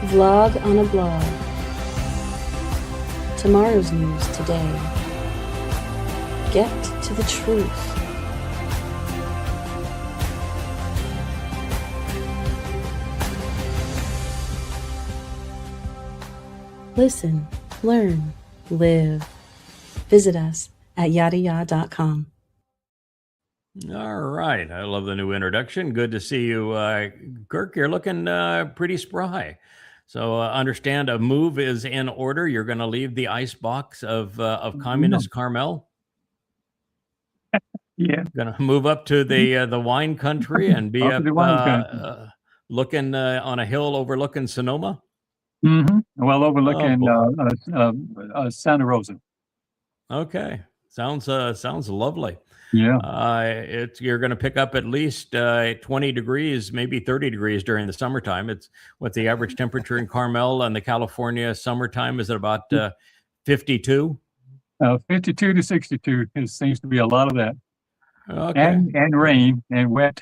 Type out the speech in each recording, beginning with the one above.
Vlog on a blog. Tomorrow's news today. Get to the truth. Listen, learn, live. Visit us at yadayah.com. All right. I love the new introduction. Good to see you, Kirk. You're looking pretty spry. So understand a move is in order. You're going to leave the icebox of communist Carmel. Yeah. Going to move up to the wine country and be up looking on a hill overlooking Sonoma. Well, overlooking Santa Rosa. Okay. Sounds lovely. Yeah. You're going to pick up at least 20 degrees, maybe 30 degrees during the summertime. It's what the average temperature in Carmel and the California summertime is at about 52. 52 to 62. It seems to be a lot of that. Okay. And rain and wet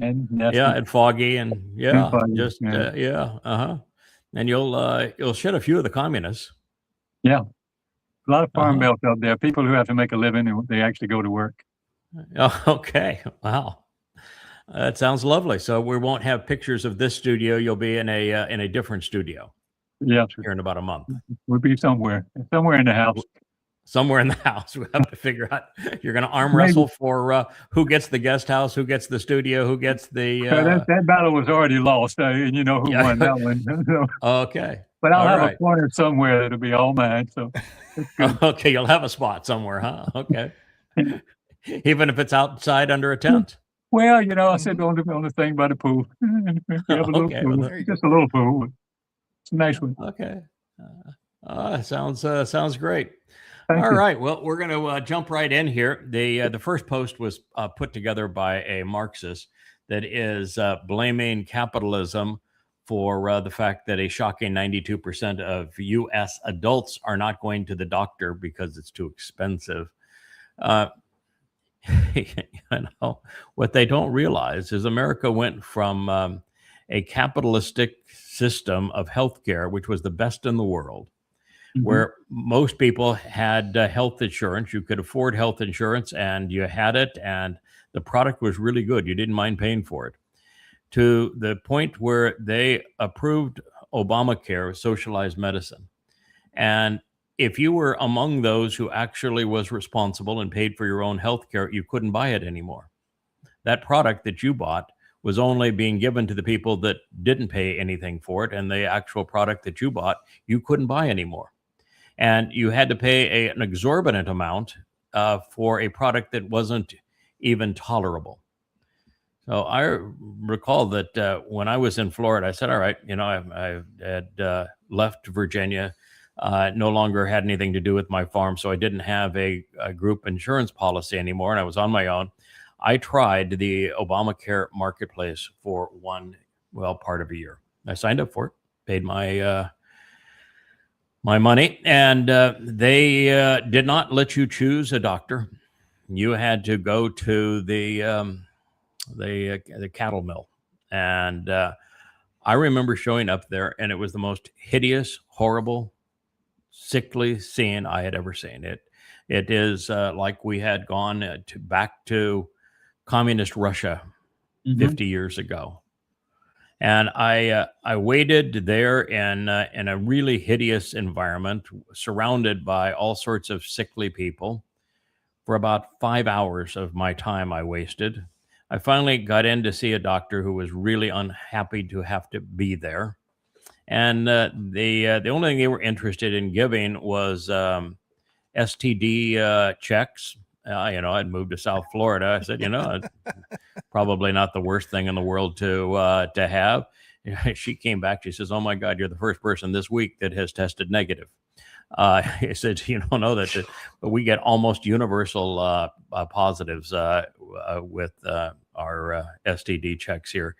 and nasty. Yeah, and foggy and foggy, And you'll shed a few of the communists. Yeah. A lot of farm belts out there. People who have to make a living and they actually go to work. Oh, okay. Wow. That sounds lovely. So we won't have pictures of this studio. You'll be in a different studio. Yeah. Here in about a month. We'll be somewhere in the house. Somewhere in the house. We have to figure out. You're going to arm wrestle for who gets the guest house, who gets the studio, who gets the. That battle was already lost, and you know who won that one. Okay. But I'll have a corner somewhere that'll be all mine. So. Okay, you'll have a spot somewhere, huh? Okay. Even if it's outside under a tent. Well, you know, I said on the thing by the pool. Okay, pool. Just a little pool. It's a nice one. Okay. Sounds great. All right. Well, we're going to jump right in here. The first post was put together by a Marxist that is blaming capitalism for the fact that a shocking 92% of U.S. adults are not going to the doctor because it's too expensive. What they don't realize is America went from a capitalistic system of healthcare, which was the best in the world, where most people had health insurance. You could afford health insurance and you had it, and the product was really good. You didn't mind paying for it. To the point where they approved Obamacare, socialized medicine. And if you were among those who actually was responsible and paid for your own health care, you couldn't buy it anymore. That product that you bought was only being given to the people that didn't pay anything for it, and the actual product that you bought, you couldn't buy anymore. And you had to pay an exorbitant amount for a product that wasn't even tolerable. So I recall that when I was in Florida, I said, all right, you know, I had left Virginia, no longer had anything to do with my farm, so I didn't have a group insurance policy anymore, and I was on my own. I tried the Obamacare marketplace for part of a year. I signed up for it, paid my money, and they did not let you choose a doctor. You had to go to the cattle mill. And I remember showing up there, and it was the most hideous, horrible, sickly scene I had ever seen. It is like we had gone back to communist Russia 50 years ago. And I waited there in a really hideous environment, surrounded by all sorts of sickly people, for about 5 hours of my time I wasted. I finally got in to see a doctor who was really unhappy to have to be there. And the only thing they were interested in giving was STD checks. I'd moved to South Florida. I said, probably not the worst thing in the world to have. She came back. She says, "Oh my God, you're the first person this week that has tested negative." I said, "You don't know that, but we get almost universal positives with our STD checks here.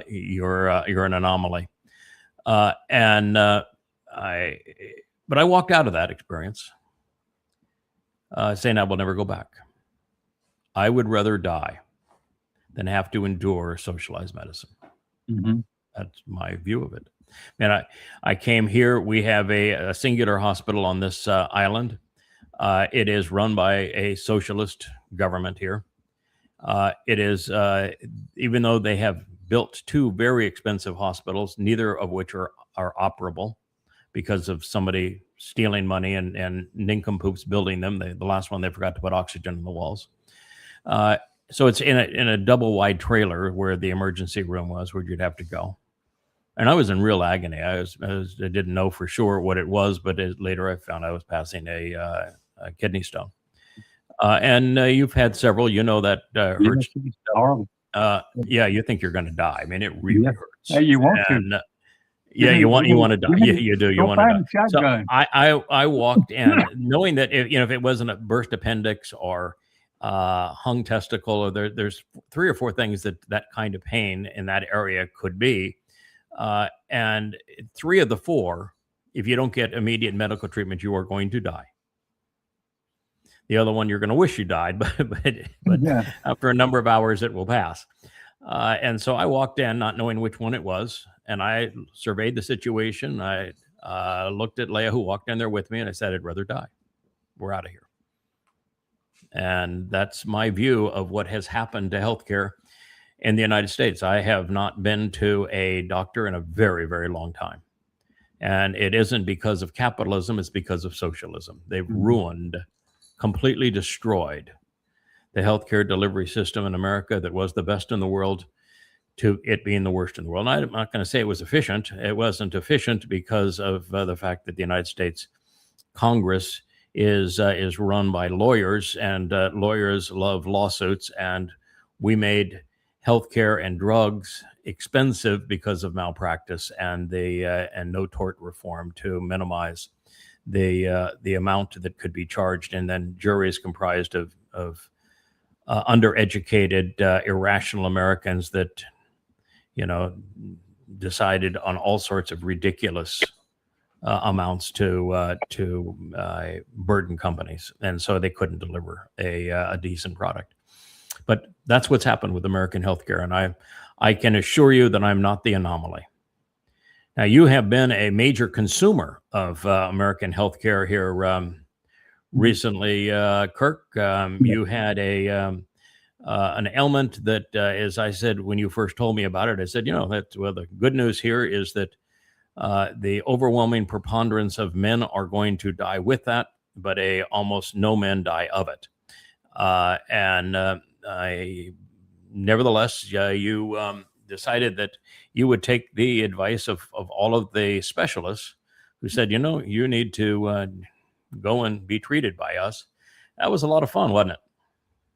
You're an anomaly." But I walked out of that experience saying I will never go back. I would rather die than have to endure socialized medicine. That's my view of it. And I came here. We have a singular hospital on this island. It is run by a socialist government here. It is, even though they have built two very expensive hospitals, neither of which are operable because of somebody stealing money and nincompoops building them. The last one, they forgot to put oxygen in the walls. So it's in a double wide trailer where the emergency room was, where you'd have to go. And I was in real agony. I didn't know for sure what it was, but later I found I was passing a kidney stone. And you've had several. You know that hurts. Horrible. Yeah, you think you're going to die. I mean, it really hurts. Hey, you want and, to? Yeah, you want to die. Yeah, you do. You want to die. Shotgun. So I walked in knowing that if it wasn't a burst appendix or hung testicle, or there's 3 or 4 things that kind of pain in that area could be, and 3 of the 4, if you don't get immediate medical treatment, you are going to die. The other one, you're going to wish you died, but Yeah. after a number of hours, it will pass. And so I walked in not knowing which one it was, and I surveyed the situation. I looked at Leah, who walked in there with me, and I said, I'd rather die. We're out of here. And that's my view of what has happened to healthcare in the United States. I have not been to a doctor in a very, very long time. And it isn't because of capitalism, it's because of socialism. They've ruined, completely destroyed the healthcare delivery system in America that was the best in the world to it being the worst in the world. And I'm not going to say it was efficient. It wasn't efficient because of the fact that the United States Congress is run by lawyers, and lawyers love lawsuits. And we made healthcare and drugs expensive because of malpractice and and no tort reform to minimize the amount that could be charged, and then juries comprised of undereducated, irrational Americans that, decided on all sorts of ridiculous amounts to burden companies, and so they couldn't deliver a decent product. But that's what's happened with American healthcare, and I can assure you that I'm not the anomaly. Now, you have been a major consumer of American healthcare here recently, Kirk. You had an ailment that, as I said when you first told me about it, I said, the good news here is that the overwhelming preponderance of men are going to die with that, but almost no men die of it. Nevertheless, you decided that you would take the advice of all of the specialists who said, you need to go and be treated by us. That was a lot of fun, wasn't it?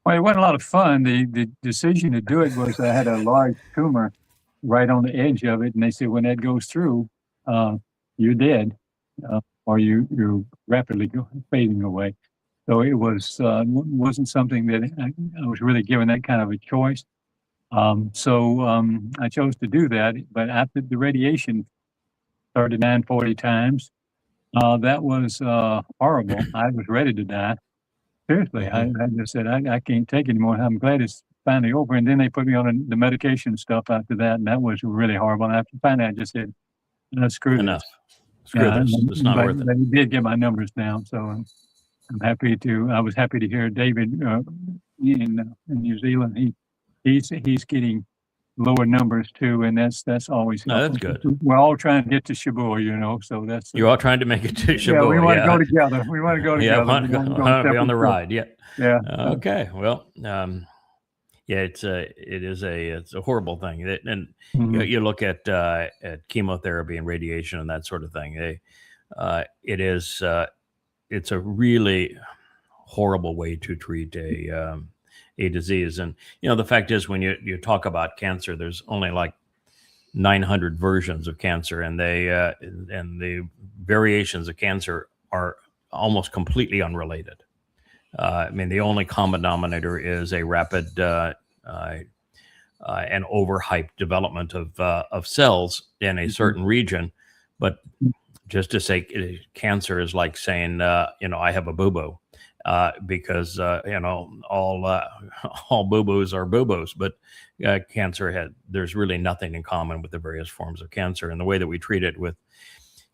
Well, it wasn't a lot of fun. The decision to do it was I had a large tumor right on the edge of it, and they said when that goes through, you're dead, or you're rapidly fading away. So it wasn't something that I was really given that kind of a choice. So I chose to do that. But after the radiation 39, 40 times, that was horrible. I was ready to die. Seriously, I just said, I can't take it anymore. I'm glad it's finally over. And then they put me on the medication stuff after that, and that was really horrible. And after finally, I just said, screw enough. this. Screw this. It's not worth it. They did get my numbers down, so I was happy to hear David in New Zealand. He's getting lower numbers too, and that's always helpful. No, that's good. We're all trying to get to Shabur, so that's you're all trying to make it to Shabur. Yeah, we want to go together. We want to go together. Be on the ride. Yeah. Yeah. Okay. Well, it's a horrible thing. And you look at chemotherapy and radiation and that sort of thing. It's a really horrible way to treat a disease. And the fact is, when you talk about cancer, there's only like 900 versions of cancer, and the variations of cancer are almost completely unrelated. The only common denominator is a rapid and overhyped development of cells in a certain region. But just to say cancer is like saying, I have a boo-boo. because all boo-boos are boo-boos, but cancer there's really nothing in common with the various forms of cancer, and the way that we treat it with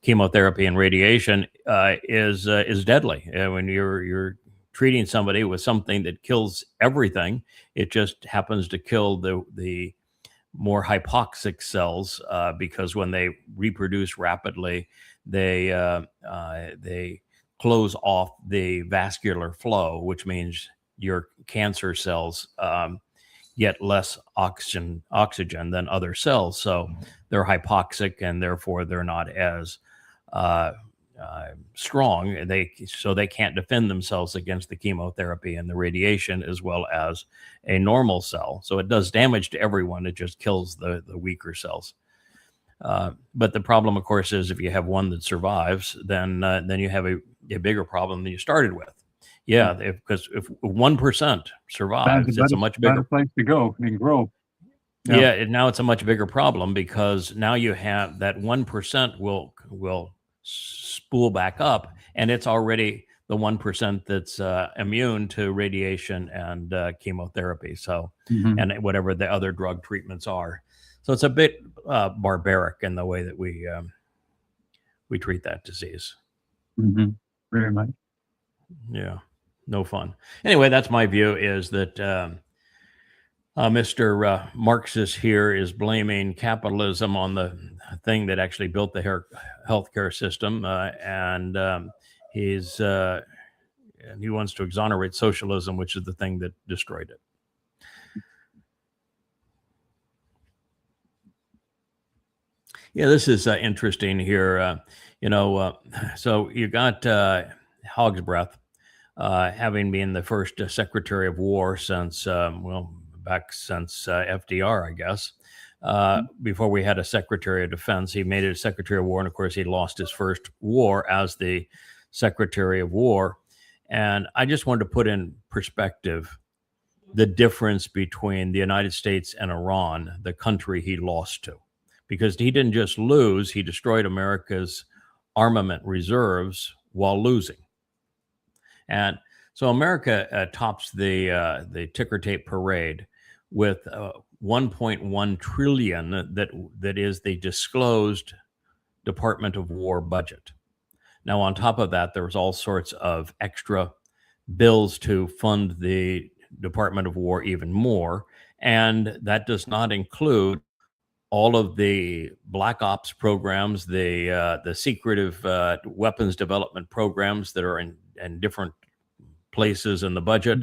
chemotherapy and radiation is deadly. When you're treating somebody with something that kills everything, it just happens to kill the more hypoxic cells, because when they reproduce rapidly, they close off the vascular flow, which means your cancer cells get less oxygen than other cells. So they're hypoxic, and therefore they're not as strong. So they can't defend themselves against the chemotherapy and the radiation as well as a normal cell. So it does damage to everyone. It just kills the weaker cells. But the problem, of course, is if you have one that survives, then you have a bigger problem than you started with. Yeah, because if 1% survives, it's a much bigger place to go and grow. Yeah, now it's a much bigger problem, because now you have that 1% will spool back up, and it's already the 1% that's immune to radiation and chemotherapy. So, and whatever the other drug treatments are. So it's a bit barbaric in the way that we treat that disease. Very much. Yeah, no fun. Anyway, that's my view, is that Mr. Marxist here is blaming capitalism on the thing that actually built the healthcare system, and he wants to exonerate socialism, which is the thing that destroyed it. Yeah, this is interesting here. So you got Hog's Breath, having been the first Secretary of War since, back since FDR, I guess. Before we had a Secretary of Defense, he made it a Secretary of War, and of course he lost his first war as the Secretary of War. And I just wanted to put in perspective the difference between the United States and Iran, the country he lost to. Because he didn't just lose, he destroyed America's armament reserves while losing. And so America tops the ticker tape parade with 1.1 trillion that is the disclosed Department of War budget. Now, on top of that, there was all sorts of extra bills to fund the Department of War even more, and that does not include all of the black ops programs, the secretive weapons development programs that are in different places in the budget,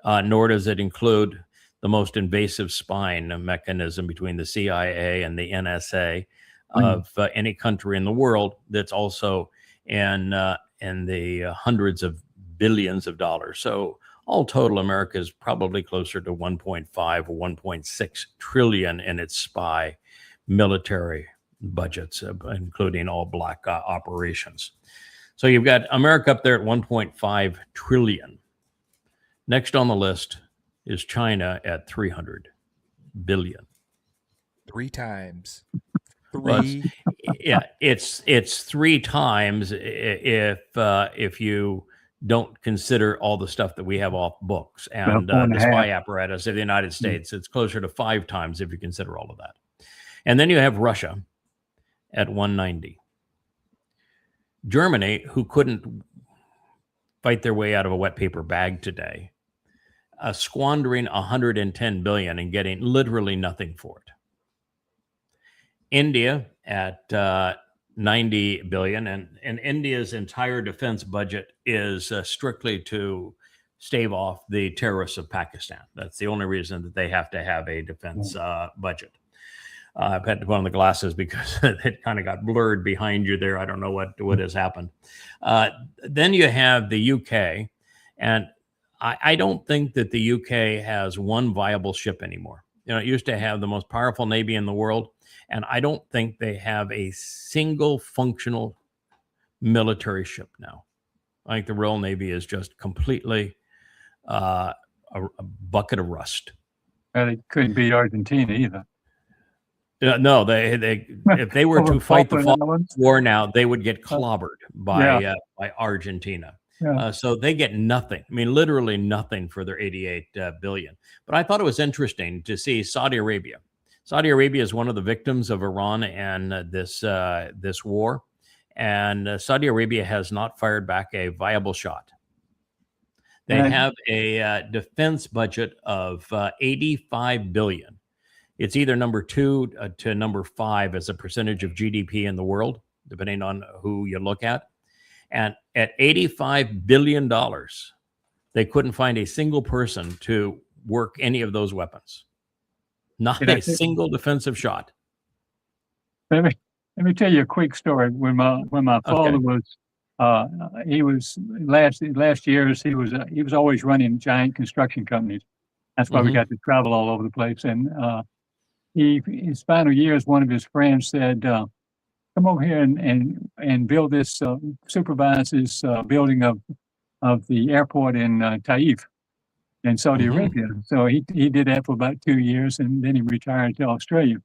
nor does it include the most invasive spying mechanism between the CIA and the NSA of any country in the world, that's also in the hundreds of billions of dollars. So all total, America is probably closer to 1.5 or 1.6 trillion in its spy military budgets, including all black operations. So you've got America up there at 1.5 trillion. Next on the list is China at 300 billion. 3 times. Well, it's 3 times if you don't consider all the stuff that we have off books and the spy apparatus of the United States. It's closer to 5 times if you consider all of that. And then you have Russia at 190. Germany, who couldn't fight their way out of a wet paper bag today, squandering 110 billion and getting literally nothing for it. India at 90 billion, and India's entire defense budget is strictly to stave off the terrorists of Pakistan. That's the only reason that they have to have a defense budget. I've had to put on the glasses because it kind of got blurred behind you there. I don't know what has happened. Then you have the UK, and I don't think that the UK has one viable ship anymore. It used to have the most powerful navy in the world, and I don't think they have a single functional military ship now. I think the Royal Navy is just completely a bucket of rust. Well, they couldn't beat Argentina either. No, they if they were to fight the Falkland War now, they would get clobbered by Argentina. So they get nothing. I mean, literally nothing for their 88 billion. But I thought it was interesting to see Saudi Arabia. Saudi Arabia is one of the victims of Iran and this war. And Saudi Arabia has not fired back a viable shot. They have a defense budget of 85 billion. It's either number 2 to number 5 as a percentage of GDP in the world, depending on who you look at. And at $85 billion, they couldn't find a single person to work any of those weapons. Not a single defensive shot. Let me tell you a quick story. When my father was, he was last years he was always running giant construction companies. That's why we got to travel all over the place. And his final years, one of his friends said, "Come over here and build this, supervise this building of the airport in Taif in Saudi Arabia." So he did that for about 2 years, and then he retired to Australia.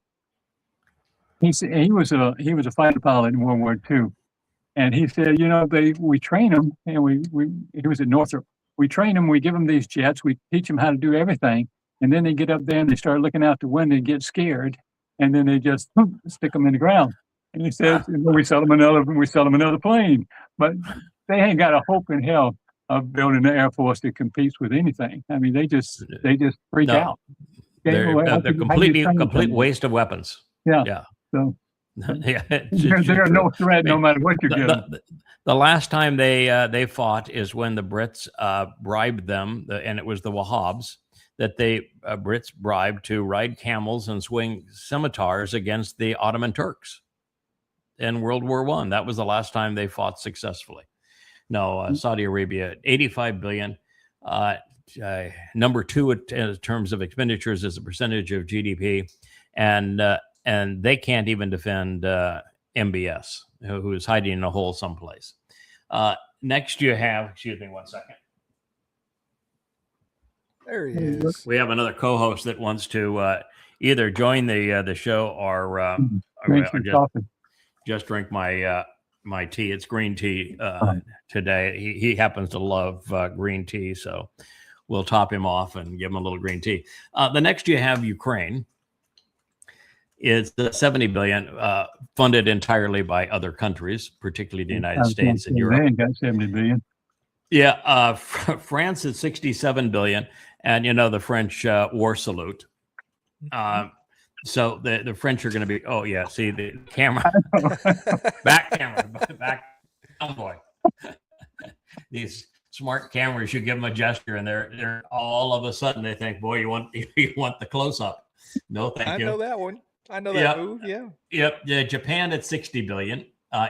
He was a fighter pilot in World War II, and he said, we train them, and he was at Northrop. We train them, we give them these jets, we teach them how to do everything, and then they get up there and they start looking out the window and get scared, and then they just stick them in the ground. And he says, we sell them another plane, but they ain't got a hope in hell of building an Air Force that competes with anything. I mean, they just freak out. They're complete waste of weapons. Yeah. So they're no threat no matter what you give them. The last time they fought is when the Brits bribed them, and it was the Wahhabs that Brits bribed to ride camels and swing scimitars against the Ottoman Turks in World War I. That was the last time they fought successfully. No, Saudi Arabia, 85 billion. Number 2 in terms of expenditures as a percentage of GDP, and they can't even defend MBS, who is hiding in a hole someplace. Next, you have, excuse me 1 second. There he is. We have another co-host that wants to either join the show or just drink my tea. It's green tea today. He happens to love green tea, so we'll top him off and give him a little green tea. The next you have Ukraine. It's 70 billion, funded entirely by other countries, particularly the United States and Europe. They ain't got 70 billion. Yeah, France is 67 billion, and the French war salute. So the French are going to be. Oh yeah, see the camera, back. Oh boy, these smart cameras. You give them a gesture, and they're all of a sudden they think, boy, you want the close up. No, thank you. I know that one. I know that move. Yeah. Yep. Yeah. Japan at 60 billion.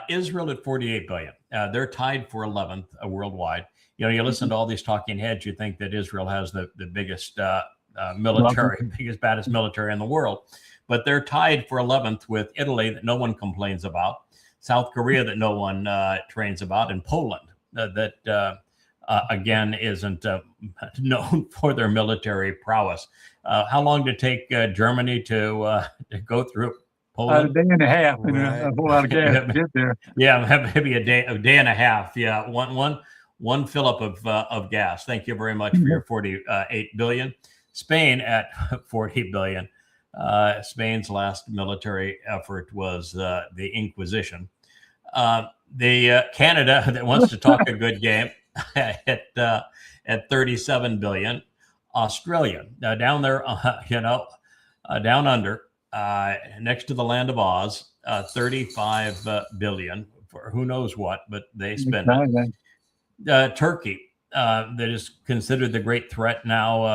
Israel at 48 billion. They're tied for 11th worldwide. You listen to all these talking heads, you think that Israel has the biggest military, baddest military in the world. But they're tied for 11th with Italy that no one complains about, South Korea that no one trains about, and Poland that again isn't known for their military prowess. How long did it take Germany to go through Poland? A day and a half, and a whole lot of gas to get there. Yeah, maybe a day and a half. Yeah, one fill-up of gas. Thank you very much for your 48 billion. Spain at 40 billion. Spain's last military effort was the Inquisition. The Canada that wants to talk a good game at 37 billion. Australia down there, down under, next to the land of Oz, 35 billion for who knows what, but they spend it. Turkey, that is considered the great threat now,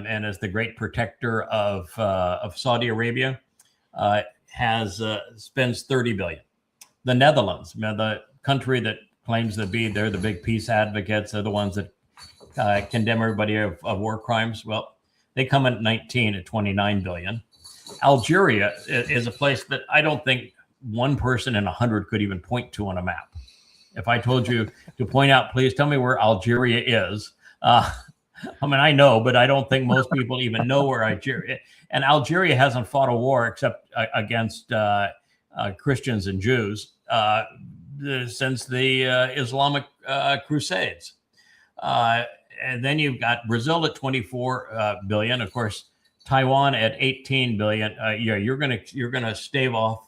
and as the great protector of Saudi Arabia, spends 30 billion. The Netherlands, the country that claims to be they're the big peace advocates, they're the ones that condemn everybody of war crimes. Well, they come in at 19 at 29 billion. Algeria is a place that I don't think one person in 100 could even point to on a map. If I told you to point out, please tell me where Algeria is. I I know, but I don't think most people even know where Algeria is. And Algeria hasn't fought a war except against Christians and Jews since the Islamic Crusades. And then you've got Brazil at 24 billion. Of course, Taiwan at 18 billion. Yeah, you're gonna stave off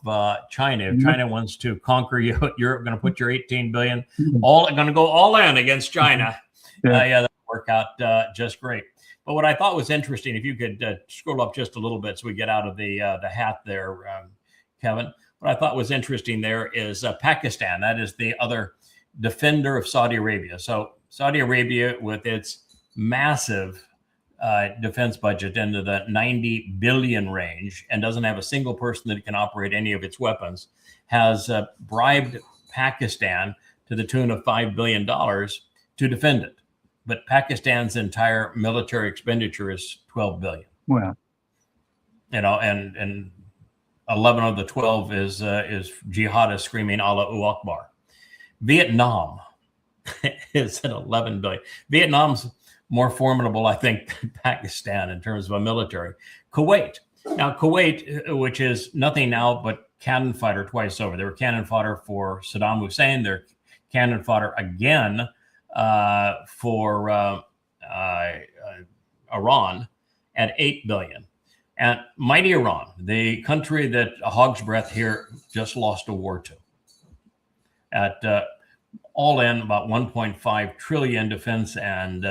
China. If China wants to conquer you, you're gonna put your 18 billion gonna go all in against China. Yeah, that'll work out just great. But what I thought was interesting, if you could scroll up just a little bit so we get out of the hat there, Kevin. What I thought was interesting there is Pakistan. That is the other defender of Saudi Arabia. So Saudi Arabia, with its massive defense budget into the 90 billion range and doesn't have a single person that can operate any of its weapons, has bribed Pakistan to the tune of $5 billion to defend it. But Pakistan's entire military expenditure is 12 billion. Wow. You know, and 11 of the 12 is jihadists screaming Allahu Akbar. Vietnam is at 11 billion. Vietnam's more formidable, I think, than Pakistan in terms of a military. Kuwait. Now, Kuwait, which is nothing now but cannon fodder twice over. They were cannon fodder for Saddam Hussein. They're cannon fodder again for Iran at 8 billion. And mighty Iran, the country that a hog's breath here just lost a war to, at all in about 1.5 trillion defense and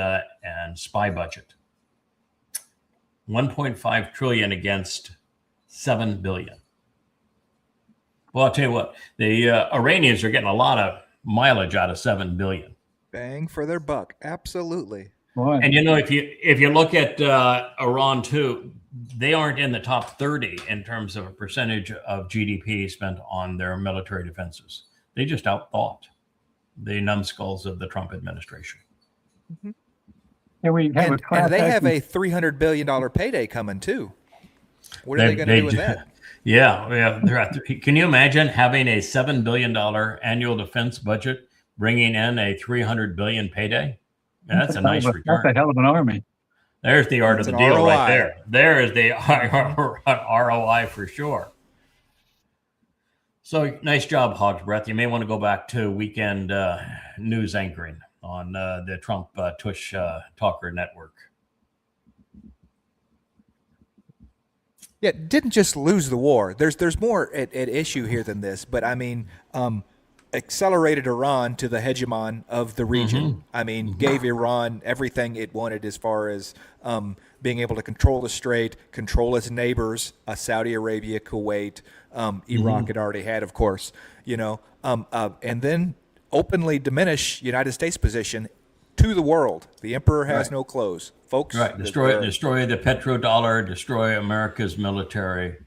spy budget. 1.5 trillion against 7 billion. Well, I'll tell you what, the Iranians are getting a lot of mileage out of 7 billion. Bang for their buck. Absolutely. Boy. And you know, if you look at Iran too, they aren't in the top 30 in terms of a percentage of GDP spent on their military defenses. They just outthought the numbskulls of the Trump administration. Mm-hmm. Yeah, we have and they have a $300 billion payday coming too. What are they going to do with that? Yeah. Can you imagine having a $7 billion annual defense budget, bringing in a $300 billion payday? That's a nice return. That's a hell of an army. There's the art of the deal ROI. right there. There is the ROI for sure. So nice job, Hog's Breath. You may want to go back to weekend news anchoring on the Trump Tush Talker Network. Yeah, didn't just lose the war. There's more at issue here than this. But I mean, accelerated Iran to the hegemon of the region. Mm-hmm. I mean, gave Iran everything it wanted as far as being able to control the strait, control its neighbors, Saudi Arabia, Kuwait, Iraq had already had, of course, you know, and then openly diminish United States position to the world. The emperor has no clothes, folks. Right, destroy the petrodollar, destroy America's military,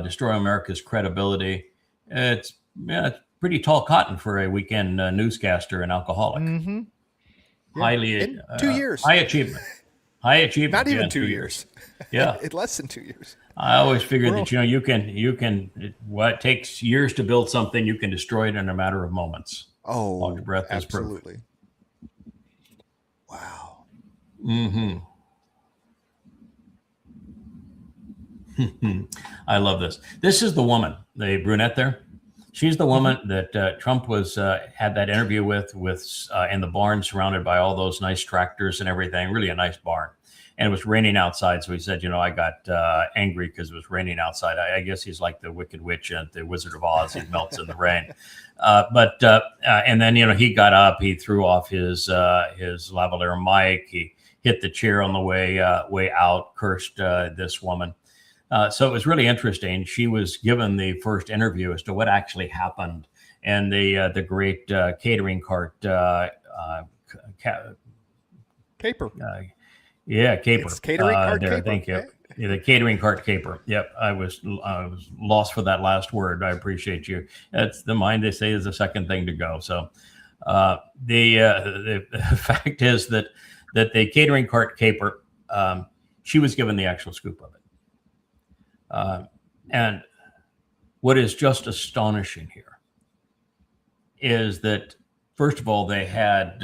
destroy America's credibility. It's pretty tall cotton for a weekend newscaster and alcoholic. Mm-hmm. Yeah. Highly in 2 years. High achievement. High achievement. Not even in 2 years. Yeah. In less than 2 years. I always figured that, you can what it takes years to build something, you can destroy it in a matter of moments. Oh, Hog's Breath absolutely. is perfect. Wow. Mm-hmm. I love this. This is the woman, the brunette there. She's the woman that Trump was had that interview with in the barn, surrounded by all those nice tractors and everything. Really a nice barn, and it was raining outside. So he said, I got angry because it was raining outside. I guess he's like the Wicked Witch and the Wizard of Oz. He melts in the rain. And then he got up. He threw off his lavalier mic. He hit the chair on the way out. Cursed this woman. So it was really interesting. She was given the first interview as to what actually happened and the great catering cart Caper. caper. It's catering cart there, caper. Thank you. Yeah, the catering cart caper. Yep, I was lost for that last word. I appreciate you. That's the mind, they say, is the second thing to go. So the fact is that the catering cart caper, she was given the actual scoop of it. And what is just astonishing here is that, first of all, they had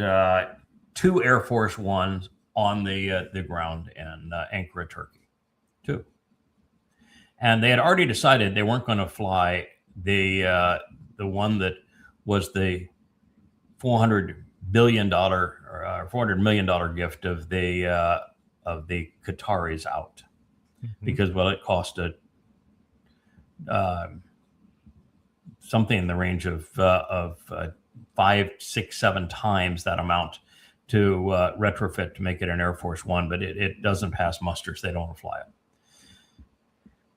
2 Air Force Ones on the ground in Ankara, Turkey. 2. And they had already decided they weren't going to fly the one that was the $400 billion or $400 million gift of the Qataris out, because it cost something in the range of 5, 6, 7 times that amount to retrofit to make it an Air Force One, but it doesn't pass muster, so they don't want to fly it.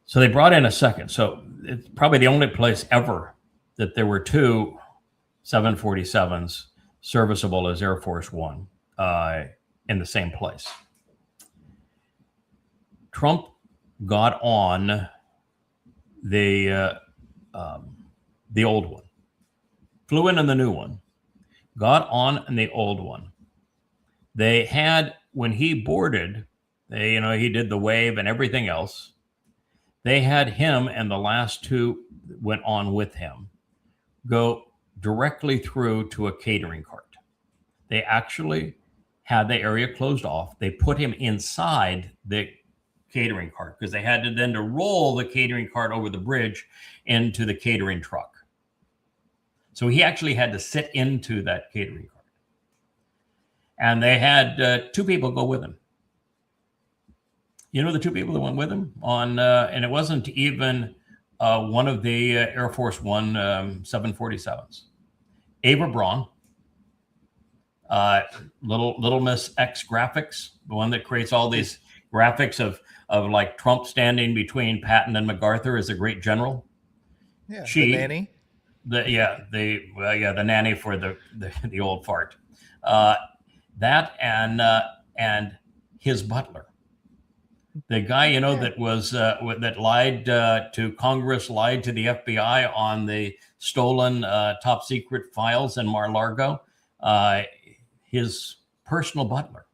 So they brought in a second. So it's probably the only place ever that there were 2 747s serviceable as Air Force One in the same place. Trump got on the old one, flew in the new one, got on in the old one. They had, when he boarded, he did the wave and everything else. They had him and the last 2 went on with him go directly through to a catering cart. They actually had the area closed off. They put him inside the catering cart because they had to roll the catering cart over the bridge into the catering truck. So he actually had to sit into that catering cart. And they had 2 people go with him. You know the 2 people that went with him on, and it wasn't even one of the Air Force One 747s. Ava Braun, Little Miss X Graphics, the one that creates all these graphics of like Trump standing between Patton and MacArthur as a great general. Yeah, she, the nanny. The nanny for the old fart. That and his butler. The guy, that was that lied to Congress, lied to the FBI on the stolen top secret files in Mar-a-Lago. His personal butler.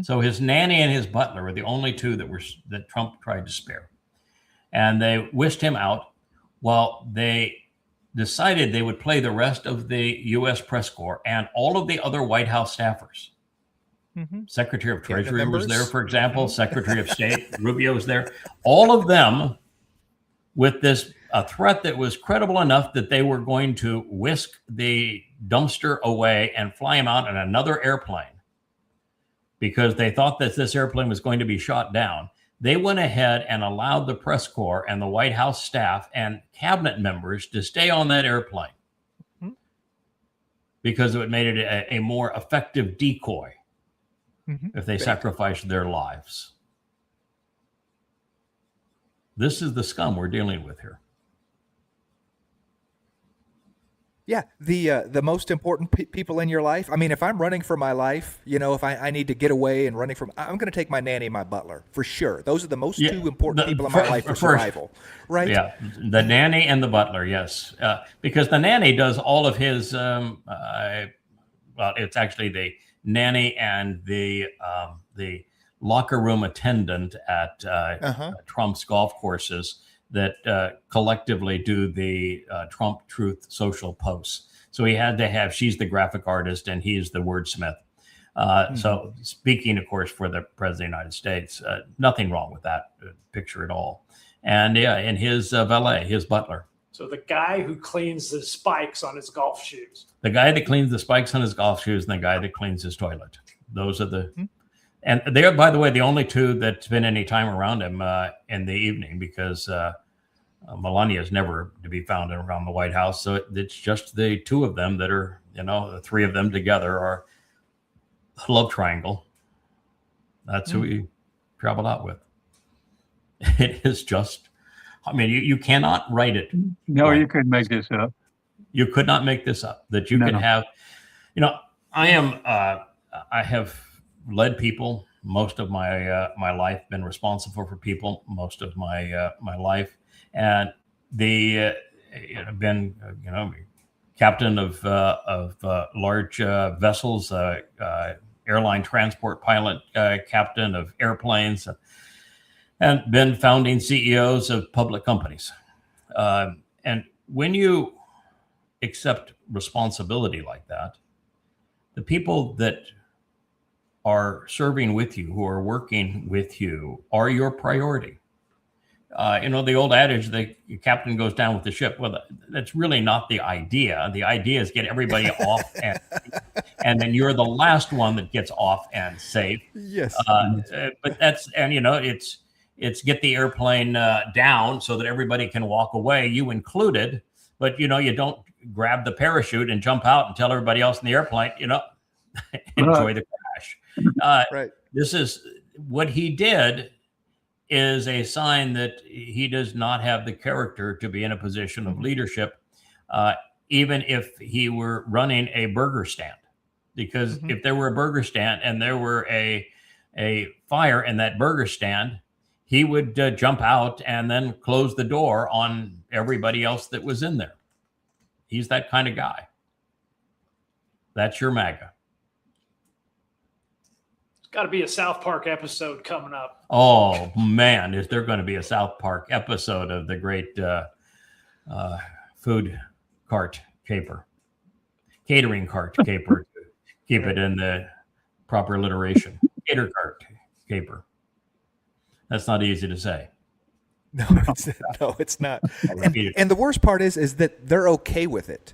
So his nanny and his butler were the only 2 that Trump tried to spare, and they wished him out. Well, they decided they would play the rest of the U.S. press corps and all of the other White House staffers. Secretary of Treasury was there, for example. Secretary of State Rubio was there. All of them with a threat that was credible enough that they were going to whisk the dumpster away and fly him out in another airplane because they thought that this airplane was going to be shot down. They went ahead and allowed the press corps and the White House staff and cabinet members to stay on that airplane because it made it a more effective decoy. If they sacrificed their lives. This is the scum we're dealing with here. Yeah, the most important people in your life. I mean, if I'm running for my life, if I need to get away and running from, I'm going to take my nanny and my butler for sure. Those are the most 2 important people in my life for survival, right? Yeah, the nanny and the butler, yes, because the nanny does all of his. It's actually the nanny and the locker room attendant at Trump's golf courses that collectively do the Trump Truth social posts. So he had to have, she's the graphic artist and he's the wordsmith. So speaking, of course, for the President of the United States, nothing wrong with that picture at all. And and his valet, his butler. So the guy who cleans the spikes on his golf shoes. The guy that cleans the spikes on his golf shoes and the guy that cleans his toilet. Those are the, and they're, by the way, the only 2 that spend any time around him in the evening because Melania is never to be found around the White House. So it's just the 2 of them that are, the 3 of them together are a love triangle. That's who we traveled out with. It is just, I mean, you cannot write it. No, you couldn't make this up. You could not make this up. That you can have, I have led people most of my my life, been responsible for people most of my my life, and been captain of large vessels, airline transport pilot, captain of airplanes, and been founding CEOs of public companies. And when you accept responsibility like that, the people that are serving with you, who are working with you, are your priority. the old adage, the captain goes down with the ship. Well, that's really not the idea. The idea is get everybody off, and then you're the last one that gets off and safe. Yes. But it's get the airplane down so that everybody can walk away, you included. But you don't grab the parachute and jump out and tell everybody else in the airplane, enjoy the crash. Right. This is what he did. Is a sign that he does not have the character to be in a position of leadership, even if he were running a burger stand. Because if there were a burger stand and there were a fire in that burger stand, he would jump out and then close the door on everybody else that was in there. He's that kind of guy. That's your MAGA. Got to be a South Park episode coming up. Oh man, is there going to be a South Park episode of the great food cart caper, catering cart caper, to keep it in the proper alliteration. Cater cart caper. That's not easy to say. No, it's not. And the worst part is that they're okay with it.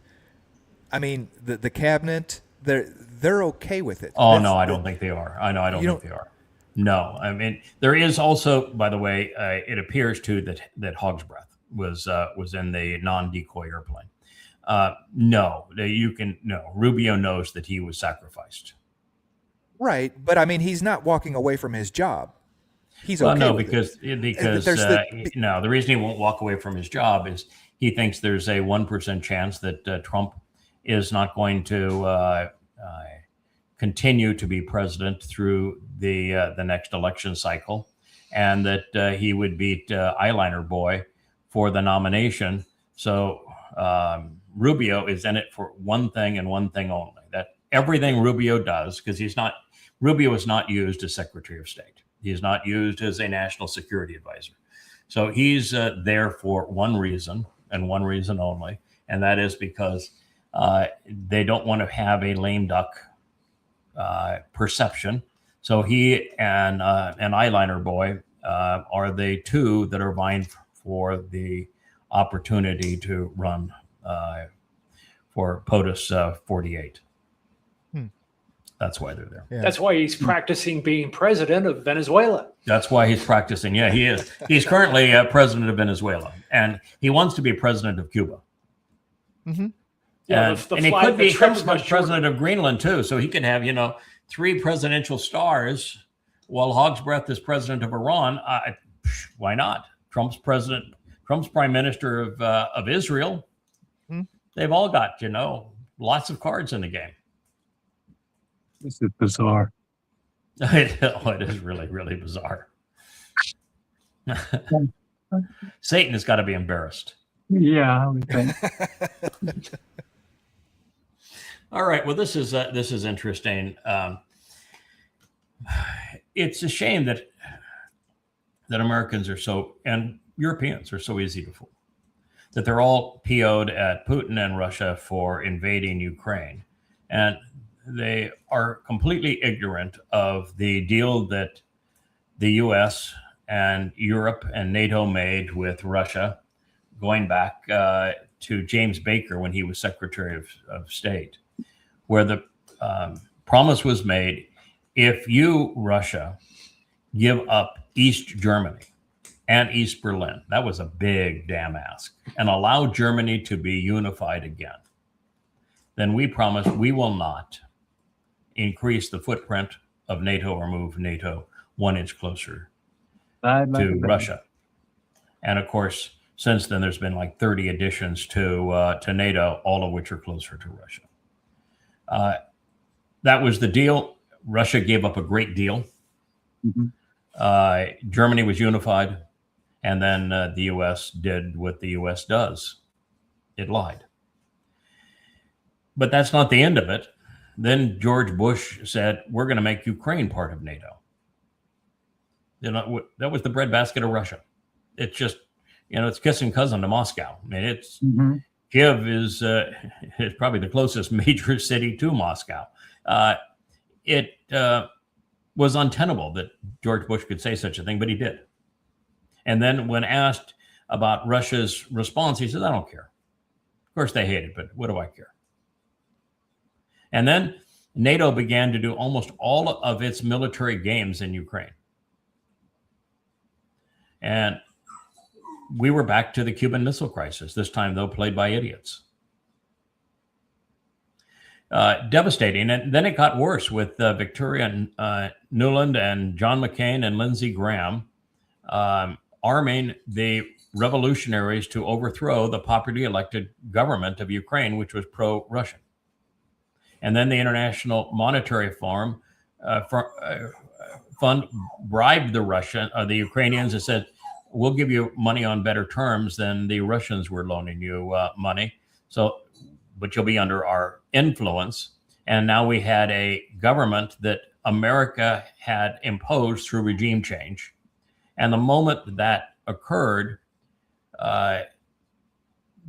I mean, the cabinet, they're okay with it. Oh, no, I don't think they are. I don't think they are. No, I mean, there is also, by the way, it appears too that Hog's Breath was in the non-decoy airplane. No, Rubio knows that he was sacrificed. Right, but I mean, he's not walking away from his job. He's okay. No, with because it. The reason he won't walk away from his job is he thinks there's a 1% chance that Trump is not going to continue to be president through the next election cycle, and that he would beat Eyeliner Boy for the nomination. So Rubio is in it for one thing and one thing only: that everything Rubio does, because Rubio is not used as Secretary of State. He is not used as a national security advisor. So he's there for one reason and one reason only, and that is because they don't want to have a lame duck perception. So he and Eyeliner Boy are the two that are vying for the opportunity to run for POTUS 48. That's why they're there. Yeah. That's why he's practicing being president of Venezuela. That's why he's practicing. Yeah, he is. He's currently president of Venezuela, and he wants to be president of Cuba. Mm-hmm. Yeah, and he could be president of Greenland too, so he could have 3 presidential stars while Hog's Breath is president of Iran. Why not? Trump's president. Trump's prime minister of Israel. Hmm. They've all got lots of cards in the game. This is bizarre. It is really, really bizarre. Satan has got to be embarrassed. Yeah, I would think. All right. Well, this is interesting. It's a shame that Americans are so, and Europeans are so easy to fool, that they're all PO'd at Putin and Russia for invading Ukraine, and they are completely ignorant of the deal that the U.S. and Europe and NATO made with Russia, going back to James Baker when he was Secretary of State, where the promise was made: if you, Russia, give up East Germany and East Berlin, that was a big damn ask, and allow Germany to be unified again, then we promise we will not increase the footprint of NATO or move NATO 1 inch closer to Russia. And of course, since then, there's been like 30 additions to NATO, all of which are closer to Russia. That was the deal. Russia gave up a great deal. Mm-hmm. Germany was unified. And then the U.S. did what the U.S. does. It lied. But that's not the end of it. Then George Bush said, we're going to make Ukraine part of NATO. That was the breadbasket of Russia. It's just, it's kissing cousin to Moscow. I mean, it's Kiev is probably the closest major city to Moscow. It was untenable that George Bush could say such a thing, but he did. And then when asked about Russia's response, he says, I don't care. Of course they hate it, but what do I care? And then NATO began to do almost all of its military games in Ukraine. And we were back to the Cuban Missile Crisis, this time, though, played by idiots. Devastating. And then it got worse with Victoria Nuland and John McCain and Lindsey Graham arming the revolutionaries to overthrow the popularly elected government of Ukraine, which was pro-Russian. And then the International Monetary Fund bribed the Ukrainians and said, we'll give you money on better terms than the Russians were loaning you money. But you'll be under our influence. And now we had a government that America had imposed through regime change. And the moment that occurred,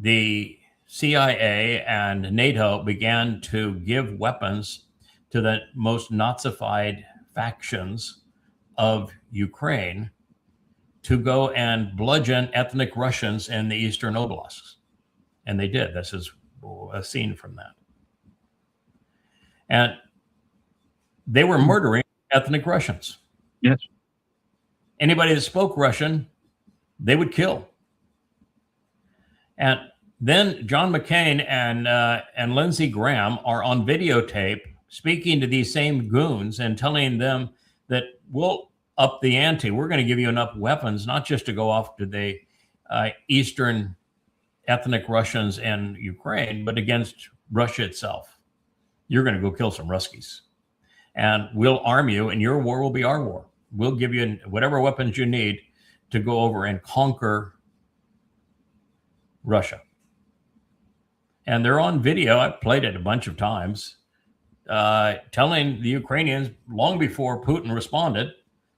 the CIA and NATO began to give weapons to the most Nazified factions of Ukraine to go and bludgeon ethnic Russians in the Eastern Oblasts. And they did. This is a scene from that. And they were murdering ethnic Russians. Yes. Anybody that spoke Russian, they would kill. And then John McCain and Lindsey Graham are on videotape speaking to these same goons and telling them that we'll up the ante. We're going to give you enough weapons, not just to go off to the Eastern ethnic Russians in Ukraine, but against Russia itself. You're going to go kill some Ruskies. And we'll arm you, and your war will be our war. We'll give you whatever weapons you need to go over and conquer Russia. And they're on video. I've played it a bunch of times, telling the Ukrainians long before Putin responded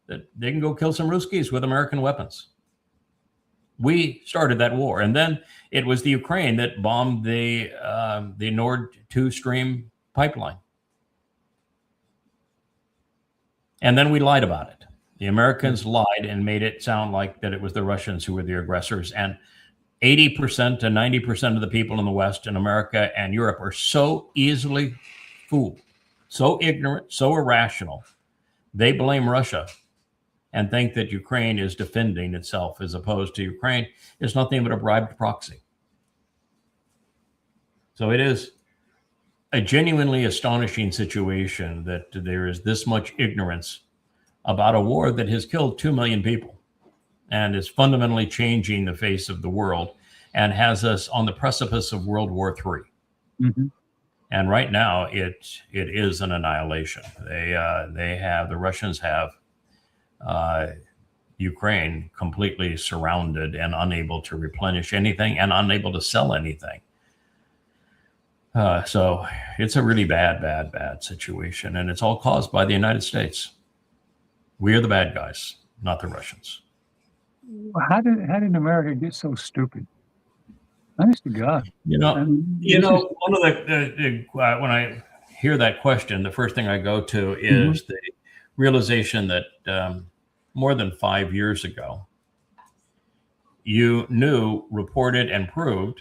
that they can go kill some Ruskies with American weapons. We started that war. And then it was the Ukraine that bombed the Nord 2 Stream pipeline. And then we lied about it. The Americans lied and made it sound like that it was the Russians who were the aggressors. And 80% to 90% of the people in the West, in America and Europe, are so easily fooled, so ignorant, so irrational. They blame Russia and think that Ukraine is defending itself, as opposed to Ukraine is nothing but a bribed proxy. So it is a genuinely astonishing situation that there is this much ignorance about a war that has killed 2 million people and is fundamentally changing the face of the world and has us on the precipice of World War III. Mm-hmm. And right now it is an annihilation. The Russians have Ukraine completely surrounded and unable to replenish anything and unable to sell anything. So it's a really bad situation. And it's all caused by the United States. We are the bad guys, not the Russians. How did America get so stupid? Honest to God. One of the when I hear that question, the first thing I go to is the realization that more than 5 years ago, you knew, reported, and proved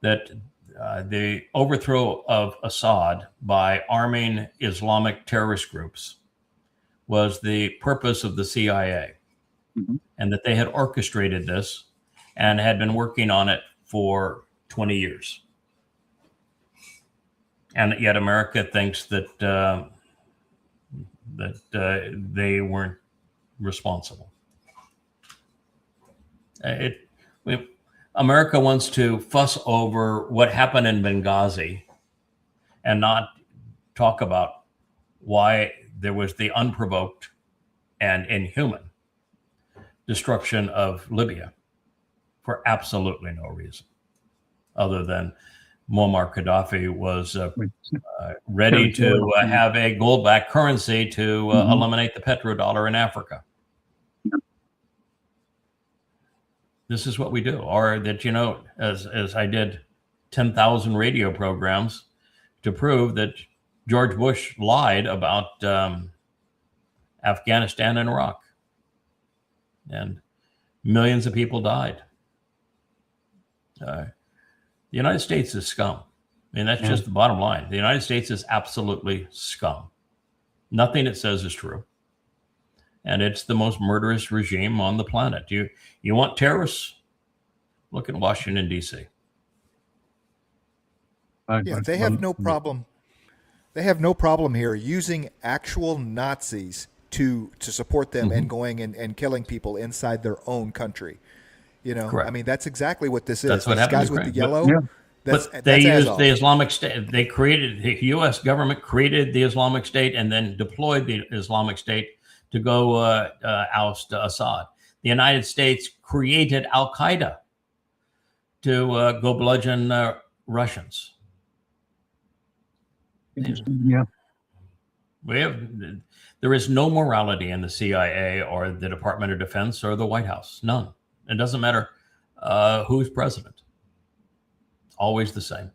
that the overthrow of Assad by arming Islamic terrorist groups was the purpose of the CIA, and that they had orchestrated this and had been working on it for 20 years. And yet America thinks that they weren't responsible. America wants to fuss over what happened in Benghazi and not talk about why there was the unprovoked and inhuman destruction of Libya for absolutely no reason other than Muammar Gaddafi was ready to have a gold-backed currency to eliminate the petrodollar in Africa. This is what we do. Or that, as I did 10,000 radio programs to prove that George Bush lied about Afghanistan and Iraq. And Millions of people died. The United States is scum. I mean, that's just the bottom line. The United States is absolutely scum. Nothing it says is true. And it's the most murderous regime on the planet. You want terrorists? Look at Washington, D.C. Yeah, they have no problem. They have no problem here using actual Nazis to support them and going and killing people inside their own country. You know, Correct. I mean, that's exactly what this is. That's what These happened guys in with the Ukraine. yellow. But they used the Islamic State. They created, the U.S. government created the Islamic State and then deployed the Islamic State to go oust Assad. The United States created Al-Qaeda to go bludgeon Russians. Yeah. There is no morality in the CIA or the Department of Defense or the White House. None. It doesn't matter who's president. Always the same.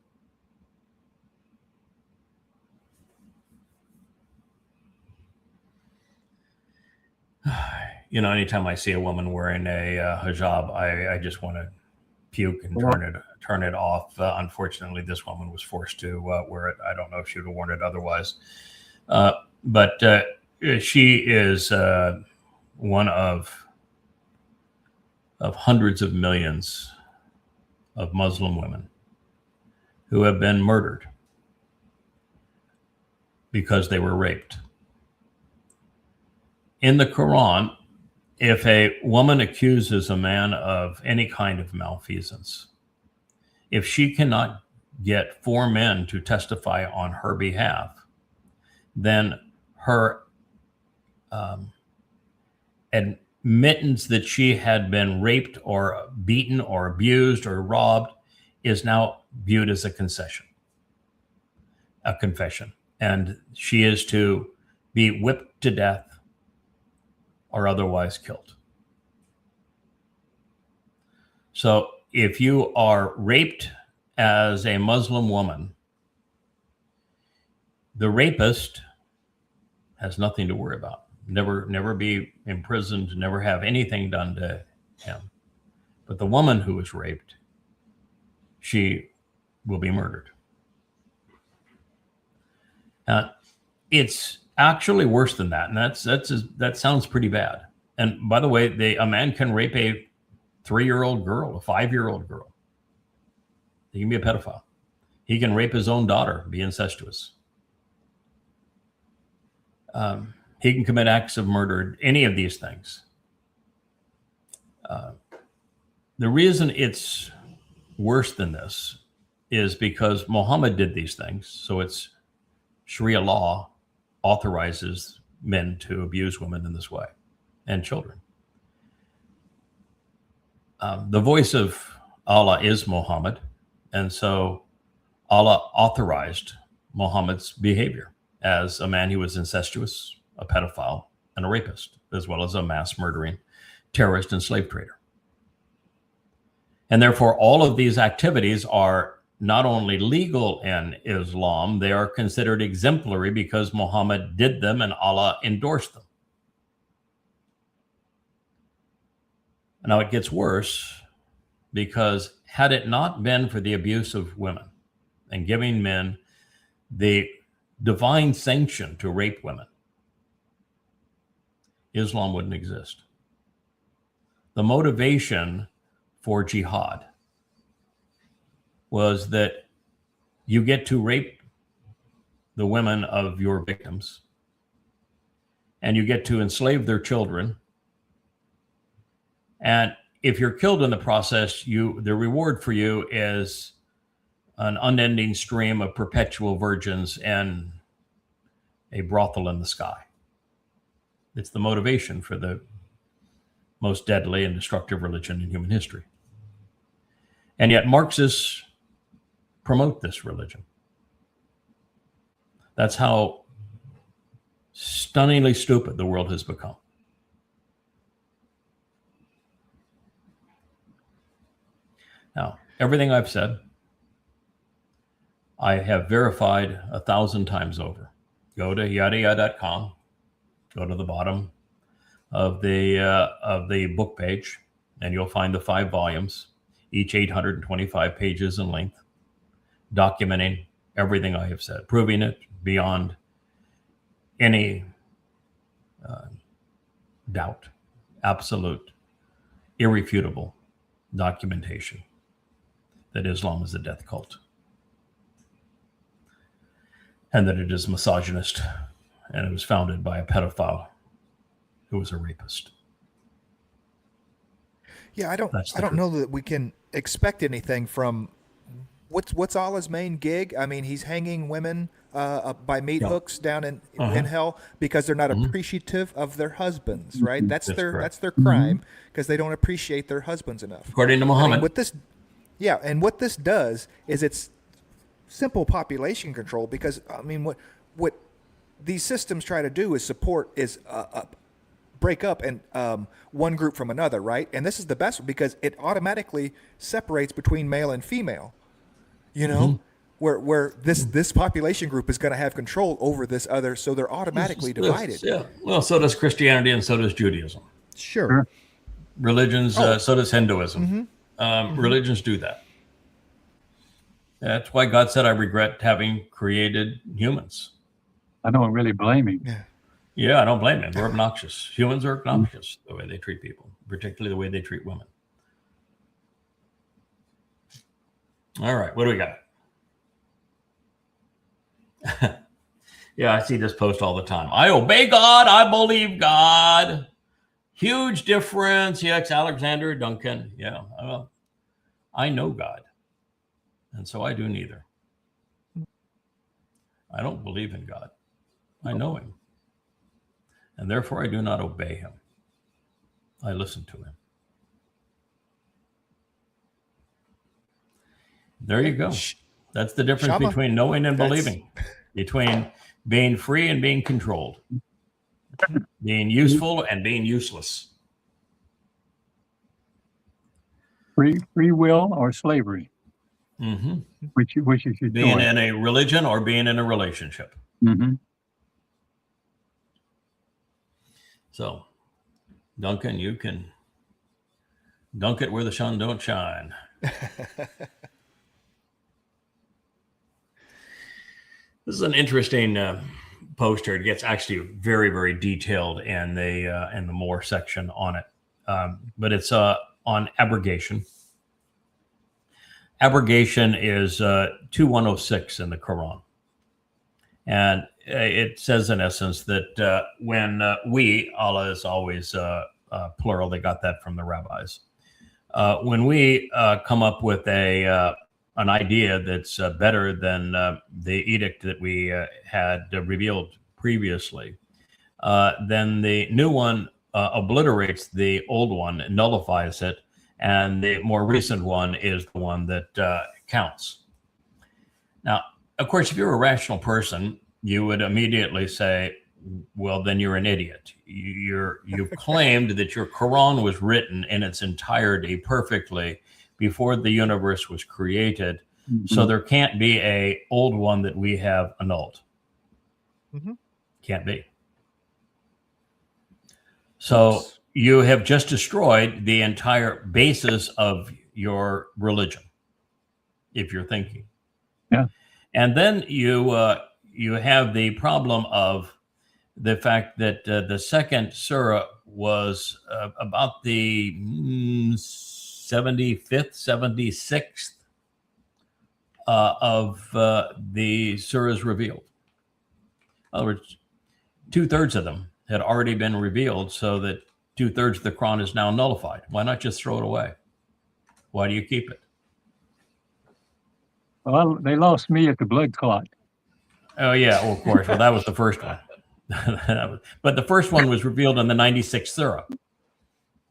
You know, anytime I see a woman wearing a hijab, I just want to puke and turn it off. Unfortunately, this woman was forced to wear it. I don't know if she would have worn it otherwise. But she is one of hundreds of millions of Muslim women who have been murdered because they were raped. In the Qur'an, if a woman accuses a man of any kind of malfeasance, if she cannot get 4 men to testify on her behalf, then her admittance that she had been raped or beaten or abused or robbed is now viewed as a confession. And she is to be whipped to death or otherwise killed. So if you are raped as a Muslim woman, the rapist has nothing to worry about. Never be imprisoned, never have anything done to him. But the woman who was raped, she will be murdered. It's actually worse than that, and that sounds pretty bad. And by the way, a man can rape a 3-year-old girl, a 5-year-old girl. He can be a pedophile. He can rape his own daughter, be incestuous. He can commit acts of murder, any of these things. The reason it's worse than this is because Muhammad did these things. So it's Sharia law authorizes men to abuse women in this way and children. The voice of Allah is Muhammad. And so Allah authorized Muhammad's behavior as a man who was incestuous, a pedophile, and a rapist, as well as a mass murdering terrorist and slave trader. And therefore, all of these activities are not only legal in Islam, they are considered exemplary because Muhammad did them and Allah endorsed them. Now it gets worse because had it not been for the abuse of women and giving men the divine sanction to rape women, Islam wouldn't exist. The motivation for jihad was that you get to rape the women of your victims and you get to enslave their children. And if you're killed in the process, the reward for you is an unending stream of perpetual virgins and a brothel in the sky. It's the motivation for the most deadly and destructive religion in human history. And yet Marxists promote this religion. That's how stunningly stupid the world has become. Now, everything I've said, I have verified 1,000 times over. Go to yahowah.com, go to the bottom of the book page, and you'll find the 5 volumes, each 825 pages in length, documenting everything I have said, proving it beyond any doubt, absolute, irrefutable documentation that Islam is a death cult, and that it is misogynist, and it was founded by a pedophile who was a rapist. Yeah, I don't know that we can expect anything from what's Allah's main gig. I mean, he's hanging women by meat hooks down in hell because they're not appreciative of their husbands, right? That's their crime, because they don't appreciate their husbands enough. According to Muhammad. And what this does is it's simple population control, because I mean, what these systems try to do is break up and one group from another, right? And this is the best one, because it automatically separates between male and female. You know, where this population group is going to have control over this other, so they're automatically divided. Yeah. Well, so does Christianity, and so does Judaism. Sure. Religions, so does Hinduism. Religions do that. That's why God said, "I regret having created humans." I don't really blame him. Yeah, I don't blame him. We're obnoxious. Humans are obnoxious the way they treat people, particularly the way they treat women. All right, what do we got? Yeah, I see this post all the time. I obey God. I believe God. Huge difference. Yes, Alexander Duncan. Yeah, well, I know God, and so I do neither. I don't believe in God. I know him, and therefore I do not obey him. I listen to him. There you go. That's the difference between knowing and believing, between being free and being controlled, being useful and being useless. Free will or slavery? Which is your being choice? in a religion or being in a relationship. So, Duncan, you can dunk it where the sun don't shine. This is an interesting poster. It gets actually very, very detailed in the more section on it, but it's on abrogation. Abrogation is 2106 in the Qur'an, and it says in essence that when Allah is always plural, they got that from the rabbis. When we come up with an idea that's better than the edict that we had revealed previously, then the new one obliterates the old one, nullifies it, and the more recent one is the one that counts. Now, of course, if you're a rational person, you would immediately say, well, then you're an idiot. You've claimed that your Quran was written in its entirety perfectly before the universe was created. So there can't be a old one that we have annulled. Can't be. So you have just destroyed the entire basis of your religion, if you're thinking. Yeah. And then you have the problem of the fact that the second surah was about the 75th, 76th of the surahs revealed. In other words, 2/3 of them had already been revealed, so that 2/3 of the Quran is now nullified. Why not just throw it away? Why do you keep it? Well, they lost me at the blood clot. Oh, yeah, well, of course. Well, that was the first one. But the first one was revealed in the 96th surah.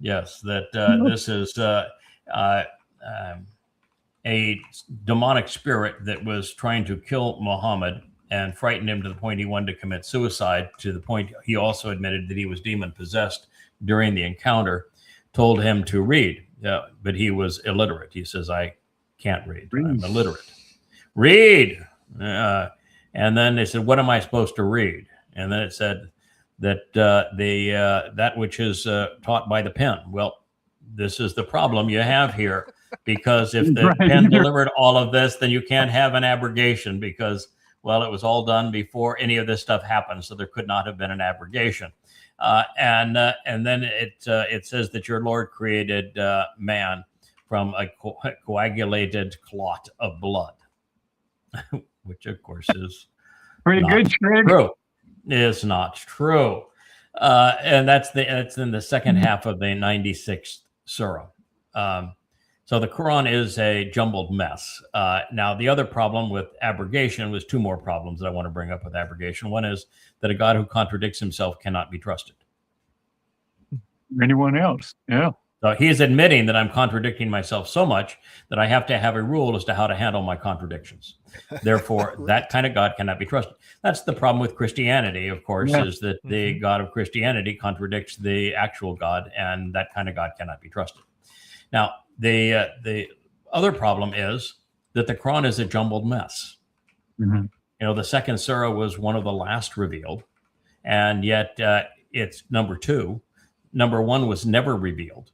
Yes, that this is a demonic spirit that was trying to kill Muhammad and frightened him to the point he wanted to commit suicide, to the point he also admitted that he was demon-possessed during the encounter, told him to read, but he was illiterate. He says, I can't read. I'm illiterate. Read! And then they said, what am I supposed to read? And then it said that that which is taught by the pen. Well, this is the problem you have here, because if the Right. pen delivered all of this, then you can't have an abrogation because, well, it was all done before any of this stuff happened, so there could not have been an abrogation. And then it says that your Lord created man from a coagulated clot of blood, which of course is Pretty good trick. true. It's not true. And that's in the second half of the 96th surah. So the Quran is a jumbled mess. Now, the other problem with abrogation was two more problems that I want to bring up with abrogation. One is that a God who contradicts himself cannot be trusted. Anyone else? Yeah. So he is admitting that I'm contradicting myself so much that I have to have a rule as to how to handle my contradictions. Therefore, that kind of God cannot be trusted. That's the problem with Christianity, of course, is that the God of Christianity contradicts the actual God, and that kind of God cannot be trusted. Now, the other problem is that the Quran is a jumbled mess. Mm-hmm. You know, the second surah was one of the last revealed, and yet it's number 2. Number 1 was never revealed.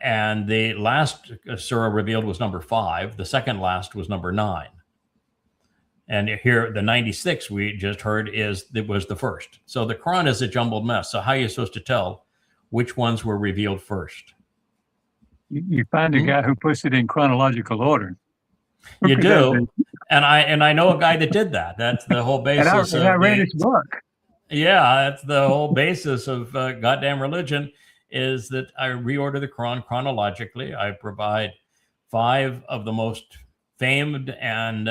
And the last surah revealed was number 5. The second last was number 9. And here, the 96 we just heard was the first. So the Quran is a jumbled mess. So how are you supposed to tell which ones were revealed first? You find a guy who puts it in chronological order. You do, and I know a guy that did that. That's the whole basis. And I read his book. Yeah, that's the whole basis of goddamn religion, is that I reorder the Quran chronologically. I provide 5 of the most famed and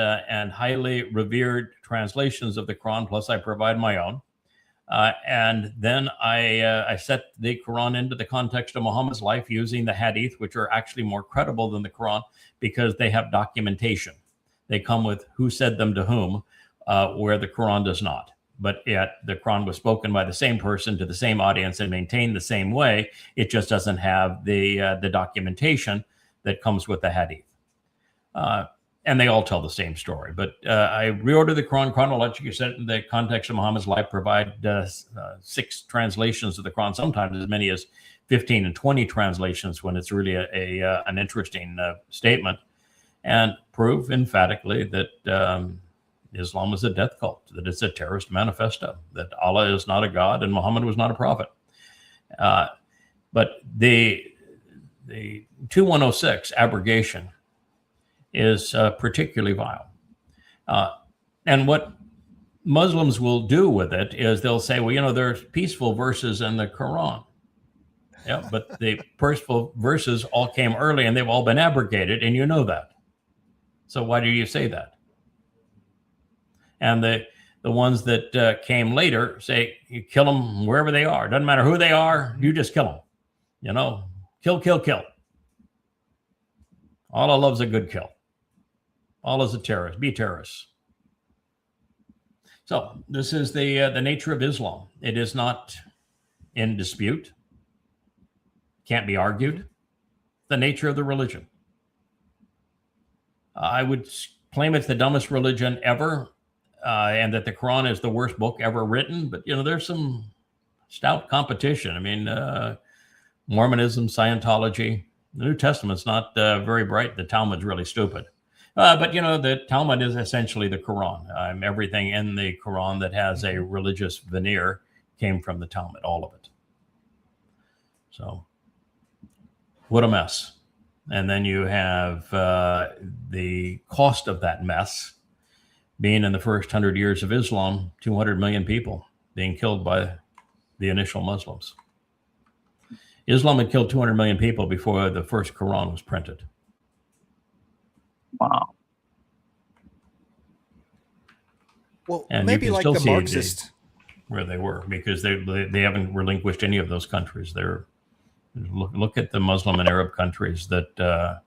highly revered translations of the Quran, plus I provide my own. And then I set the Quran into the context of Muhammad's life using the Hadith, which are actually more credible than the Quran because they have documentation. They come with who said them to whom, where the Quran does not. But yet the Quran was spoken by the same person to the same audience and maintained the same way. It just doesn't have the documentation that comes with the Hadith. And they all tell the same story. But I reorder the Quran chronologically, set in the context of Muhammad's life, provide 6 translations of the Quran, sometimes as many as 15 and 20 translations when it's really an interesting statement, and prove emphatically that Islam is a death cult, that it's a terrorist manifesto, that Allah is not a God and Muhammad was not a prophet. But the 2106 abrogation is particularly vile. And what Muslims will do with it is they'll say, well, you know, there's peaceful verses in the Quran. Yeah, but the peaceful verses all came early and they've all been abrogated, and you know that. So why do you say that? And the ones that came later say, you kill them wherever they are. Doesn't matter who they are, you just kill them. You know, kill, kill, kill. Allah loves a good kill. Allah is a terrorist. Be terrorists. So this is the nature of Islam. It is not in dispute. Can't be argued. The nature of the religion. I would claim it's the dumbest religion ever, and that the Quran is the worst book ever written. But, you know, there's some stout competition. I mean, Mormonism, Scientology, the New Testament's not very bright. The Talmud's really stupid. But, you know, the Talmud is essentially the Quran. Everything in the Quran that has a religious veneer came from the Talmud, all of it. So, what a mess. And then you have the cost of that mess being in the first 100 years of Islam, 200 million people being killed by the initial Muslims. Islam had killed 200 million people before the first Quran was printed. Wow. Well, And maybe you can like still the see Marxist. where they were, because they haven't relinquished any of those countries. They're look at the Muslim and Arab countries that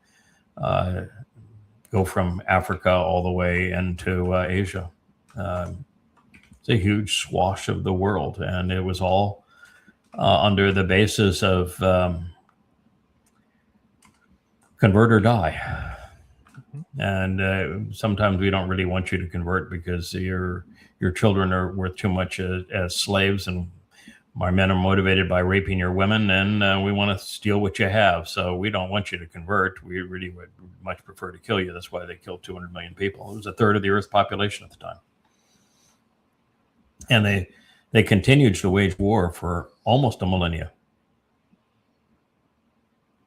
go from Africa all the way into Asia. It's a huge swath of the world, and it was all under the basis of convert or die. And sometimes we don't really want you to convert because your children are worth too much as slaves, and our men are motivated by raping your women, and we want to steal what you have. So we don't want you to convert. We really would much prefer to kill you. That's why they killed 200 million people. It was a third of the Earth's population at the time. And they continued to wage war for almost a millennia.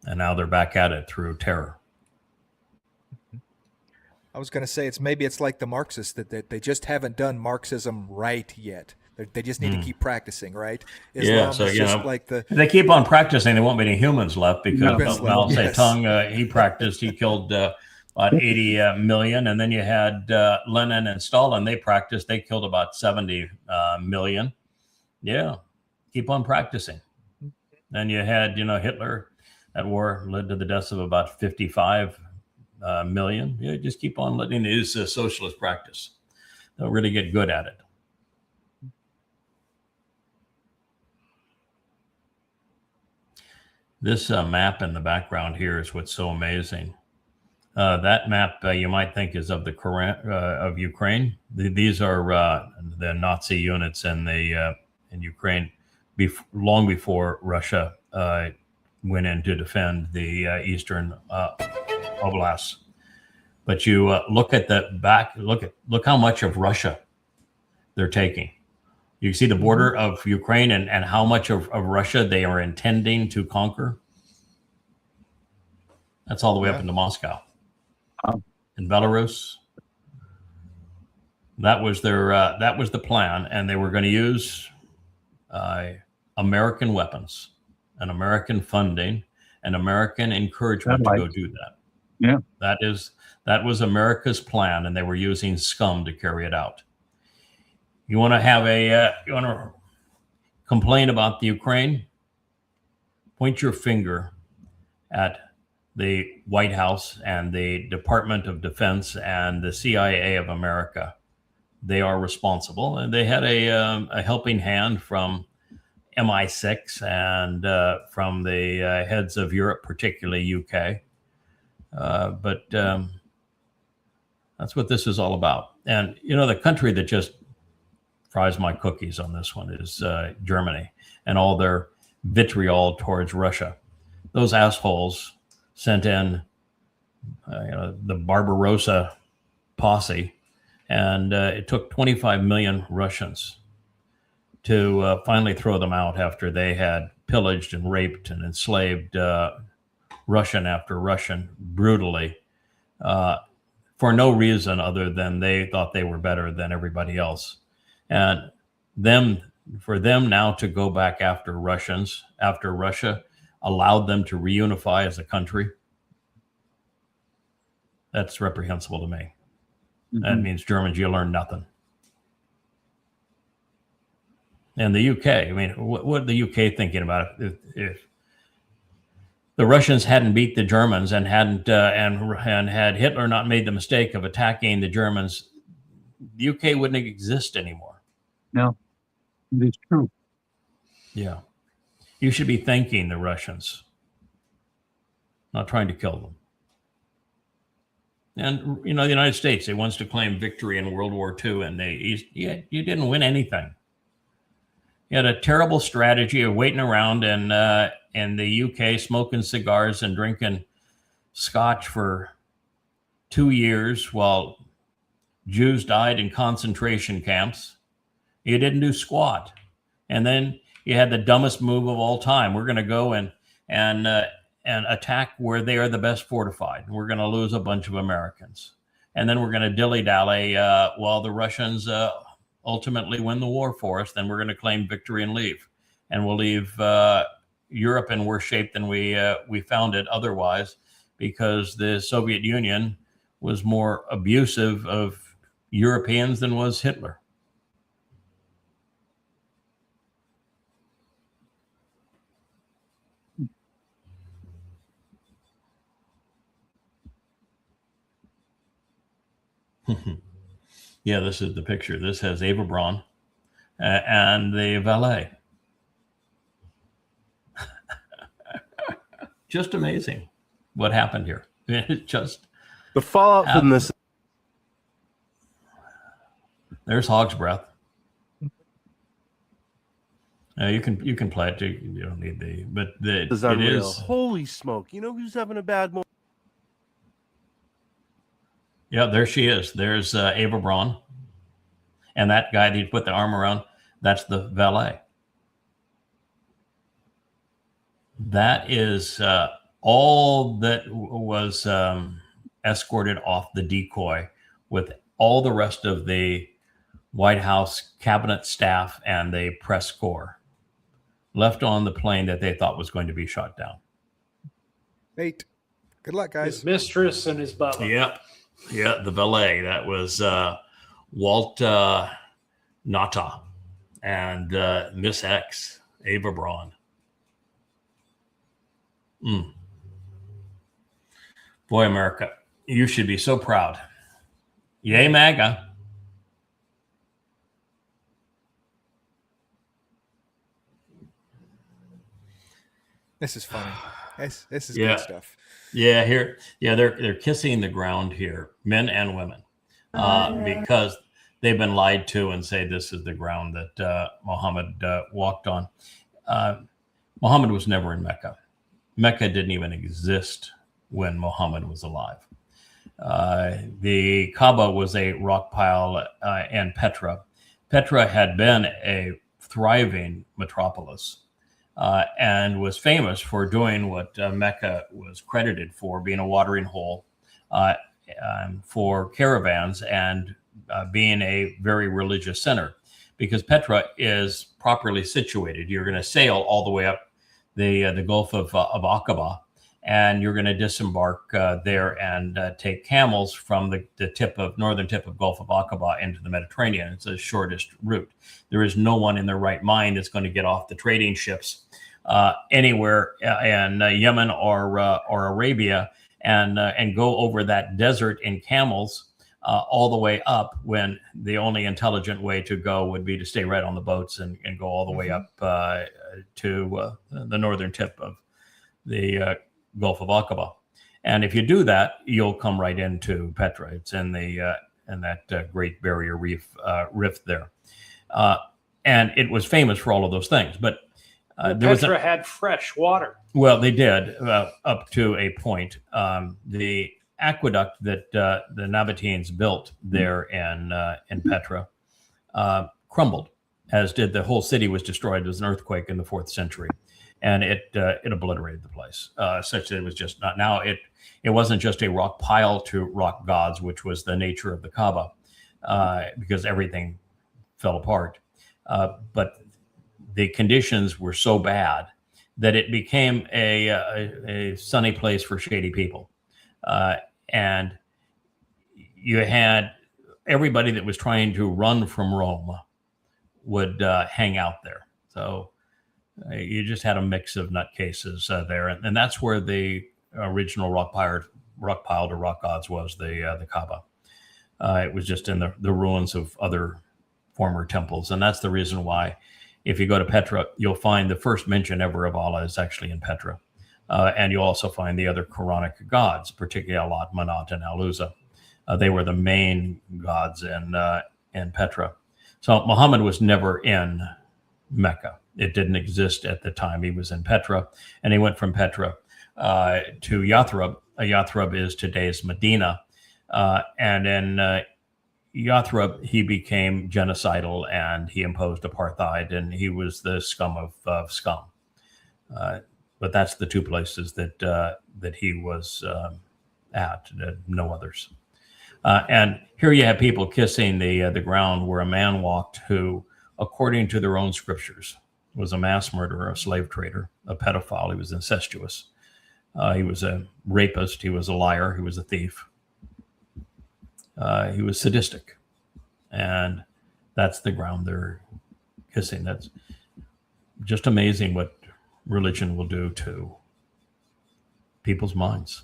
And now they're back at it through terror. I was going to say maybe it's like the Marxists that they just haven't done Marxism right yet. They just need to keep practicing, right? Islam so is just like they keep on practicing. There won't be any humans left because Mao yes. Zedong, he practiced. He killed about 80 million, and then you had Lenin and Stalin. They practiced. They killed about 70 million. Yeah, keep on practicing. Then you had Hitler. That war led to the deaths of about 55 million. Yeah, just keep on letting his socialist practice. They'll really get good at it. This map in the background here is what's so amazing. That map you might think is of the Qur'an, of Ukraine. These are the Nazi units in Ukraine long before Russia went in to defend the eastern oblasts. But you look at the back. Look how much of Russia they're taking. You see the border of Ukraine and how much of Russia they are intending to conquer. That's all the way up into Moscow. In Belarus. That was the plan, and they were going to use American weapons and American funding and American encouragement to go do that. Yeah. That was America's plan, and they were using scum to carry it out. You want to complain about the Ukraine? Point your finger at the White House and the Department of Defense and the CIA of America. They are responsible, and they had a helping hand from MI6 and from the heads of Europe, particularly UK. But that's what this is all about. And the country that just fries my cookies on this one is Germany and all their vitriol towards Russia. Those assholes sent in the Barbarossa posse, and it took 25 million Russians to finally throw them out after they had pillaged and raped and enslaved Russian after Russian brutally for no reason other than they thought they were better than everybody else. And for them now to go back after Russians, after Russia allowed them to reunify as a country, that's reprehensible to me. That means Germans, you learn nothing. And the UK, I mean, what the UK thinking about it? If the Russians hadn't beat the Germans and hadn't and had Hitler not made the mistake of attacking the Germans, the UK wouldn't exist anymore. No, it's true. Yeah. You should be thanking the Russians, not trying to kill them. And, the United States, they wants to claim victory in World War II, and you didn't win anything. You had a terrible strategy of waiting around in the UK, smoking cigars and drinking scotch for 2 years while Jews died in concentration camps. You didn't do squat. And then you had the dumbest move of all time. We're going to go and attack where they are the best fortified. We're going to lose a bunch of Americans. And then we're going to dilly-dally while the Russians ultimately win the war for us. Then we're going to claim victory and leave. And we'll leave Europe in worse shape than we found it otherwise, because the Soviet Union was more abusive of Europeans than was Hitler. Yeah, this is the picture. This has Eva Braun and the valet. Just amazing what happened here. It just the fallout from this. There's Hog's Breath. You can play it. You don't need the, but This is it unreal. is. Holy smoke! You know who's having a bad moment? Yeah, there she is. There's Ava Braun, and that guy that you put the arm around. That's the valet. That is all that was escorted off the decoy, with all the rest of the White House cabinet staff and the press corps left on the plane that they thought was going to be shot down. Nate, good luck, guys. His mistress and his butler. Yep. Yeah, the valet. That was Walt Nata and Miss X, Ava Braun. Boy, America, you should be so proud. Yay, MAGA. This is funny. This is Yeah. good stuff. Yeah, they're kissing the ground here, men and women, because they've been lied to and say this is the ground that Muhammad walked on. Muhammad was never in Mecca. Mecca didn't even exist when Muhammad was alive. The Kaaba was a rock pile and Petra. Petra had been a thriving metropolis. And was famous for doing what Mecca was credited for, being a watering hole for caravans and being a very religious center. Because Petra is properly situated. You're going to sail all the way up the Gulf of Aqaba, and you're going to disembark there and take camels from the northern tip of Gulf of Aqaba into the Mediterranean. It's the shortest route. There is no one in their right mind that's going to get off the trading ships anywhere in Yemen or Arabia and go over that desert in camels all the way up, when the only intelligent way to go would be to stay right on the boats and go all the way up to the northern tip of the Gulf of Aqaba. And if you do that, you'll come right into Petra. It's in that Great Barrier Reef rift there. And it was famous for all of those things. But Petra had fresh water. Well, they did up to a point. The aqueduct that the Nabateans built there in Petra crumbled, as did the whole city. Was destroyed. There was an earthquake in the 4th century, and it obliterated the place, such that it was just not. Now it wasn't just a rock pile to rock gods, which was the nature of the Kaaba, because everything fell apart. But the conditions were so bad that it became a sunny place for shady people. And you had everybody that was trying to run from Rome would hang out there. So you just had a mix of nutcases there. And that's where the original rock pile to rock gods was, the Kaaba. It was just in the ruins of other former temples. And that's the reason why, if you go to Petra, you'll find the first mention ever of Allah is actually in Petra. And you also find the other Quranic gods, particularly Allat, Manat, and Al-Uzza. They were the main gods in Petra. So Muhammad was never in Mecca. It didn't exist at the time. He was in Petra, and he went from Petra to Yathrib. Yathrib is today's Medina. And in Yathrib, he became genocidal, and he imposed apartheid, and he was the scum of scum. But that's the two places that he was at, no others. And here you have people kissing the ground where a man walked who, according to their own scriptures, was a mass murderer, a slave trader, a pedophile. He was incestuous. He was a rapist. He was a liar. He was a thief. He was sadistic. And that's the ground they're kissing. That's just amazing what religion will do to people's minds.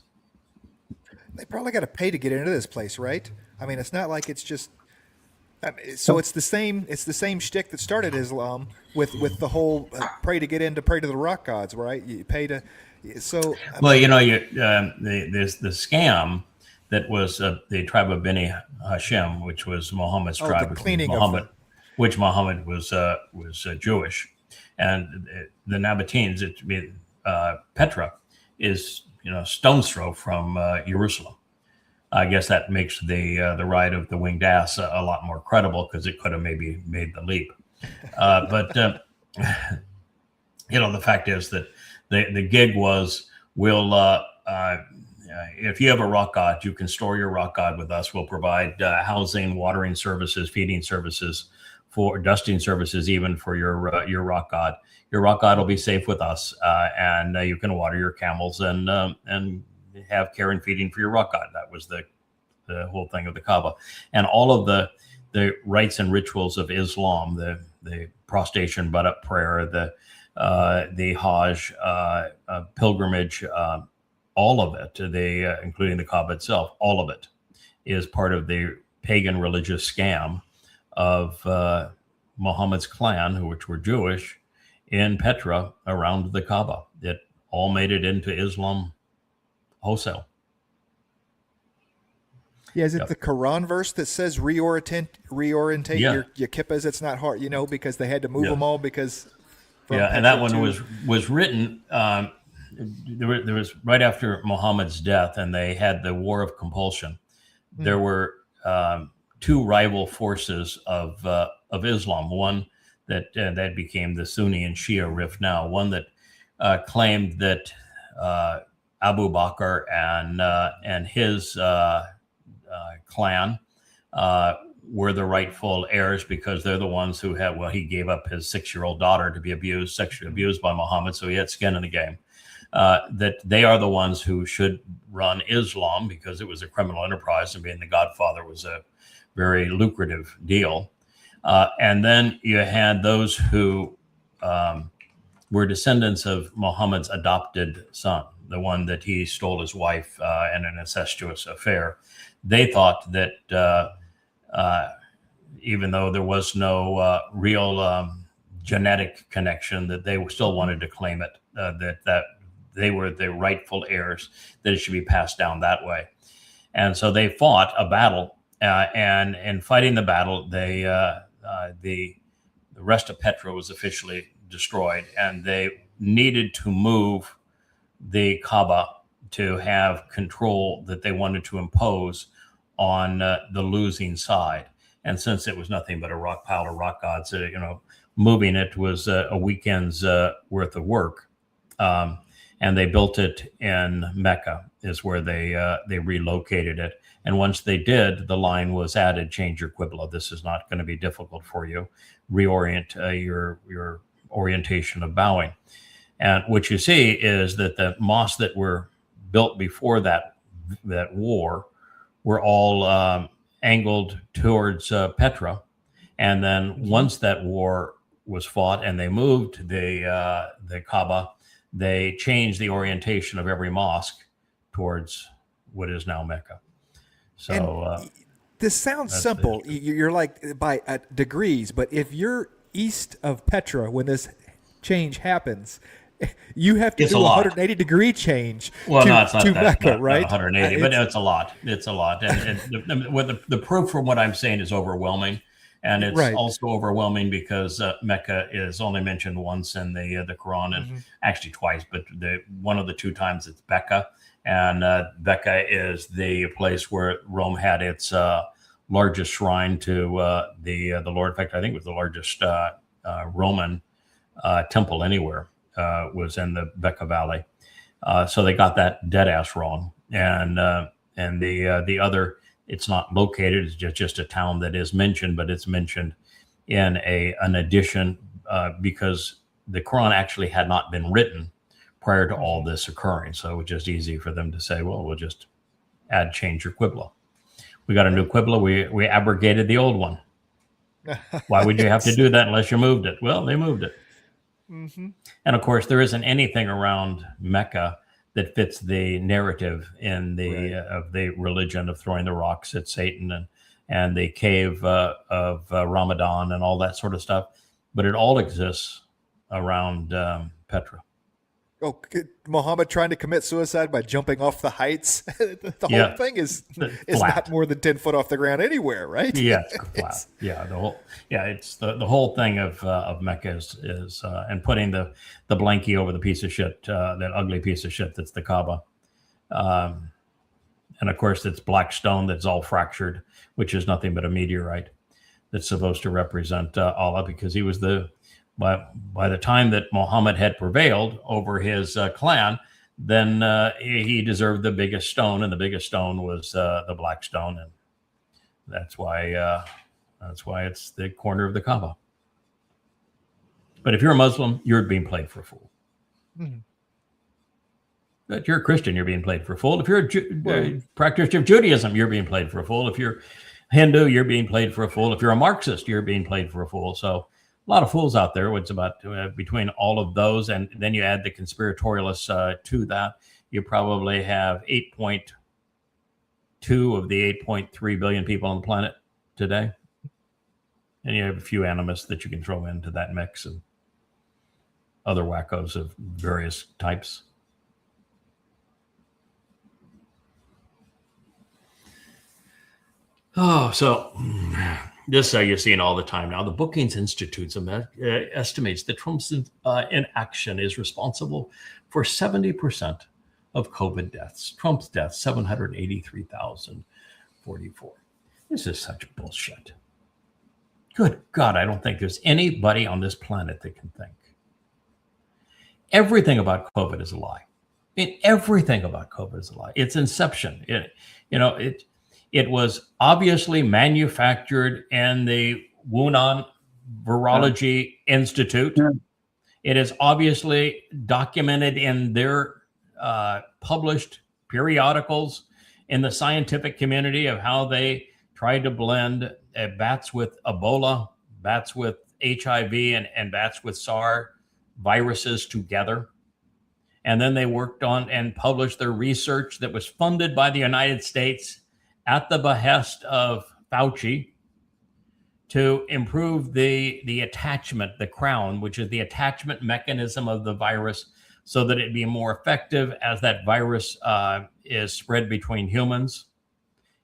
They probably got to pay to get into this place, right? I mean, it's not like it's just. So it's the same. It's the same shtick that started Islam with the whole pray to get in, to pray to the rock gods, right? You pay to. So well, you know, there's the scam that was the tribe of Beni Hashem, which was Muhammad's tribe, the cleaning which Muhammad was Jewish. And the Nabateans, Petra is stone's throw from Jerusalem. I guess that makes the ride of the winged ass a lot more credible, because it could have maybe made the leap. But the fact is that the gig was, if you have a rock god, you can store your rock god with us. We'll provide housing, watering services, feeding services, for dusting services, even for your rock god. Your rock god will be safe with us, and you can water your camels and have care and feeding for your rock god. That was the whole thing of the Kaaba, and all of the rites and rituals of Islam, the prostration, butt-up prayer, the Hajj pilgrimage, all of it, including the Kaaba itself, all of it is part of the pagan religious scam of Muhammad's clan, which were Jewish, in Petra around the Kaaba. It all made it into Islam wholesale. Yeah, is it the Qur'an verse that says reorientate your kippas? It's not hard, because they had to move them all because. And that one was written. There was right after Muhammad's death, and they had the War of Compulsion. There were two rival forces of Islam. One that became the Sunni and Shia rift now. One that claimed that Abu Bakr and his clan were the rightful heirs, because they're the ones who had, he gave up his 6-year-old daughter to be sexually abused by Muhammad, so he had skin in the game. That they are the ones who should run Islam, because it was a criminal enterprise, and being the godfather was a very lucrative deal. And then you had those who were descendants of Muhammad's adopted son, the one that he stole his wife in an incestuous affair. They thought that even though there was no real genetic connection, that they still wanted to claim it, that they were the rightful heirs, that it should be passed down that way. And so they fought a battle, and in fighting the battle, the rest of Petra was officially destroyed, and they needed to move the Kaaba to have control that they wanted to impose on the losing side. And since it was nothing but a rock pile of rock gods, moving it was a weekend's worth of work. And they built it in Mecca, is where they relocated it. And once they did, the line was added: change your Qibla. This is not going to be difficult for you. Reorient your orientation of bowing. And what you see is that the mosques that were built before that war were all angled towards Petra. And then once that war was fought and they moved the Kaaba, they changed the orientation of every mosque towards what is now Mecca. So this sounds simple. You're like by degrees, but if you're east of Petra when this change happens, you have to do a 180-degree change to Mecca, right? 180, but it's a lot. It's a lot. And the proof from what I'm saying is overwhelming. And it's also overwhelming because Mecca is only mentioned once in the Quran, and actually twice, but one of the two times it's Becca. And Becca is the place where Rome had its largest shrine to the Lord. In fact, I think it was the largest Roman temple anywhere, was in the Becca Valley. So they got that dead ass wrong. And the other, it's not located, it's just a town that is mentioned, but it's mentioned in an addition because the Quran actually had not been written prior to all this occurring. So it was just easy for them to say, well, we'll just change your Qibla. We got a new Qibla, we abrogated the old one. Why would you have to do that unless you moved it? Well, they moved it. And of course, there isn't anything around Mecca that fits the narrative in of the religion of throwing the rocks at Satan and the cave of Ramadan and all that sort of stuff. But it all exists around Petra. Oh, Muhammad trying to commit suicide by jumping off the heights. The Yeah. whole thing is Flat. not more than 10 foot off the ground anywhere, right? Yeah, it's flat. Yeah, it's the whole thing of Mecca is and putting the blankie over the piece of shit, that ugly piece of shit that's the Kaaba, and of course it's black stone that's all fractured, which is nothing but a meteorite that's supposed to represent Allah, because he was by the time that Muhammad had prevailed over his clan, then he deserved the biggest stone, and the biggest stone was the black stone, and that's why it's the corner of the Kaaba. But if you're a Muslim, you're being played for a fool. Mm-hmm. But if you're a Christian, you're being played for a fool. If you're a practitioner of Judaism, you're being played for a fool. If you're Hindu, you're being played for a fool. If you're a Marxist, you're being played for a fool. So a lot of fools out there. It's about between all of those, and then you add the conspiratorialists to that, you probably have 8.2 of the 8.3 billion people on the planet today. And you have a few animists that you can throw into that mix, and other wackos of various types. Oh, so this you're seeing all the time now. The Brookings Institute estimates that Trump's inaction is responsible for 70% of COVID deaths. Trump's deaths, 783,044. This is such bullshit. Good God, I don't think there's anybody on this planet that can think. Everything about COVID is a lie. Everything about COVID is a lie. Its inception, it was obviously manufactured in the Wuhan Virology Institute. Yeah. It is obviously documented in their published periodicals in the scientific community of how they tried to blend bats with Ebola, bats with HIV, and bats with SARS viruses together. And then they worked on and published their research that was funded by the United States at the behest of Fauci to improve the attachment, the crown, which is the attachment mechanism of the virus, so that it be more effective as that virus is spread between humans.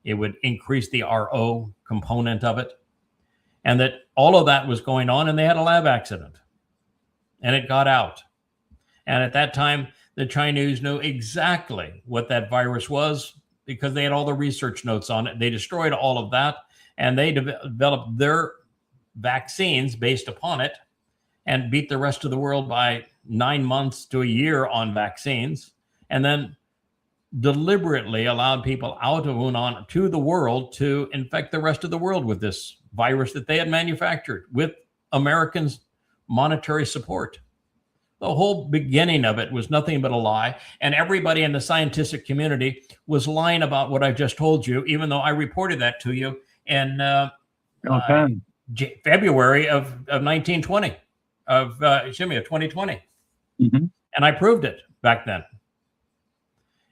It would increase the RO component of it. And that all of that was going on, and they had a lab accident. And it got out. And at that time, the Chinese knew exactly what that virus was because they had all the research notes on it. They destroyed all of that, and they developed their vaccines based upon it and beat the rest of the world by 9 months to a year on vaccines, and then deliberately allowed people out of Wuhan to the world to infect the rest of the world with this virus that they had manufactured with Americans' monetary support. The whole beginning of it was nothing but a lie, and everybody in the scientific community was lying about what I just told you, even though I reported that to you in February of 2020. Mm-hmm. And I proved it back then.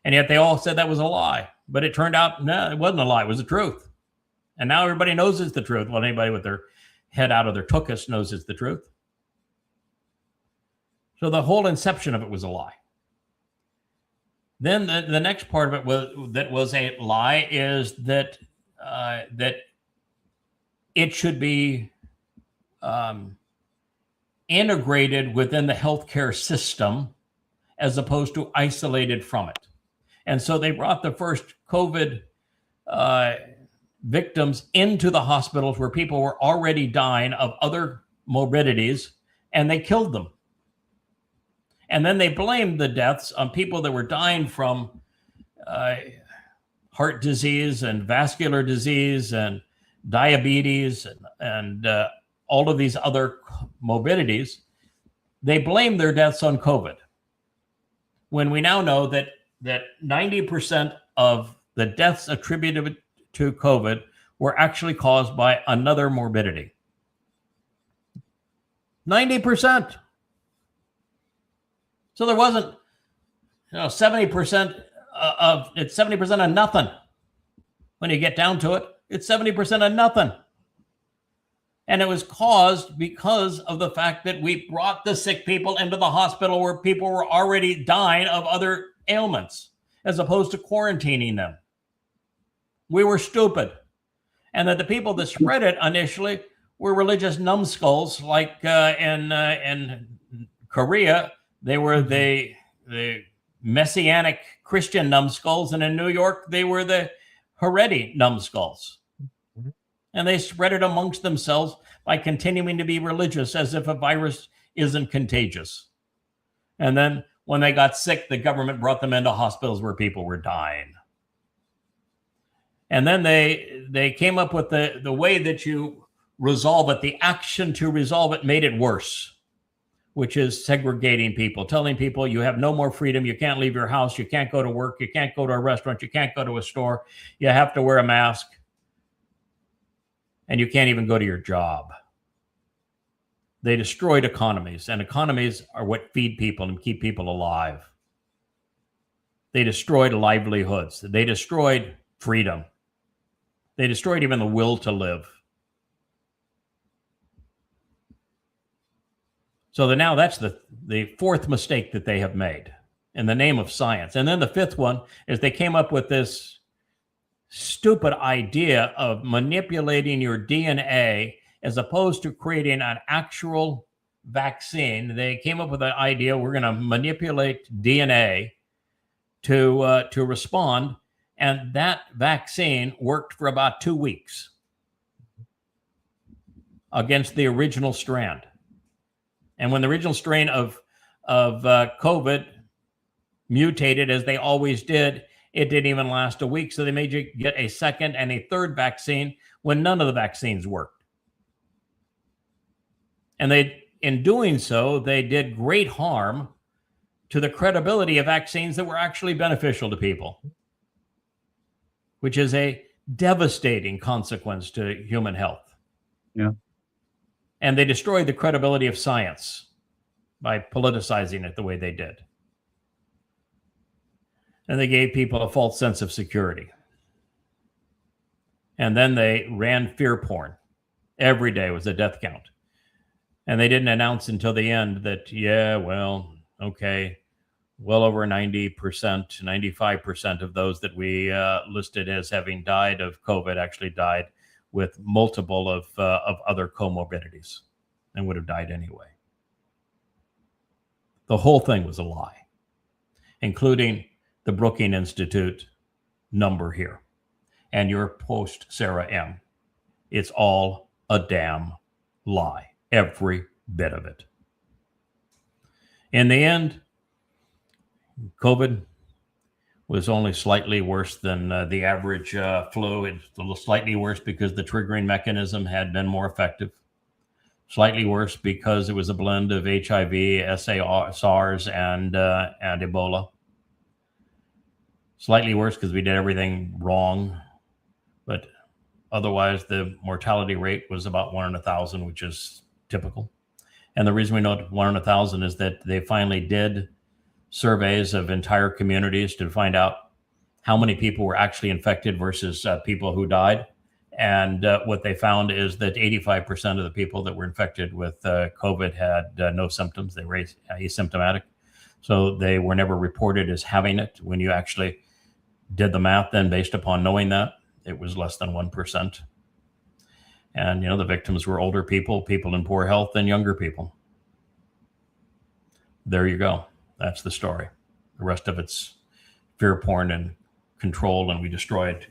And yet they all said that was a lie. But it turned out, no, it wasn't a lie. It was the truth. And now everybody knows it's the truth. Well, anybody with their head out of their tuchus knows it's the truth. So the whole inception of it was a lie. Then the next part of it was a lie is that that it should be integrated within the healthcare system as opposed to isolated from it. And so they brought the first COVID victims into the hospitals where people were already dying of other morbidities, and they killed them. And then they blamed the deaths on people that were dying from heart disease and vascular disease and diabetes and all of these other morbidities. They blamed their deaths on COVID, when we now know that 90% of the deaths attributed to COVID were actually caused by another morbidity. 90%. So there wasn't, 70% of, it's 70% of nothing. When you get down to it, it's 70% of nothing. And it was caused because of the fact that we brought the sick people into the hospital where people were already dying of other ailments, as opposed to quarantining them. We were stupid. And that the people that spread it initially were religious numbskulls, like in Korea, they were the Messianic Christian numbskulls, and in New York, they were the Haredi numbskulls. And they spread it amongst themselves by continuing to be religious as if a virus isn't contagious. And then when they got sick, the government brought them into hospitals where people were dying. And then they came up with the way that you resolve it, the action to resolve it made it worse, which is segregating people, telling people you have no more freedom, you can't leave your house, you can't go to work, you can't go to a restaurant, you can't go to a store, you have to wear a mask, and you can't even go to your job. They destroyed economies, and economies are what feed people and keep people alive. They destroyed livelihoods. They destroyed freedom. They destroyed even the will to live. So now that's the fourth mistake that they have made in the name of science. And then the fifth one is they came up with this stupid idea of manipulating your DNA as opposed to creating an actual vaccine. They came up with an idea, we're going to manipulate DNA to respond. And that vaccine worked for about 2 weeks against the original strand. And when the original strain of COVID mutated, as they always did, it didn't even last a week. So they made you get a second and a third vaccine when none of the vaccines worked. And in doing so, they did great harm to the credibility of vaccines that were actually beneficial to people, which is a devastating consequence to human health. Yeah. And they destroyed the credibility of science by politicizing it the way they did. And they gave people a false sense of security. And then they ran fear porn. Every day was a death count. And they didn't announce until the end that, yeah, well, okay, well over 90%, 95% of those that we listed as having died of COVID actually died with multiple of other comorbidities and would have died anyway. The whole thing was a lie, including the Brookings Institute number here and your post, Sarah M. It's all a damn lie, every bit of it. In the end, COVID was only slightly worse than the average flu. It's a little slightly worse because the triggering mechanism had been more effective. Slightly worse because it was a blend of HIV, SARS, and Ebola. Slightly worse because we did everything wrong. But otherwise, the mortality rate was about 1 in 1,000, which is typical. And the reason we know 1 in 1,000 is that they finally did surveys of entire communities to find out how many people were actually infected versus people who died. And what they found is that 85% of the people that were infected with COVID had no symptoms. They were asymptomatic. So they were never reported as having it. When you actually did the math then based upon knowing that, it was less than 1%. And, the victims were older people, people in poor health, and younger people. There you go. That's the story. The rest of it's fear porn and control, and we destroyed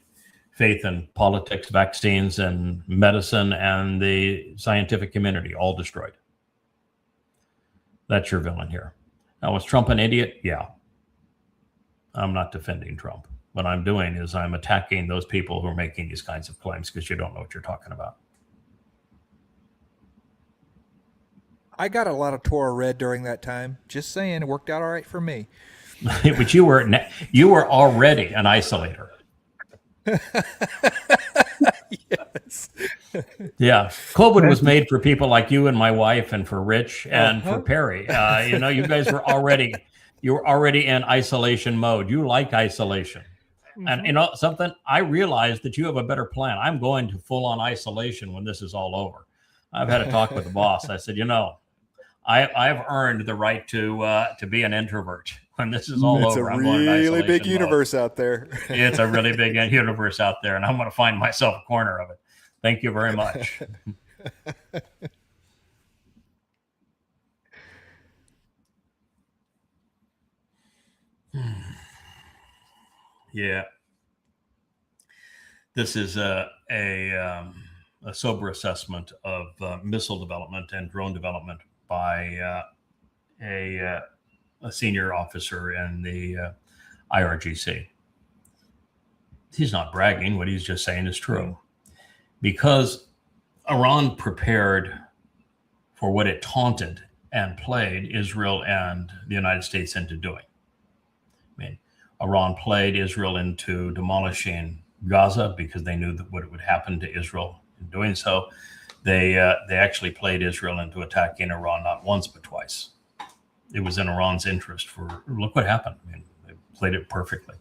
faith in politics, vaccines, and medicine, and the scientific community, all destroyed. That's your villain here. Now, was Trump an idiot? Yeah. I'm not defending Trump. What I'm doing is I'm attacking those people who are making these kinds of claims because you don't know what you're talking about. I got a lot of Torah read during that time. Just saying, it worked out all right for me. But you were already an isolator. Yes. Yeah. COVID was made for people like you and my wife and for Rich and for Perry. You guys were already in isolation mode. You like isolation. Mm-hmm. And something, I realized that you have a better plan. I'm going to full on isolation when this is all over. I've had a talk with the boss. I said, I've earned the right to be an introvert. When this is all It's over, a I'm going to really big isolation mode. universe out there. It's a really big universe out there, and I'm going to find myself a corner of it. Thank you very much. Yeah. This is a sober assessment of missile development and drone development by a senior officer in the IRGC. He's not bragging. What he's just saying is true. Because Iran prepared for what it taunted and played Israel and the United States into doing. I mean, Iran played Israel into demolishing Gaza because they knew that what would happen to Israel in doing so. They actually played Israel into attacking Iran not once but twice. It was in Iran's interest. Look what happened. I mean, they played it perfectly.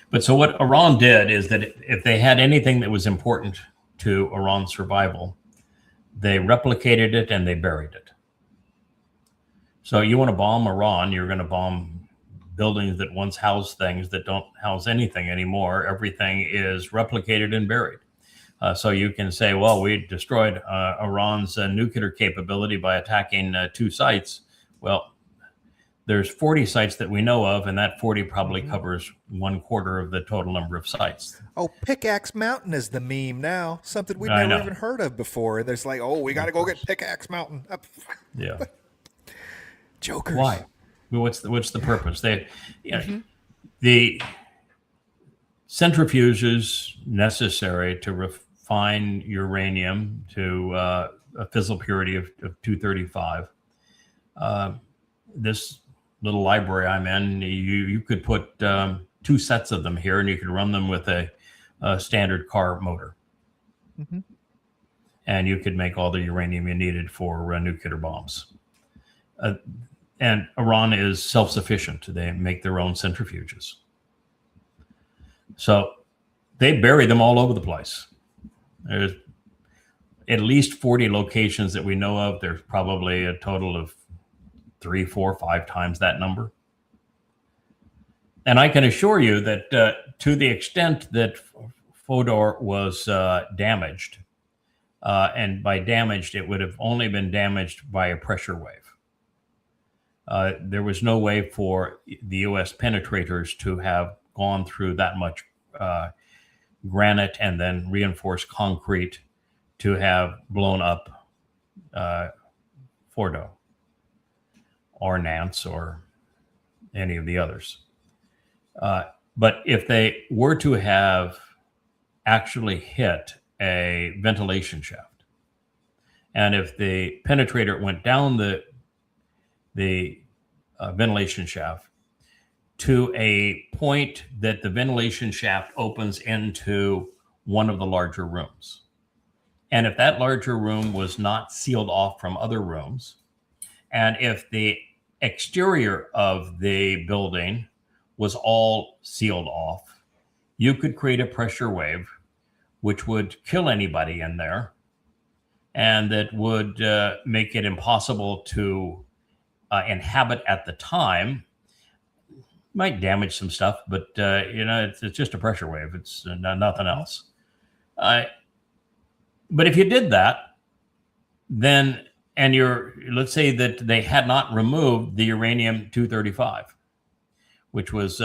But so what Iran did is that if they had anything that was important to Iran's survival, they replicated it and they buried it. So you want to bomb Iran, you're going to bomb buildings that once housed things that don't house anything anymore. Everything is replicated and buried. So you can say, well, we destroyed Iran's nuclear capability by attacking 2 sites. Well, there's 40 sites that we know of, and that 40 probably covers 1/4 of the total number of sites. Oh, Pickaxe Mountain is the meme now. Something we've never even heard of before. And there's like, oh, we got to go get Pickaxe Mountain. Yeah. Jokers. Why? Well, what's the purpose? The centrifuges necessary to refine uranium to a fissile purity of 235. This little library I'm in, you could put 2 sets of them here, and you could run them with a standard car motor. And you could make all the uranium you needed for nuclear bombs. And Iran is self-sufficient. They make their own centrifuges. So they bury them all over the place. There's at least 40 locations that we know of. There's probably a total of 3, 4, 5 times that number. And I can assure you that to the extent that Fodor was damaged, and by damaged, it would have only been damaged by a pressure wave. There was no way for the U.S. penetrators to have gone through that much granite and then reinforced concrete to have blown up Fordo or Nance or any of the others. But if they were to have actually hit a ventilation shaft, and if the penetrator went down the ventilation shaft to a point that the ventilation shaft opens into one of the larger rooms. And if that larger room was not sealed off from other rooms, and if the exterior of the building was all sealed off, you could create a pressure wave which would kill anybody in there, and that would make it impossible to inhabit at the time. Might damage some stuff, but it's just a pressure wave. It's nothing else. But if you did that, then, and let's say that they had not removed the uranium-235, which was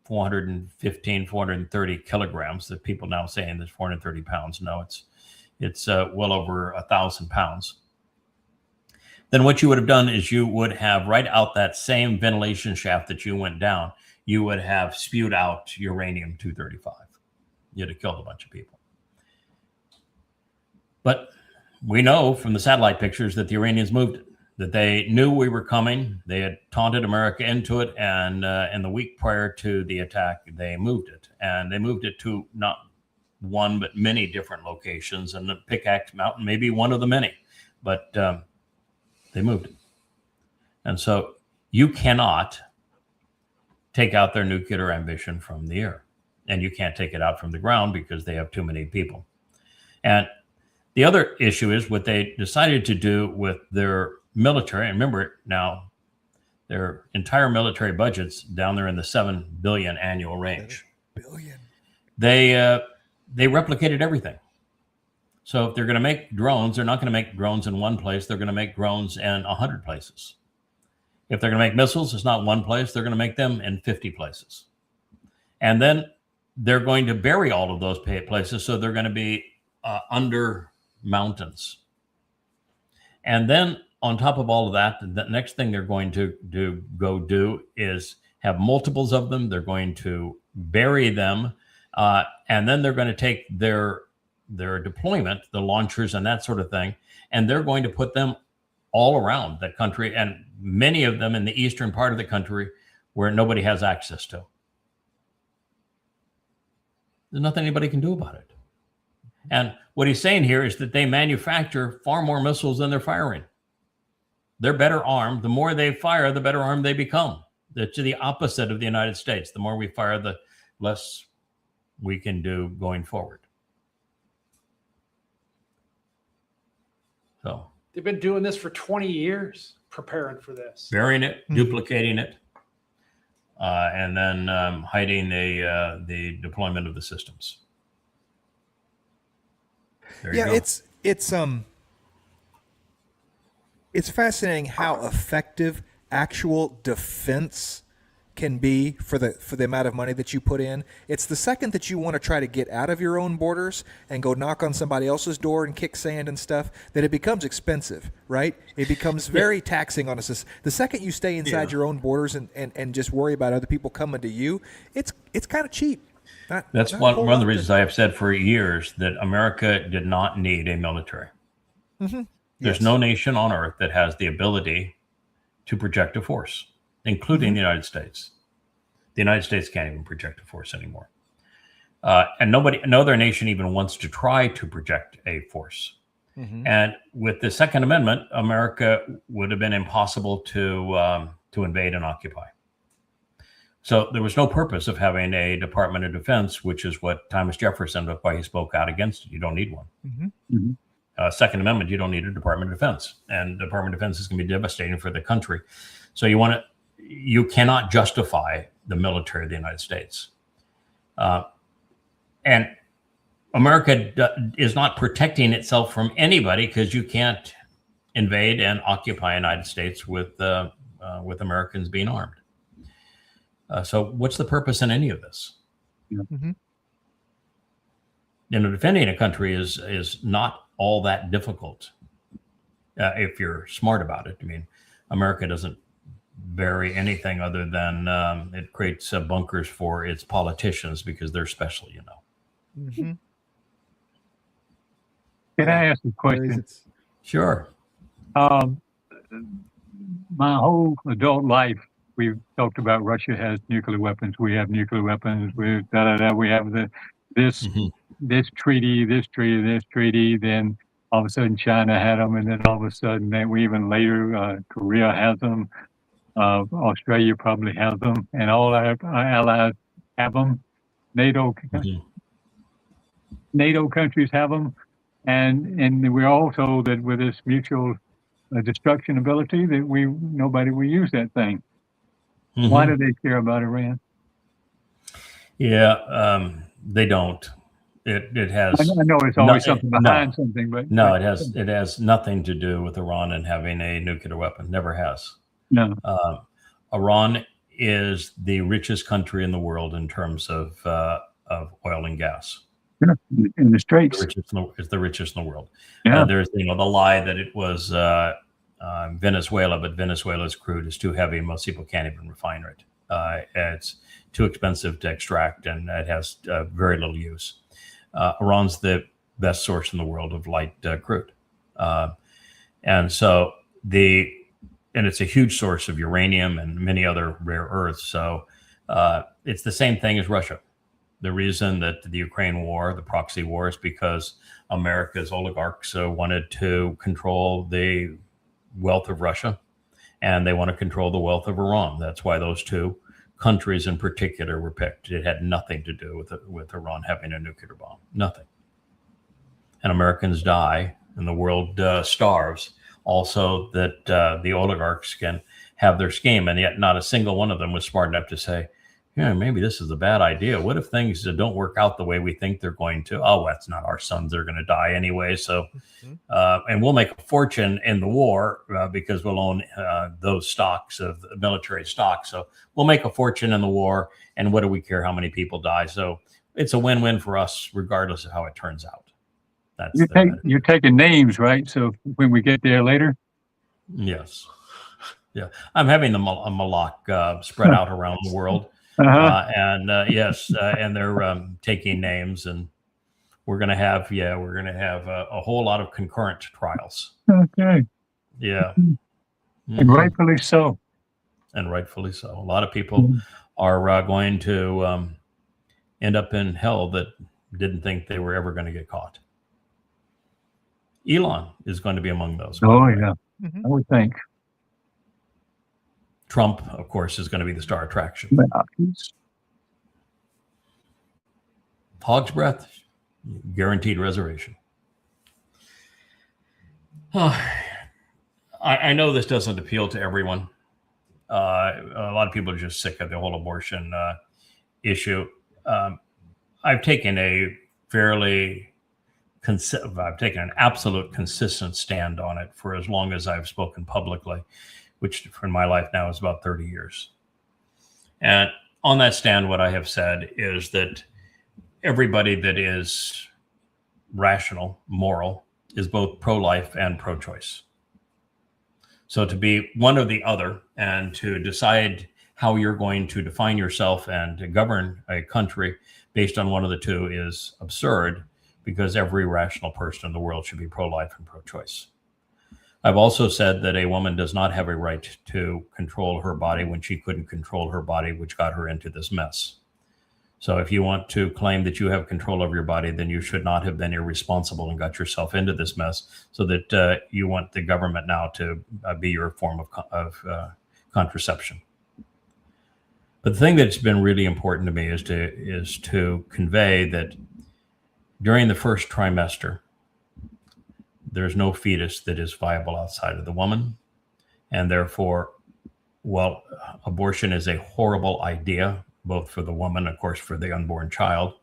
415, 430 kilograms that people now saying there's 430 pounds. No, it's well over 1,000 pounds. Then what you would have done is you would have, right out that same ventilation shaft that you went down, you would have spewed out uranium-235. You'd have killed a bunch of people. But we know from the satellite pictures that the Iranians moved it, that they knew we were coming. They had taunted America into it. And in the week prior to the attack, they moved it. And they moved it to not one, but many different locations. And the Pickaxe Mountain may be one of the many. But they moved it. And so you cannot take out their nuclear ambition from the air. And you can't take it out from the ground because they have too many people. And The other issue is what they decided to do with their military. And remember now, their entire military budget's down there in the 7 billion annual range. Billion. They replicated everything. So if they're going to make drones, they're not going to make drones in one place. They're going to make drones in 100 places. If they're going to make missiles, it's not one place. They're going to make them in 50 places. And then they're going to bury all of those places. So they're going to be under mountains. And then on top of all of that, the next thing they're going to do is have multiples of them. They're going to bury them. And then they're going to take their deployment, the launchers and that sort of thing, and they're going to put them all around the country, and many of them in the eastern part of the country where nobody has access to. There's nothing anybody can do about it. And what he's saying here is that they manufacture far more missiles than they're firing. They're better armed. The more they fire, the better armed they become. It's the opposite of the United States. The more we fire, the less we can do going forward. So They've been doing this for 20 years, preparing for this. burying it, duplicating it, and then hiding the deployment of the systems. There you Yeah, go. it's fascinating how effective actual defense can be for the amount of money that you put in. It's the second that you want to try to get out of your own borders and go knock on somebody else's door and kick sand and stuff, that it becomes expensive, right? It becomes very taxing on us. The second you stay inside your own borders and just worry about other people coming to you, it's kind of cheap. That's one of the reasons I have said for years that America did not need a military. Mm-hmm. There's no nation on earth that has the ability to project a force, including the United States. The United States can't even project a force anymore. And no other nation even wants to try to project a force. Mm-hmm. And with the Second Amendment, America would have been impossible to invade and occupy. So there was no purpose of having a Department of Defense, which is what Thomas Jefferson, that's why he spoke out against it. You don't need one. Mm-hmm. Mhm. Second Amendment, you don't need a Department of Defense, and the Department of Defense is going to be devastating for the country. So you cannot justify the military of the United States. And America is not protecting itself from anybody, because you can't invade and occupy the United States with Americans being armed. So what's the purpose in any of this? Mm-hmm. Defending a country is not all that difficult if you're smart about it. I mean, America doesn't bury anything other than it creates bunkers for its politicians because they're special, you know. Mm-hmm. Can I ask a question? Sure. My whole adult life, we've talked about Russia has nuclear weapons. We have nuclear weapons. We We have this treaty. Then all of a sudden China had them, and then all of a sudden, then we even later Korea has them. Australia probably has them, and all our allies have them. NATO countries have them, and we're all told that with this mutual destruction ability, that nobody will use that thing. Mm-hmm. Why do they care about Iran? Yeah, they don't. It has. I know it's always something behind something, but no, it has nothing to do with Iran and having a nuclear weapon. Never has. No. Iran is the richest country in the world in terms of oil and gas. Yeah, in the Straits. It's the richest in the world. Yeah. There's the lie that it was Venezuela, but Venezuela's crude is too heavy. Most people can't even refine it. It's too expensive to extract, and it has very little use. Iran's the best source in the world of light crude, and it's a huge source of uranium and many other rare earths. So it's the same thing as Russia. The reason that the Ukraine war, the proxy war, is because America's oligarchs wanted to control the wealth of Russia, and they want to control the wealth of Iran. That's why those two countries in particular were picked. It had nothing to do with Iran having a nuclear bomb. Nothing. and Americans die and the world starves, also that the oligarchs can have their scheme. And yet not a single one of them was smart enough to say, yeah, maybe this is a bad idea. What if things don't work out the way we think they're going to? Oh, that's not our sons. They're going to die anyway. So, and we'll make a fortune in the war because we'll own those stocks of military stocks. So we'll make a fortune in the war. And what do we care how many people die? So it's a win-win for us, regardless of how it turns out. That's you're taking names, right? So when we get there later. Yes. Yeah. I'm having the Malak spread out around the world. Yes, and they're taking names, and we're going to have a whole lot of concurrent trials. Okay. Yeah. And rightfully so. And rightfully so. A lot of people are going to end up in hell that didn't think they were ever going to get caught. Elon is going to be among those. Oh, yeah. I would think. Trump, of course, is going to be the star attraction. Hog's breath, guaranteed reservation. I know this doesn't appeal to everyone. A lot of people are just sick of the whole abortion issue. I've taken an absolute consistent stand on it for as long as I've spoken publicly, which for my life now is about 30 years. And on that stand, what I have said is that everybody that is rational, moral, is both pro-life and pro-choice. So to be one or the other and to decide how you're going to define yourself and to govern a country based on one of the two is absurd, because every rational person in the world should be pro-life and pro-choice. I've also said that a woman does not have a right to control her body when she couldn't control her body, which got her into this mess. So if you want to claim that you have control over your body, then you should not have been irresponsible and got yourself into this mess, so that you want the government now to be your form of contraception. But the thing that's been really important to me is to convey that during the first trimester, there's no fetus that is viable outside of the woman. And therefore, while abortion is a horrible idea, both for the woman, of course, for the unborn child,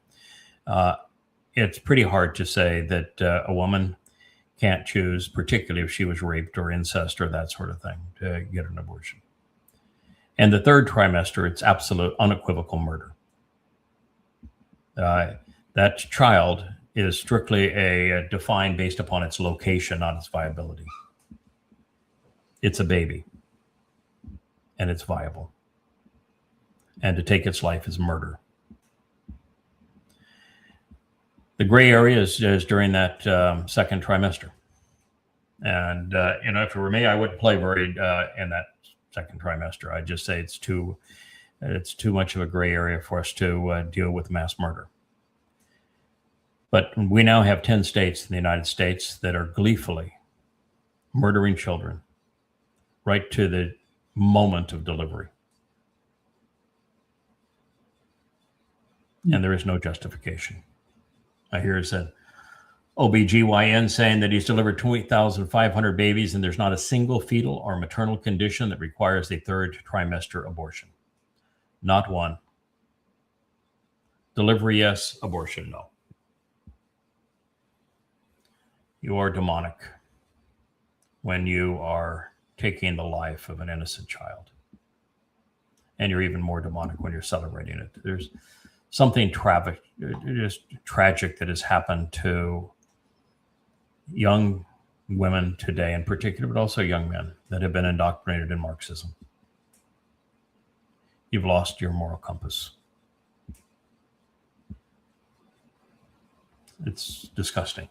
it's pretty hard to say that a woman can't choose, particularly if she was raped or incest or that sort of thing, to get an abortion. And the third trimester, it's absolute unequivocal murder. That child is strictly defined based upon its location, not its viability. It's a baby, and it's viable. And to take its life is murder. The gray area is during that second trimester. And, if it were me, I wouldn't play very in that second trimester. I'd just say it's too much of a gray area for us to deal with mass murder. But we now have 10 states in the United States that are gleefully murdering children right to the moment of delivery. And there is no justification. I hear it's an OBGYN saying that he's delivered 20,500 babies and there's not a single fetal or maternal condition that requires a third trimester abortion. Not one. Delivery, yes. Abortion, no. You are demonic when you are taking the life of an innocent child. And you're even more demonic when you're celebrating it. There's something just tragic that has happened to young women today in particular, but also young men that have been indoctrinated in Marxism. You've lost your moral compass. It's disgusting.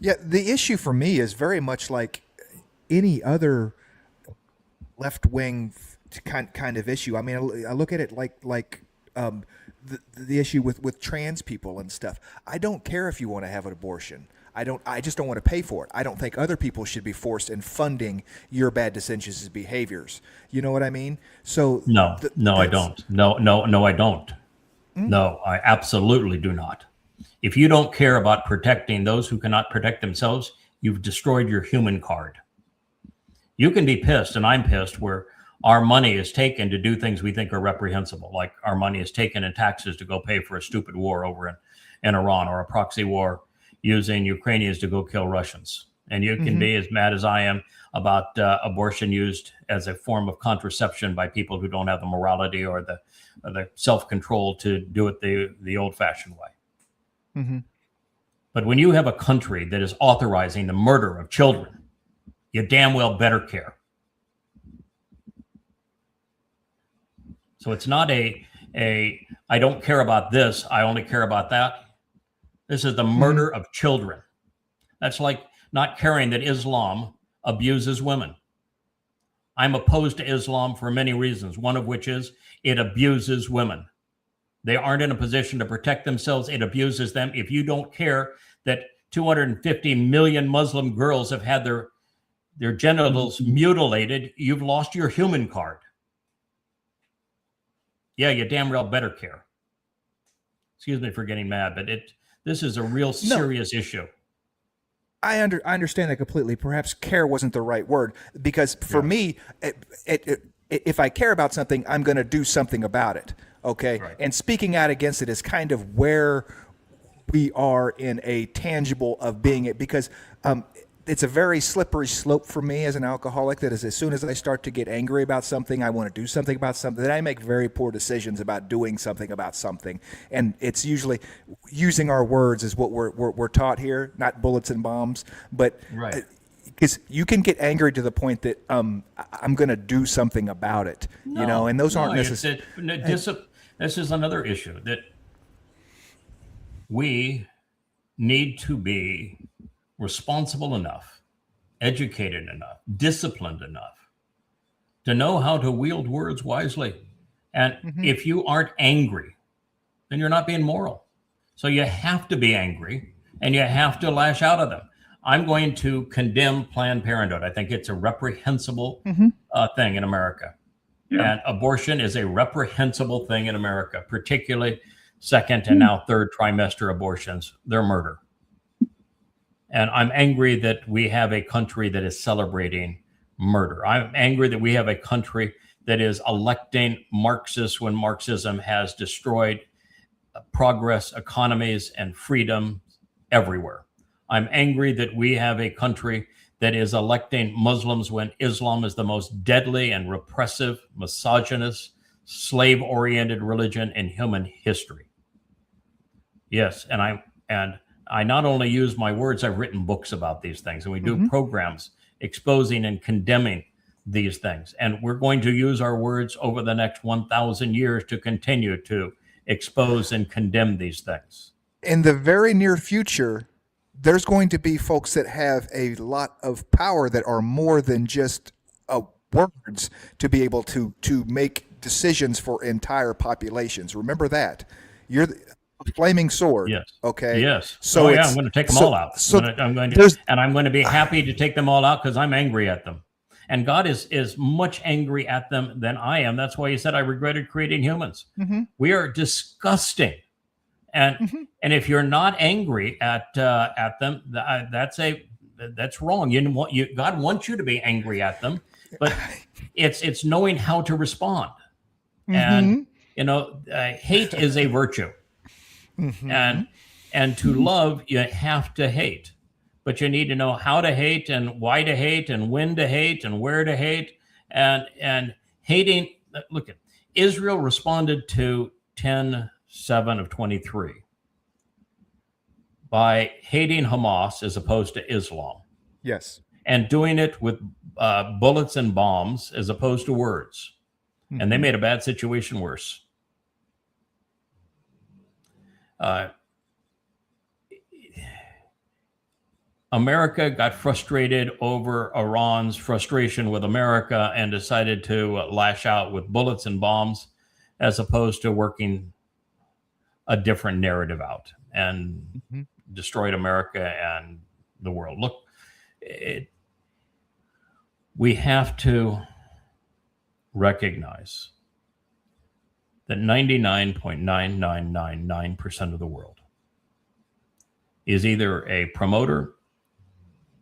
Yeah, the issue for me is very much like any other left-wing kind of issue. I mean, I look at it like the issue with trans people and stuff. I don't care if you want to have an abortion. I just don't want to pay for it. I don't think other people should be forced in funding your bad decisions and behaviors. You know what I mean? So I don't. No, I don't. No, I absolutely do not. If you don't care about protecting those who cannot protect themselves, you've destroyed your human card. You can be pissed, and I'm pissed, where our money is taken to do things we think are reprehensible, like our money is taken in taxes to go pay for a stupid war over in Iran, or a proxy war using Ukrainians to go kill Russians. And you can be as mad as I am about abortion used as a form of contraception by people who don't have the morality or the self-control to do it the old-fashioned way. But when you have a country that is authorizing the murder of children, you damn well better care. So it's not a I don't care about this, I only care about that. This is the murder of children. That's like not caring that Islam abuses women. I'm opposed to Islam for many reasons, one of which is it abuses women. They aren't in a position to protect themselves. It abuses them. If you don't care that 250 million Muslim girls have had their genitals mutilated, you've lost your human card. Yeah, you damn well better care. Excuse me for getting mad, but this is a real serious issue. I understand that completely. Perhaps care wasn't the right word, because for me, if I care about something, I'm going to do something about it. Okay. Right. And speaking out against it is kind of where we are in a tangible of being it, because it's a very slippery slope for me as an alcoholic, that is, as soon as I start to get angry about something, I want to do something about something, then I make very poor decisions about doing something about something. And it's usually using our words is what we're taught here, not bullets and bombs, but because you can get angry to the point that I'm going to do something about it, and those aren't necessarily. This is another issue that we need to be responsible enough, educated enough, disciplined enough to know how to wield words wisely. And if you aren't angry, then you're not being moral. So you have to be angry and you have to lash out at them. I'm going to condemn Planned Parenthood. I think it's a reprehensible thing in America. Yeah. And abortion is a reprehensible thing in America, particularly second and now third trimester abortions. They're murder. And I'm angry that we have a country that is celebrating murder. I'm angry that we have a country that is electing Marxists when Marxism has destroyed progress, economies, and freedom everywhere. I'm angry that we have a country that is electing Muslims when Islam is the most deadly and repressive, misogynist, slave-oriented religion in human history. Yes, and I not only use my words, I've written books about these things, and we do programs exposing and condemning these things. And we're going to use our words over the next 1,000 years to continue to expose and condemn these things. In the very near future, there's going to be folks that have a lot of power that are more than just words to be able to make decisions for entire populations. Remember that. You're a flaming sword. Yes. Okay. Yes. So I'm going to take them all out. I'm going to be happy to take them all out because I'm angry at them. And God is much angry at them than I am. That's why he said, I regretted creating humans. We are disgusting. And if you're not angry at them, that's wrong. God wants you to be angry at them, but it's knowing how to respond. And hate is a virtue. And to love, you have to hate, but you need to know how to hate and why to hate and when to hate and where to hate. And hating, look at Israel responded to 10:7 of 23 by hating Hamas as opposed to Islam. Yes. And doing it with bullets and bombs as opposed to words. And they made a bad situation worse. America got frustrated over Iran's frustration with America and decided to lash out with bullets and bombs as opposed to working a different narrative out and destroyed America and the world. Look, we have to recognize that 99.9999% of the world is either a promoter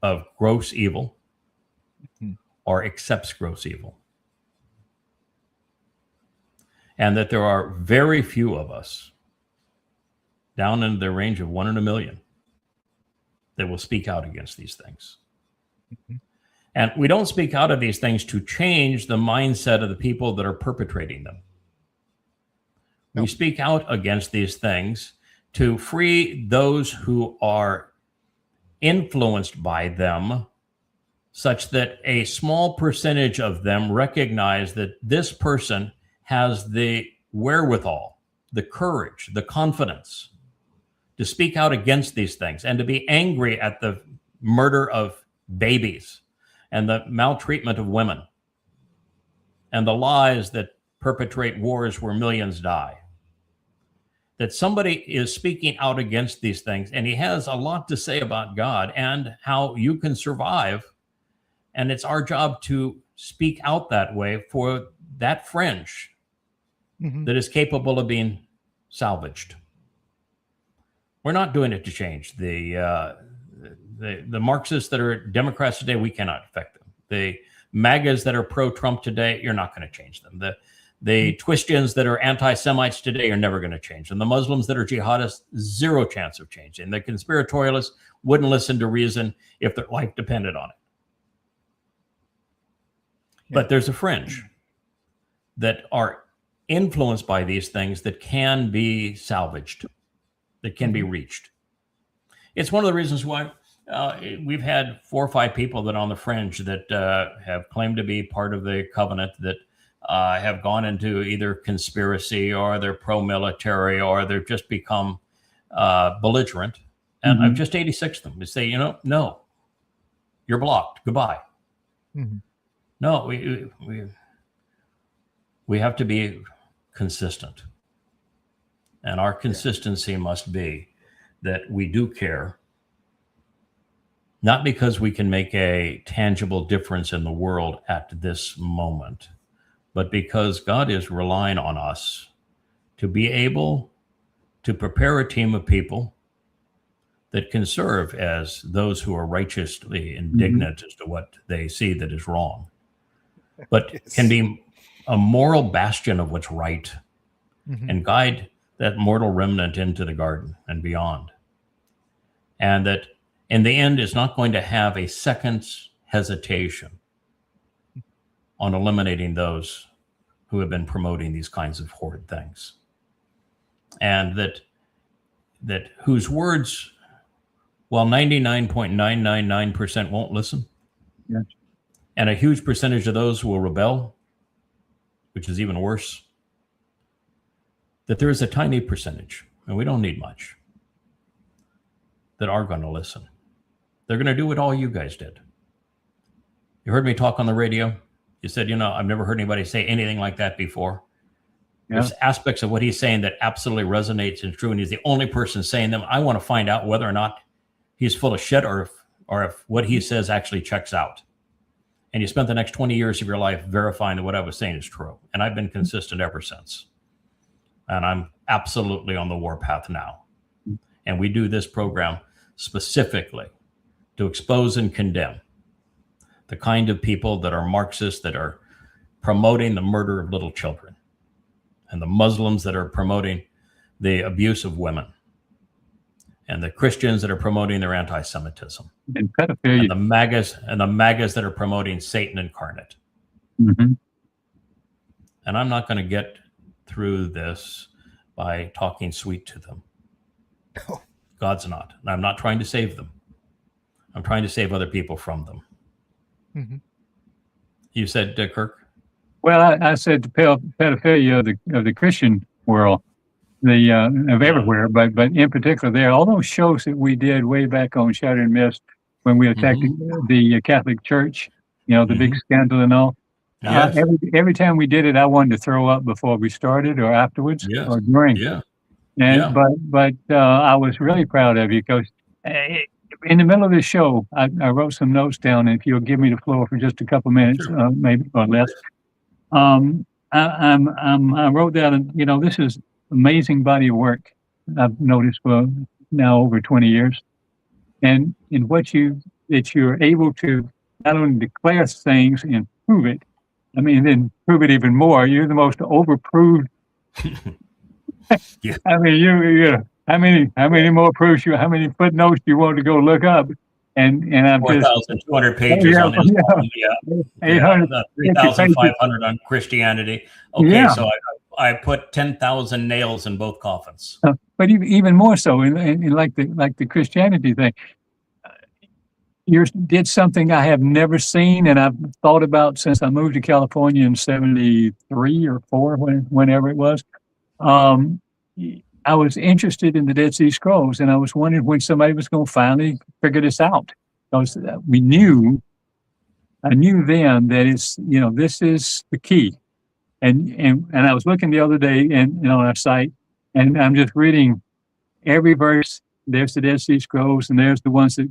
of gross evil or accepts gross evil. And that there are very few of us, down in the range of 1 in a million, that will speak out against these things. And we don't speak out of these things to change the mindset of the people that are perpetrating them. We speak out against these things to free those who are influenced by them, such that a small percentage of them recognize that this person has the wherewithal, the courage, the confidence to speak out against these things and to be angry at the murder of babies and the maltreatment of women and the lies that perpetrate wars where millions die. That somebody is speaking out against these things, and he has a lot to say about God and how you can survive. And it's our job to speak out that way for that fringe that is capable of being salvaged. We're not doing it to change the Marxists that are Democrats today. We cannot affect them. The MAGAs that are pro-Trump today, you're not going to change them. The Twistians that are anti-Semites today are never going to change them. The Muslims that are jihadists, zero chance of changing. The conspiratorialists wouldn't listen to reason if their life depended on it. But there's a fringe that are influenced by these things that can be salvaged, that can be reached. It's one of the reasons why we've had 4 or 5 people that are on the fringe that have claimed to be part of the covenant that have gone into either conspiracy or they're pro-military or they've just become belligerent. And I've just 86 them to say, no, you're blocked. Goodbye. No, we have to be consistent. And our consistency must be that we do care, not because we can make a tangible difference in the world at this moment, but because God is relying on us to be able to prepare a team of people that can serve as those who are righteously indignant as to what they see that is wrong, but can be a moral bastion of what's right and guide that mortal remnant into the garden and beyond. And that in the end is not going to have a second's hesitation on eliminating those who have been promoting these kinds of horrid things. And that whose words, while 99.999% won't listen, and a huge percentage of those will rebel, which is even worse, that there is a tiny percentage, and we don't need much, that are going to listen. They're going to do what all you guys did. You heard me talk on the radio. You said, I've never heard anybody say anything like that before. There's aspects of what he's saying that absolutely resonates and true, and he's the only person saying them. I want to find out whether or not he's full of shit or if what he says actually checks out. And you spent the next 20 years of your life verifying that what I was saying is true. And I've been consistent ever since. And I'm absolutely on the warpath now. And we do this program specifically to expose and condemn the kind of people that are Marxists, that are promoting the murder of little children, and the Muslims that are promoting the abuse of women, and the Christians that are promoting their anti-Semitism, and pedophilia, and the MAGAs that are promoting Satan incarnate. Mm-hmm. And I'm not going to get through this by talking sweet to them. No. God's not. And I'm not trying to save them. I'm trying to save other people from them. Mm-hmm. You said, Kirk? Well, I said the pedophilia of the Christian world, of everywhere, but in particular there, all those shows that we did way back on Shatter and Mist when we attacked the Catholic Church, the big scandal and all. Yes. Every time we did it, I wanted to throw up before we started or afterwards or during. Yeah. And but I was really proud of you because in the middle of the show, I wrote some notes down. And if you'll give me the floor for just a couple minutes, maybe or less, I wrote down, this is amazing body of work I've noticed for now over 20 years. And in that you're able to not only declare things and prove it, then prove it even more. You're the most overproved. Yeah. How many more proofs how many footnotes you want to go look up? And I'm 4,200 pages on Islam. Yeah. 800, 3,500 on Christianity. Okay, Yeah. so I put 10,000 nails in both coffins. But even more so, in like the Christianity thing, you did something I have never seen, and I've thought about since I moved to California in '73 or '4, whenever it was. I was interested in the Dead Sea Scrolls, and I was wondering when somebody was going to finally figure this out, because I knew then that this is the key. And I was looking the other day on our site, and I'm just reading every verse. There's the Dead Sea Scrolls, and there's the ones that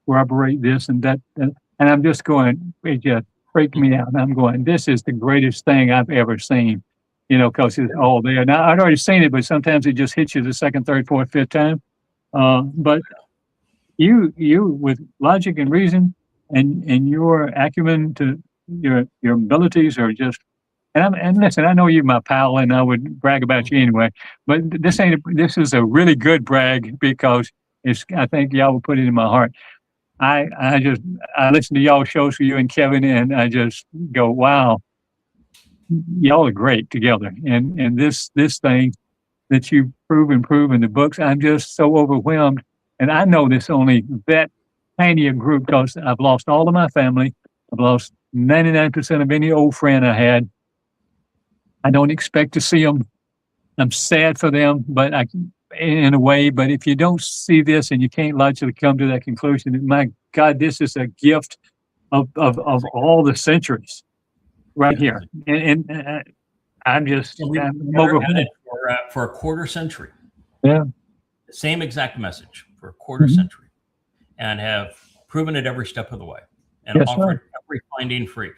corroborate this and that. And I'm just going, it just freaked me out. And I'm going, this is the greatest thing I've ever seen, because it's all there. Now, I'd already seen it, but sometimes it just hits you the second, third, fourth, fifth time. But you with logic and reason and your acumen to your abilities are just. And listen, I know you're my pal, and I would brag about you anyway. But this is a really good brag, because I think y'all will put it in my heart. I listen to y'all shows for you and Kevin, and I just go, wow, y'all are great together. And this thing that you prove in the books, I'm just so overwhelmed. And I know this only that tiny a group, because I've lost all of my family. I've lost 99% of any old friend I had. I don't expect to see them. I'm sad for them, but in a way. But if you don't see this and you can't logically come to that conclusion, my God, this is a gift of all the centuries, right here. And I'm just overwhelmed. For a quarter century. Yeah. The same exact message for a quarter century, and have proven it every step of the way, and offered every finding free.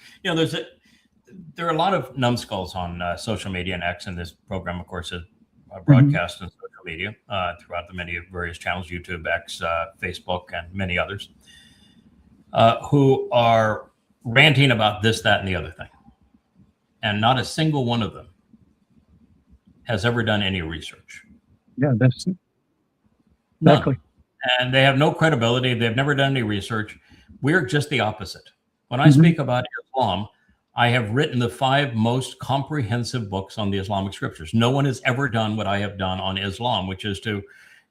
There are a lot of numbskulls on social media and X, and this program, of course, is broadcast on social media throughout the many various channels, YouTube, X, Facebook, and many others, who are ranting about this, that, and the other thing. And not a single one of them has ever done any research. Yeah, that's it. Exactly. None. And they have no credibility. They've never done any research. We're just the opposite. When I speak about Islam, I have written the 5 most comprehensive books on the Islamic scriptures. No one has ever done what I have done on Islam, which is to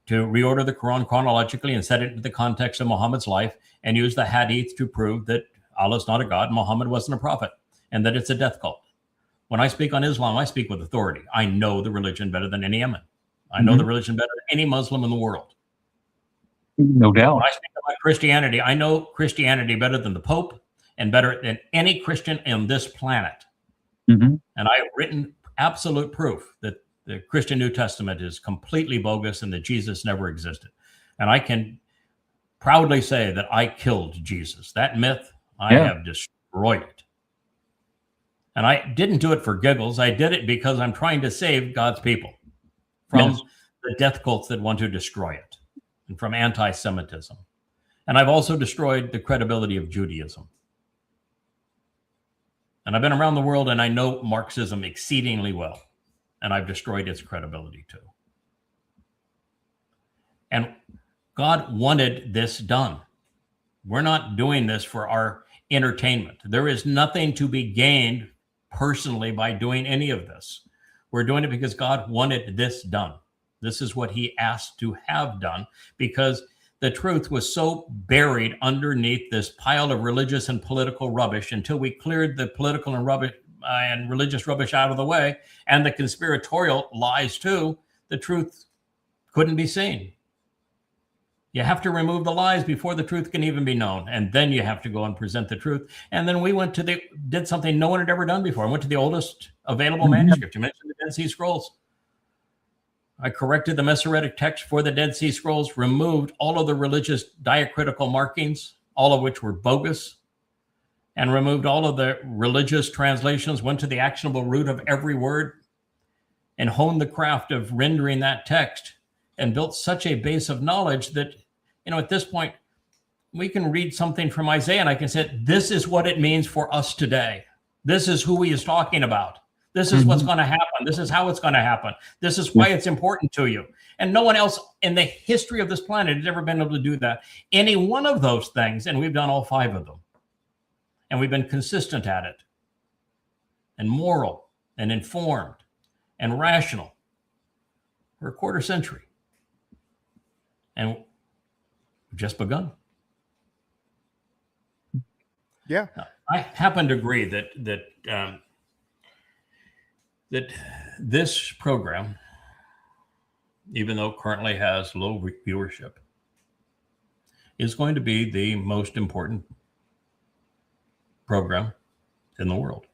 reorder the Quran chronologically and set it into the context of Muhammad's life, and use the hadith to prove that Allah is not a god, Muhammad wasn't a prophet, and that it's a death cult. When I speak on Islam, I speak with authority. I know the religion better than any Yemen. I know the religion better than any Muslim in the world. No doubt. When I speak about Christianity, I know Christianity better than the Pope, and better than any Christian on this planet. And I have written absolute proof that the Christian New Testament is completely bogus and that Jesus never existed. And I can proudly say that I killed Jesus. That myth, I have destroyed it. And I didn't do it for giggles. I did it because I'm trying to save God's people from the death cults that want to destroy it, and from anti-Semitism. And I've also destroyed the credibility of Judaism. And I've been around the world, and I know Marxism exceedingly well, and I've destroyed its credibility too. And God wanted this done. We're not doing this for our entertainment. There is nothing to be gained personally by doing any of this. We're doing it because God wanted this done. This is what he asked to have done, because the truth was so buried underneath this pile of religious and political rubbish. Until we cleared the political and rubbish and religious rubbish out of the way, and the conspiratorial lies too, the truth couldn't be seen. You have to remove the lies before the truth can even be known, and then you have to go and present the truth. And then we did something no one had ever done before. I went to the oldest available manuscript. You mentioned the Dead Sea Scrolls. I corrected the Masoretic text for the Dead Sea Scrolls, removed all of the religious diacritical markings, all of which were bogus, and removed all of the religious translations, went to the actionable root of every word, and honed the craft of rendering that text, and built such a base of knowledge that, at this point, we can read something from Isaiah and I can say, this is what it means for us today. This is who he is talking about. This is what's going to happen. This is how it's going to happen. This is why it's important to you. And no one else in the history of this planet has ever been able to do that. Any one of those things, and we've done all 5 of them. And we've been consistent at it, and moral, and informed, and rational for a quarter century. And we've just begun. Yeah. Now, I happen to agree that this program, even though it currently has low viewership, is going to be the most important program in the world.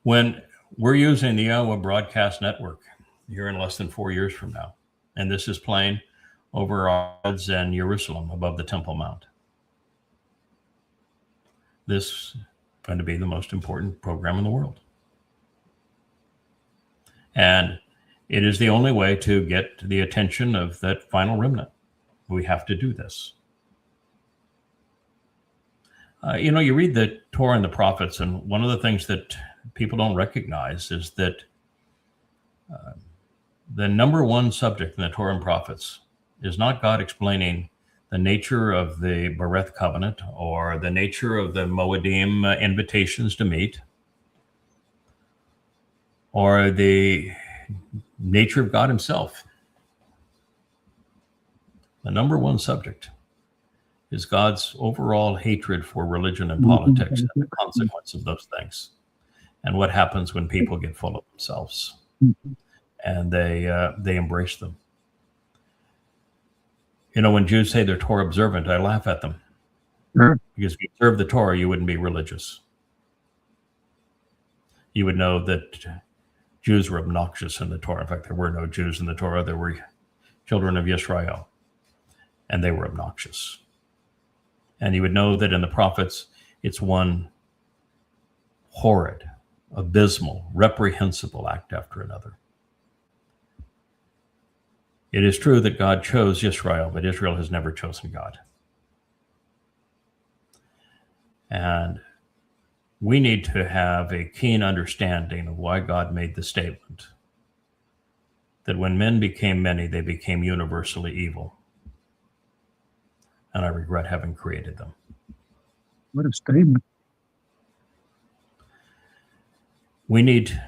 When we're using the Yahowah broadcast network here in less than 4 years from now, and this is playing over our heads in Jerusalem above the Temple Mount, this is going to be the most important program in the world. And it is the only way to get the attention of that final remnant. We have to do this. You read the Torah and the prophets, and one of the things that people don't recognize is that the number one subject in the Torah and prophets is not God explaining the nature of the Bereth covenant or the nature of the Moedim invitations to meet, or the nature of God himself. The number one subject is God's overall hatred for religion and politics and the consequence of those things, and what happens when people get full of themselves and they embrace them. When Jews say they're Torah observant, I laugh at them. Sure. Because if you observe the Torah, you wouldn't be religious. You would know that Jews were obnoxious in the Torah. In fact, there were no Jews in the Torah. There were children of Israel, and they were obnoxious. And you would know that in the prophets, it's one horrid, abysmal, reprehensible act after another. It is true that God chose Israel, but Israel has never chosen God. And we need to have a keen understanding of why God made the statement that when men became many, they became universally evil. And I regret having created them. What a statement. We need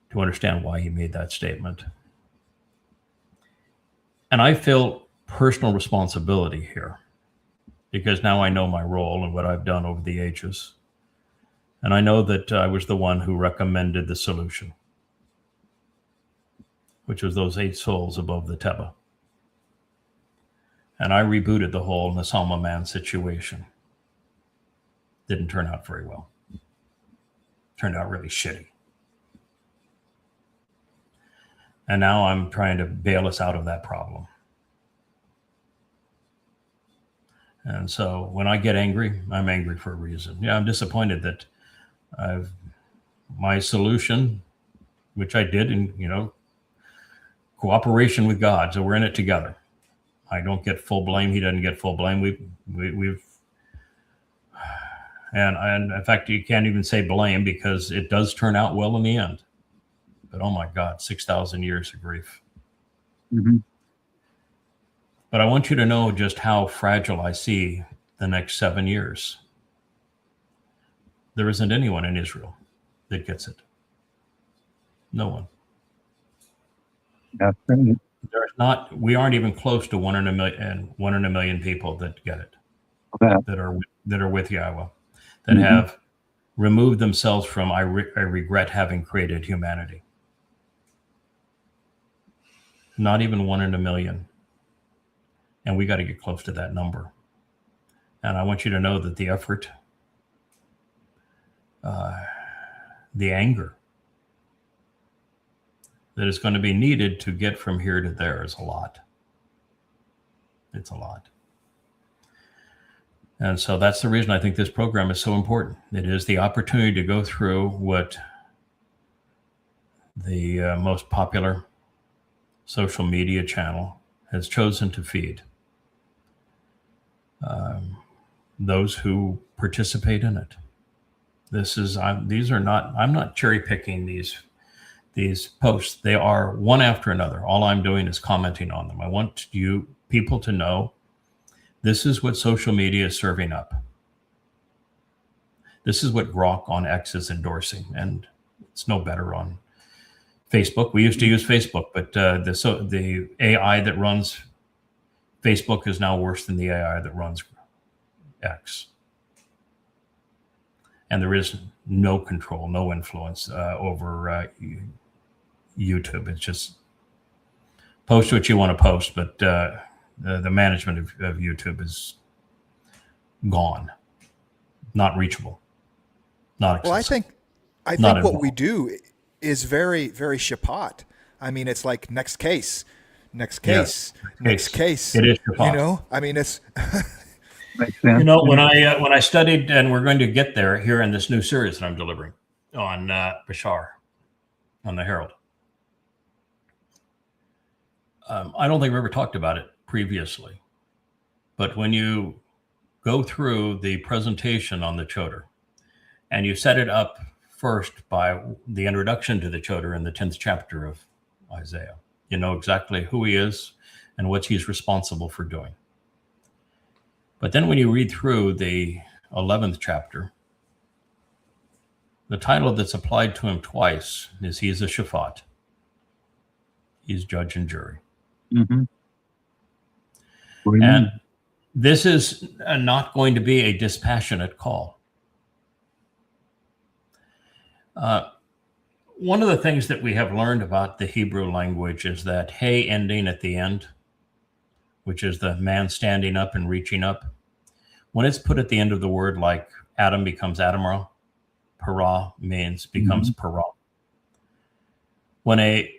to understand why he made that statement. And I feel personal responsibility here, because now I know my role and what I've done over the ages. And I know that I was the one who recommended the solution, which was those 8 souls above the Teba. And I rebooted the whole Nasama man situation. Didn't turn out very well. Turned out really shitty. And now I'm trying to bail us out of that problem. And so when I get angry, I'm angry for a reason. Yeah, I'm disappointed that my solution, which I did in, cooperation with God, so we're in it together. I don't get full blame. He doesn't get full blame. And in fact, you can't even say blame, because it does turn out well in the end. But oh my God, 6,000 years of grief. Mm-hmm. But I want you to know just how fragile I see the next 7 years. There isn't anyone in Israel that gets it. No one. That's right. There's not. We aren't even close to 1 in a million people that get it. That. That are with Yahowah, that have removed themselves from I regret having created humanity. Not even 1 in a million. And we got to get close to that number. And I want you to know that the effort, the anger that is going to be needed to get from here to there is a lot. It's a lot. And so that's the reason I think this program is so important. It is the opportunity to go through what the most popular social media channel has chosen to feed those who participate in it. I'm not cherry picking these posts. They are one after another. All I'm doing is commenting on them. I want you people to know this is what social media is serving up. This is what Grok on X is endorsing, and it's no better on Facebook. We used to use Facebook, but the AI that runs Facebook is now worse than the AI that runs X. And there is no control, no influence over YouTube. It's just post what you want to post, but the management of YouTube is gone, not reachable, not accessible. Well, I think what we do is very, very Shapat. I mean, it's like next case. Next case. It is Shapat. You know, I mean, it's Makes sense. You know, when I studied, and we're going to get there here in this new series that I'm delivering on Bashar, on the Herald. I don't think we ever talked about it previously, but when you go through the presentation on the Chodar, and you set it up first by the introduction to the Chodar in the 10th chapter of Isaiah, you know exactly who he is and what he's responsible for doing. But then when you read through the 11th chapter, the title that's applied to him twice is he's a Shaphat. He's judge and jury. Mm-hmm. And this is not going to be a dispassionate call. One of the things that we have learned about the Hebrew language is that hey ending at the end, which is the man standing up and reaching up, when it's put at the end of the word, like Adam becomes Adamra, para becomes para. When a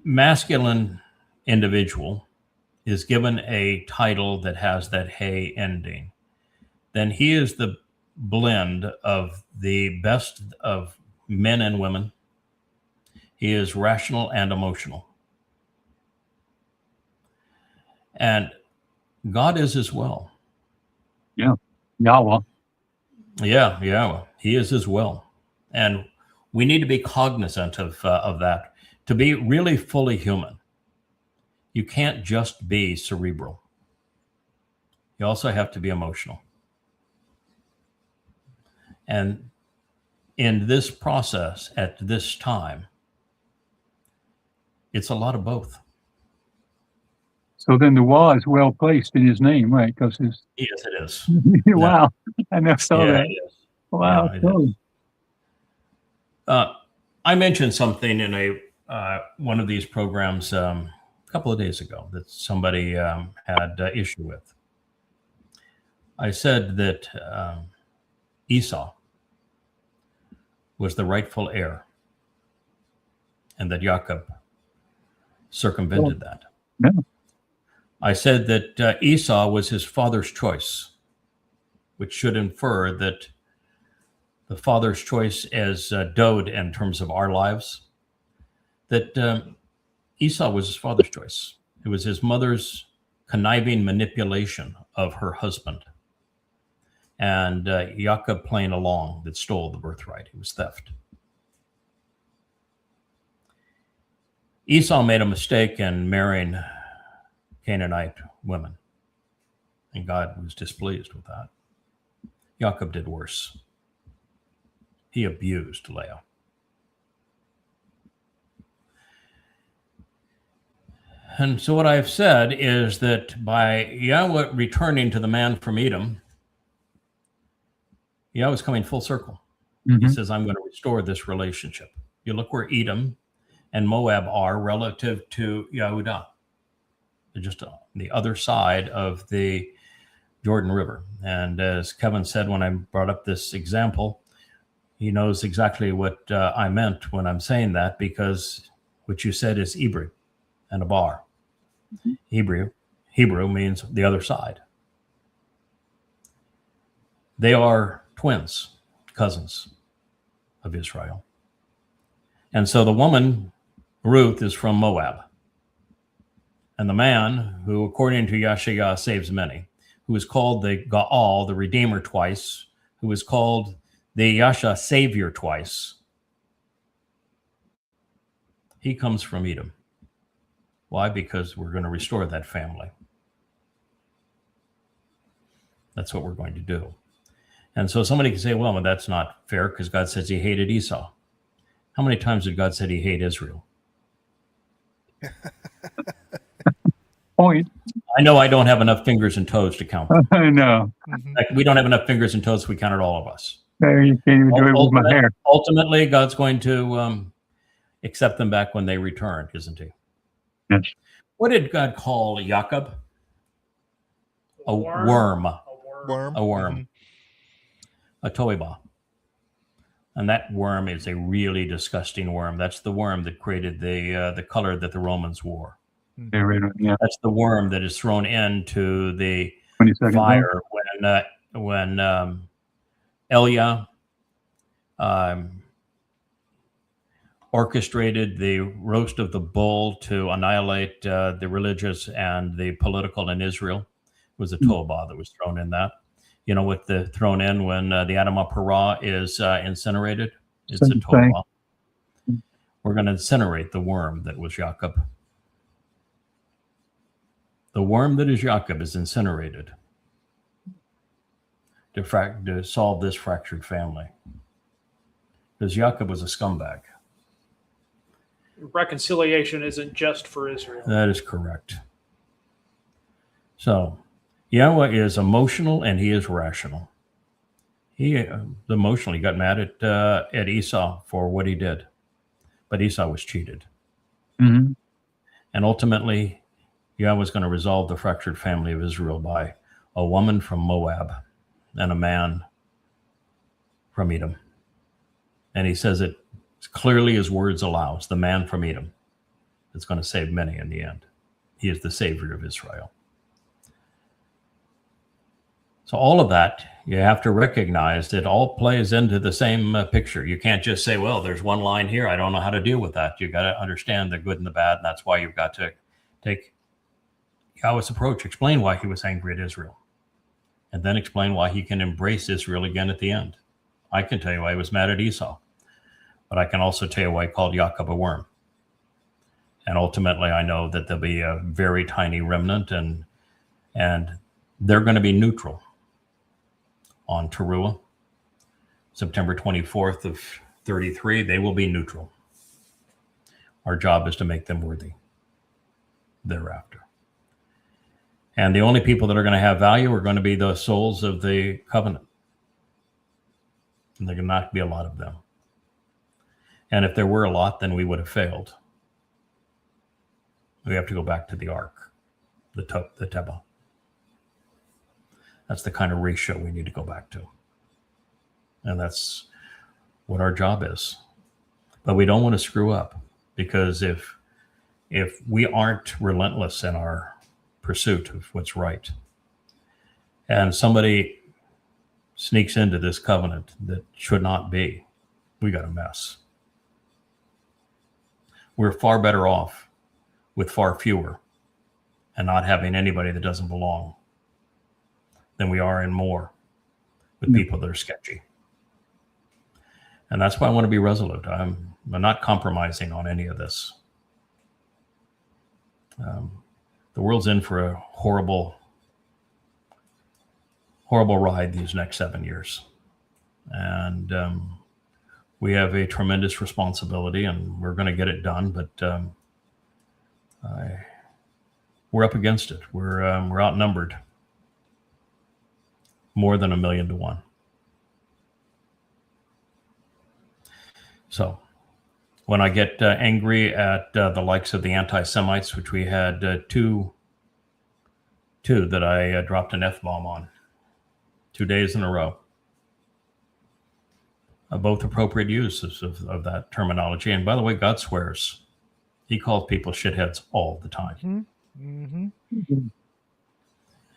masculine individual is given a title that has that hey ending, then he is the blend of the best of men and women. He is rational and emotional. And God is as well. Yeah. Yahowah. Yeah, Yahowah. He is as well. And we need to be cognizant of that. To be really fully human, you can't just be cerebral. You also have to be emotional. And in this process, at this time, it's a lot of both. So then the Wah is well placed in his name, right? Because his Yes, it is. wow, I never saw Yeah, that. it is. Wow, Yeah, it cool. I mentioned something in one of these programs a couple of days ago that somebody had issue with. I said that Esau was the rightful heir, and that Jacob circumvented that. Yeah. I said that Esau was his father's choice, which should infer that the father's choice as Dode in terms of our lives, that Esau was his father's choice. It was his mother's conniving manipulation of her husband, and Jacob playing along that stole the birthright. It was theft. Esau made a mistake in marrying Canaanite women, and God was displeased with that. Jacob did worse. He abused Leah. And so what I've said is that by Yahweh returning to the man from Edom, Yahweh's coming full circle. Mm-hmm. He says, I'm going to restore this relationship. You look where Edom and Moab are relative to Yehudah. They're just on the other side of the Jordan River. And as Kevin said when I brought up this example, he knows exactly what I meant when I'm saying that, because what you said is Hebrew and a bar. Mm-hmm. Hebrew means the other side. They are twins, cousins of Israel. And so the woman, Ruth, is from Moab. And the man who, according to Yahowah, saves many, who is called the Gaal, the Redeemer, twice, who is called the Yahowah, Savior, twice, he comes from Edom. Why? Because we're going to restore that family. That's what we're going to do. And so somebody can say, well, that's not fair because God says he hated Esau. How many times did God say he hated Israel? Point. I know I don't have enough fingers and toes to count them. I know. In fact, we don't have enough fingers and toes. We counted all of us. You can't even do it with my hair. Ultimately, God's going to accept them back when they return, isn't he? Yes. What did God call Jacob? A worm. Worm. A worm. A toeba. And that worm is a really disgusting worm. That's the worm that created the color that the Romans wore. Yeah. That's the worm that is thrown into the 22nd fire when Elia orchestrated the roast of the bull to annihilate the religious and the political in Israel. It was a toba that was thrown in that. You know what the thrown in when the Adamah Parah is incinerated? It's a toba. We're going to incinerate the worm that was Jacob. The worm that is Jacob is incinerated to solve this fractured family. Because Jacob was a scumbag. Reconciliation isn't just for Israel. That is correct. So, Yahowah is emotional and he is rational. He emotionally got mad at Esau for what he did, but Esau was cheated. Mm-hmm. And ultimately, Yahowah was going to resolve the fractured family of Israel by a woman from Moab and a man from Edom. And he says it as clearly as words allow. It's the man from Edom that's going to save many in the end. He is the savior of Israel. So all of that, you have to recognize that all plays into the same picture. You can't just say, well, there's one line here. I don't know how to deal with that. You've got to understand the good and the bad. And that's why you've got to take Yahowah's approach, explain why he was angry at Israel, and then explain why he can embrace Israel again at the end. I can tell you why he was mad at Esau, but I can also tell you why he called Jacob a worm. And ultimately, I know that there'll be a very tiny remnant, and they're going to be neutral on Teruah, September 24th of 33. They will be neutral. Our job is to make them worthy thereafter. And the only people that are going to have value are going to be the souls of the covenant. And there can not be a lot of them. And if there were a lot, then we would have failed. We have to go back to the ark, the Teba. That's the kind of ratio we need to go back to. And that's what our job is. But we don't want to screw up, because if we aren't relentless in our pursuit of what's right, and somebody sneaks into this covenant that should not be, we got a mess. We're far better off with far fewer and not having anybody that doesn't belong than we are in more with people that are sketchy. And that's why I want to be resolute. I'm not compromising on any of this. The world's in for a horrible ride these next 7 years. And we have a tremendous responsibility, and we're going to get it done, but we're up against it. We're outnumbered more than 1,000,000 to 1. So when I get angry at the likes of the anti-Semites, which we had two that I dropped an F-bomb on 2 days in a row, both appropriate uses of that terminology. And by the way, God swears. He calls people shitheads all the time.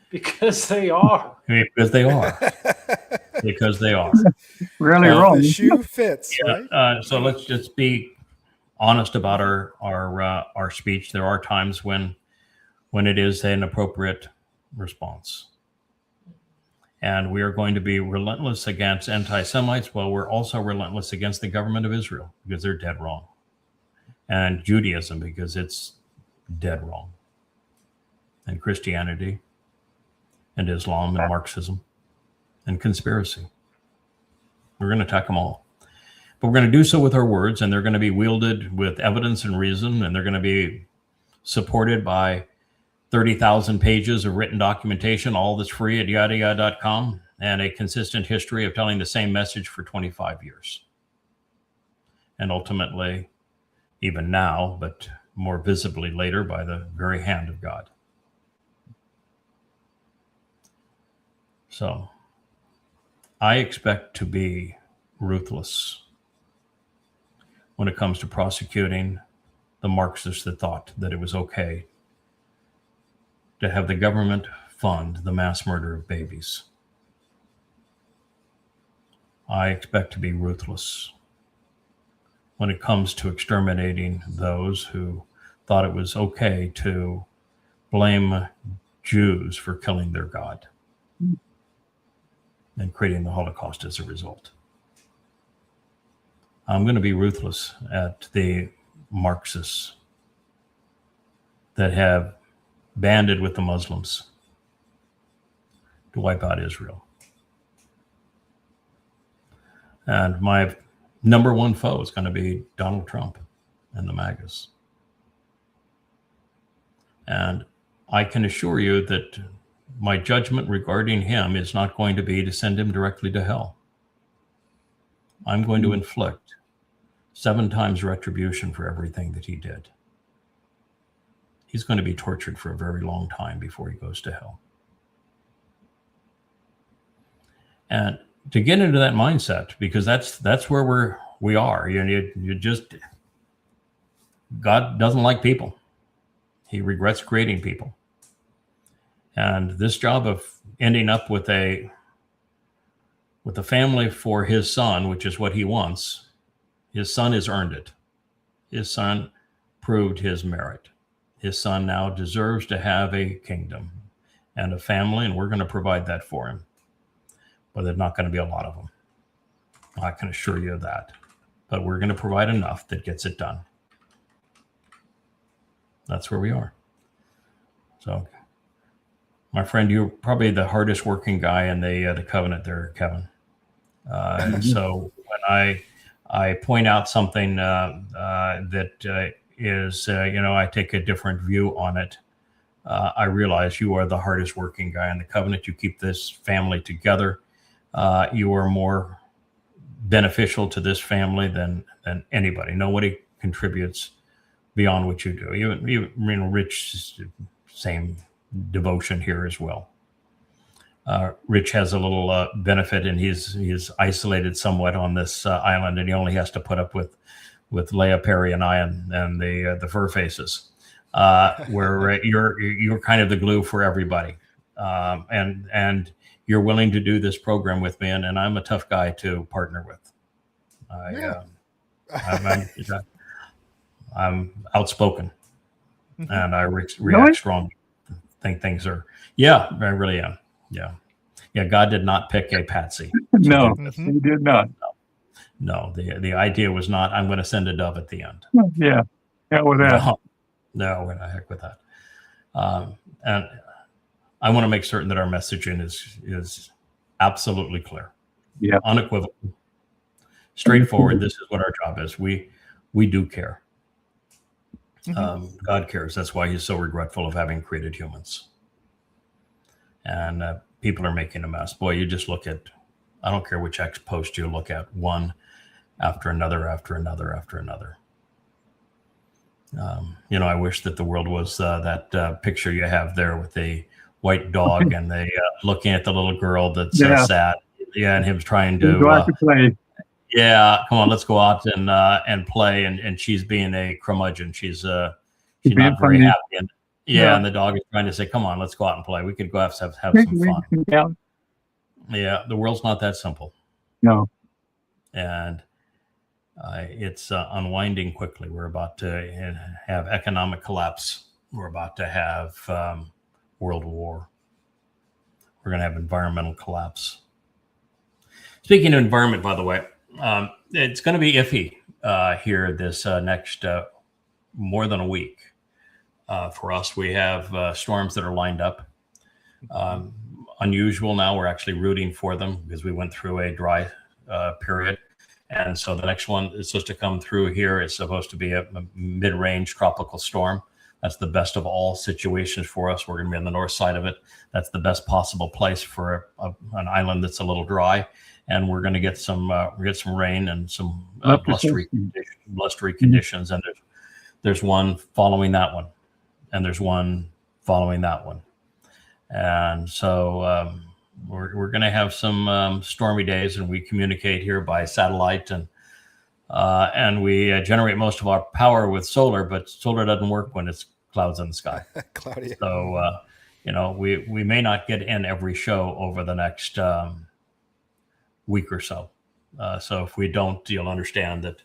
Because they are. Because they are. because they are. Really So- wrong. The shoe fits, Yeah, right? so let's just be honest about our speech. There are times when it is an appropriate response. And we are going to be relentless against anti-Semites. Well, we're also relentless against the government of Israel because they're dead wrong. And Judaism because it's dead wrong. And Christianity and Islam and Marxism and conspiracy. We're going to attack them all. But we're going to do so with our words, and they're going to be wielded with evidence and reason, and they're going to be supported by 30,000 pages of written documentation, all that's free at yahowah.com, and a consistent history of telling the same message for 25 years. And ultimately, even now, but more visibly later, by the very hand of God. So, I expect to be ruthless when it comes to prosecuting the Marxists that thought that it was okay to have the government fund the mass murder of babies. I expect to be ruthless when it comes to exterminating those who thought it was okay to blame Jews for killing their God and creating the Holocaust as a result. I'm going to be ruthless at the Marxists that have banded with the Muslims to wipe out Israel. And my number one foe is going to be Donald Trump and the MAGAs. And I can assure you that my judgment regarding him is not going to be to send him directly to hell. I'm going to inflict 7 times retribution for everything that he did. He's going to be tortured for a very long time before he goes to hell. And to get into that mindset, because that's where we are. You just, God doesn't like people. He regrets creating people. And this job of ending up with a family for his son, which is what he wants, his son has earned it. His son proved his merit. His son now deserves to have a kingdom and a family, and we're going to provide that for him. But there's not going to be a lot of them. I can assure you of that. But we're going to provide enough that gets it done. That's where we are. So, my friend, you're probably the hardest working guy in the covenant there, Kevin. So when I point out something that is, I take a different view on it. I realize you are the hardest working guy in the covenant. You keep this family together. You are more beneficial to this family than anybody. Nobody contributes beyond what you do. Even Rich, same devotion here as well. Rich has a little benefit, and he's isolated somewhat on this island, and he only has to put up with Leia Perry and I and the fur faces, where you're kind of the glue for everybody, and you're willing to do this program with me, and I'm a tough guy to partner with. I'm outspoken, and I react strongly. Think things are, I really am. Yeah. God did not pick a patsy. No, he did not. No, the idea was not, I'm going to send a dove at the end. Yeah, with that. No, we're not heck with that. And I want to make certain that our messaging is absolutely clear, unequivocal, straightforward. This is what our job is. We do care. God cares. That's why he's so regretful of having created humans. And people are making a mess. Boy, you just look at, I don't care which X post you look at, one after another, after another, after another. I wish that the world was that picture you have there with the white dog and the looking at the little girl that's sad. Yeah, and him trying to go out to play. Yeah, come on, let's go out and play. And she's being a curmudgeon. She's not very happy. And and the dog is trying to say, come on, let's go out and play. We could go have some fun. Yeah, the world's not that simple. No. And it's unwinding quickly. We're about to have economic collapse. We're about to have world war. We're going to have environmental collapse. Speaking of environment, by the way, it's going to be iffy here this next more than a week for us. We have storms that are lined up. Unusual now. We're actually rooting for them because we went through a dry period. And so the next one is supposed to come through here. It's supposed to be a mid-range tropical storm. That's the best of all situations for us. We're going to be on the north side of it. That's the best possible place for an island that's a little dry. And we're going to get some rain and some blustery conditions. And there's one following that one, and there's one following that one. And so we're going to have some stormy days, and we communicate here by satellite, and we generate most of our power with solar, but solar doesn't work when it's clouds in the sky. Cloudy. So, we may not get in every show over the next week or so. So if we don't, you'll understand that,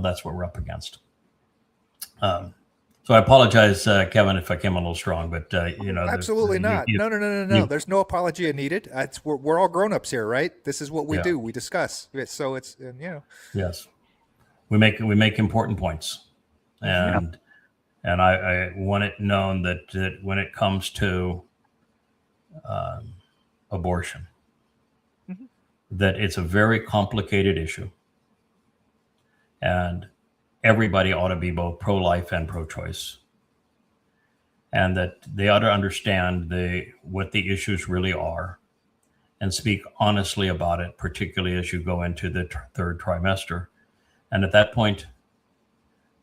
that's what we're up against. So I apologize, Kevin, if I came a little strong, but absolutely not. No. There's no apology needed. We're all grown-ups here, right? This is what we do. We discuss. So it's Yes, we make important points, and I want it known that when it comes to abortion, that it's a very complicated issue, and everybody ought to be both pro-life and pro-choice, and that they ought to understand what the issues really are and speak honestly about it, particularly as you go into the third trimester. And at that point,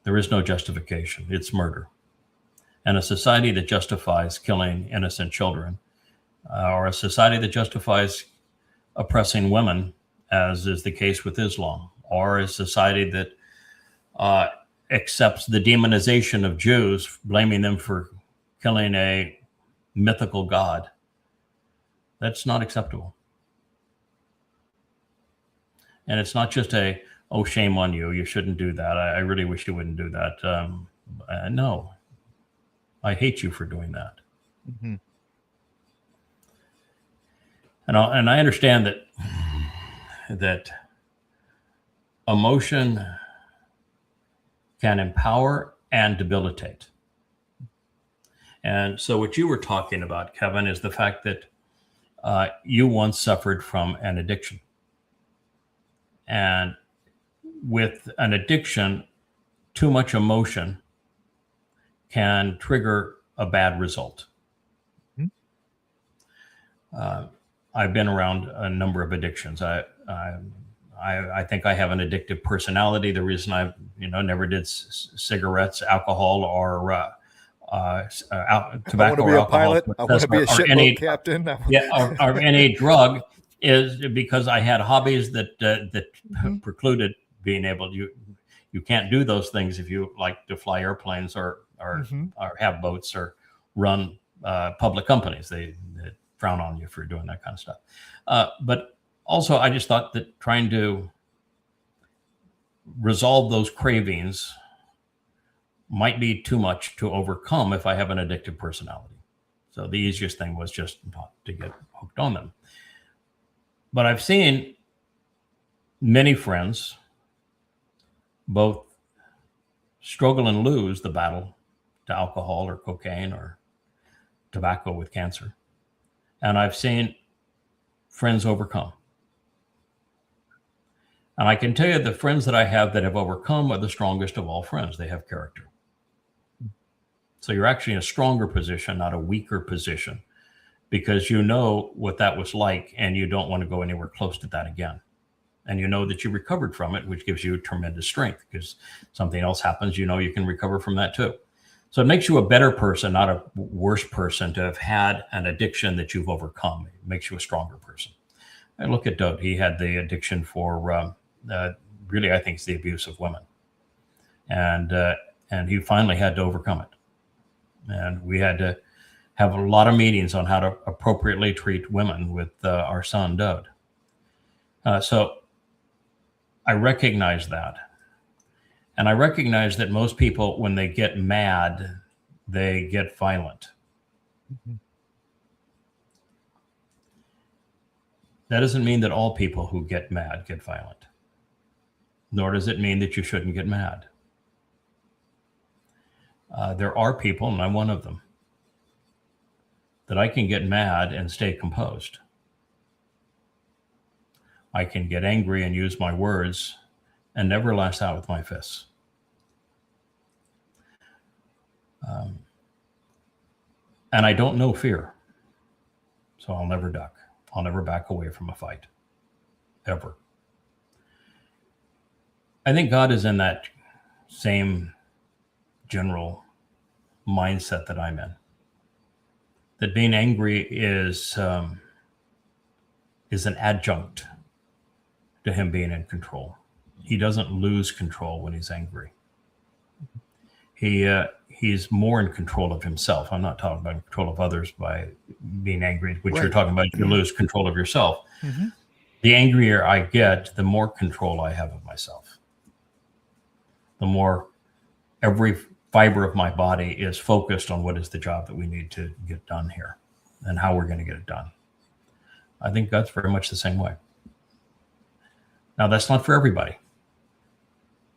there is no justification. It's murder. And a society that justifies killing innocent children, or a society that justifies oppressing women, as is the case with Islam, or a society that accepts the demonization of Jews, blaming them for killing a mythical god. That's not acceptable. And it's not just oh, shame on you. You shouldn't do that. I really wish you wouldn't do that. No, I hate you for doing that. Mm-hmm. And I understand that emotion can empower and debilitate. And so what you were talking about, Kevin, is the fact that you once suffered from an addiction. And with an addiction, too much emotion can trigger a bad result. I've been around a number of addictions. I think I have an addictive personality. The reason I, never did cigarettes, alcohol, or tobacco. I want to be a pilot. I want to be a shipboat captain. Or any drug is because I had hobbies that precluded being able to. You can't do those things if you like to fly airplanes or have boats or run public companies. They frown on you for doing that kind of stuff. But also, I just thought that trying to resolve those cravings might be too much to overcome if I have an addictive personality. So the easiest thing was just not to get hooked on them. But I've seen many friends both struggle and lose the battle to alcohol or cocaine or tobacco with cancer. And I've seen friends overcome. And I can tell you the friends that I have that have overcome are the strongest of all friends. They have character. So you're actually in a stronger position, not a weaker position, because you know what that was like and you don't want to go anywhere close to that again. And you know that you recovered from it, which gives you tremendous strength, because something else happens, you can recover from that too. So it makes you a better person, not a worse person, to have had an addiction that you've overcome. It makes you a stronger person. I look at Doug. He had the addiction for really, I think it's the abuse of women. And he finally had to overcome it. And we had to have a lot of meetings on how to appropriately treat women with our son, Dode. So I recognize that. And I recognize that most people, when they get mad, they get violent. That doesn't mean that all people who get mad get violent. Nor does it mean that you shouldn't get mad. There are people, and I'm one of them, that I can get mad and stay composed. I can get angry and use my words and never lash out with my fists. And I don't know fear. So I'll never duck. I'll never back away from a fight. Ever. I think God is in that same general mindset that I'm in. That being angry is an adjunct to him being in control. He doesn't lose control when he's angry. He's more in control of himself. I'm not talking about control of others by being angry, which you're talking about. You lose control of yourself. Mm-hmm. The angrier I get, the more control I have of myself. The more every fiber of my body is focused on what is the job that we need to get done here and how we're going to get it done. I think God's very much the same way. Now, that's not for everybody.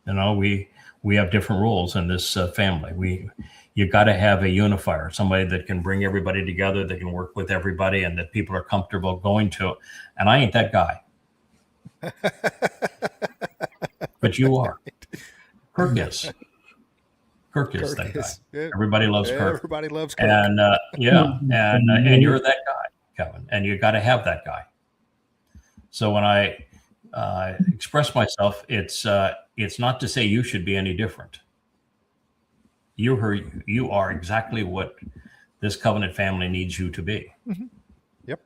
You know, we have different rules in this family. You got to have a unifier, somebody that can bring everybody together, that can work with everybody, and that people are comfortable going to. And I ain't that guy. But you are. Kirk is. Kirk is that guy. Yeah. Everybody loves Kirk. Everybody loves Kirk. And and you're that guy, Kevin. And you got to have that guy. So when I express myself, it's not to say you should be any different. You are exactly what this covenant family needs you to be. Mm-hmm. Yep.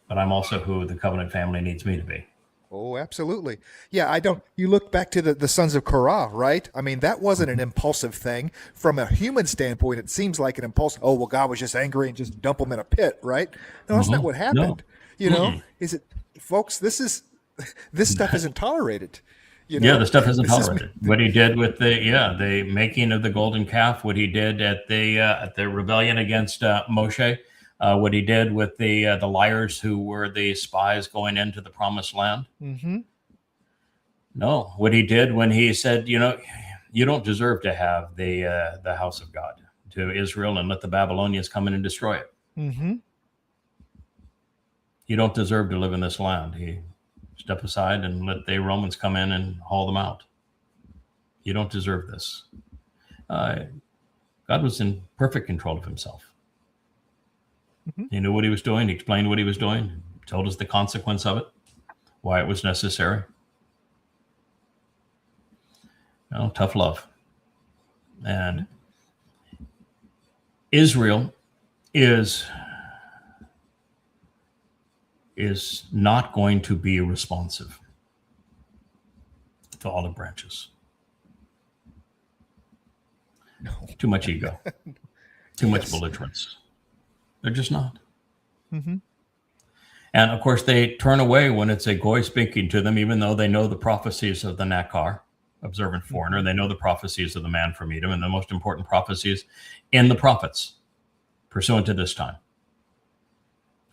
But I'm also who the covenant family needs me to be. Oh, absolutely. Yeah, you look back to the sons of Korah, right? I mean, that wasn't an impulsive thing. From a human standpoint, it seems like an impulsive, oh, well, God was just angry and just dump them in a pit, right? No, that's not what happened. No. You know, is it, folks, this stuff isn't tolerated. You know? Yeah, the stuff isn't tolerated. What he did with the making of the golden calf, what he did at the rebellion against Moshe, what he did with the liars who were the spies going into the promised land. Mm-hmm. No, what he did when he said, you know, you don't deserve to have the house of God to Israel and let the Babylonians come in and destroy it. Mm-hmm. You don't deserve to live in this land. He step aside and let the Romans come in and haul them out. You don't deserve this. God was in perfect control of himself. Mm-hmm. He knew what he was doing. He explained what he was doing, told us the consequence of it, why it was necessary. You know, tough love. And Israel is not going to be responsive to olive branches. No. Too much ego. Too much belligerence. They're just not. Mm-hmm. And of course, they turn away when it's a goy speaking to them, even though they know the prophecies of the Nakar, observant foreigner. Mm-hmm. They know the prophecies of the man from Edom, and the most important prophecies in the prophets pursuant to this time.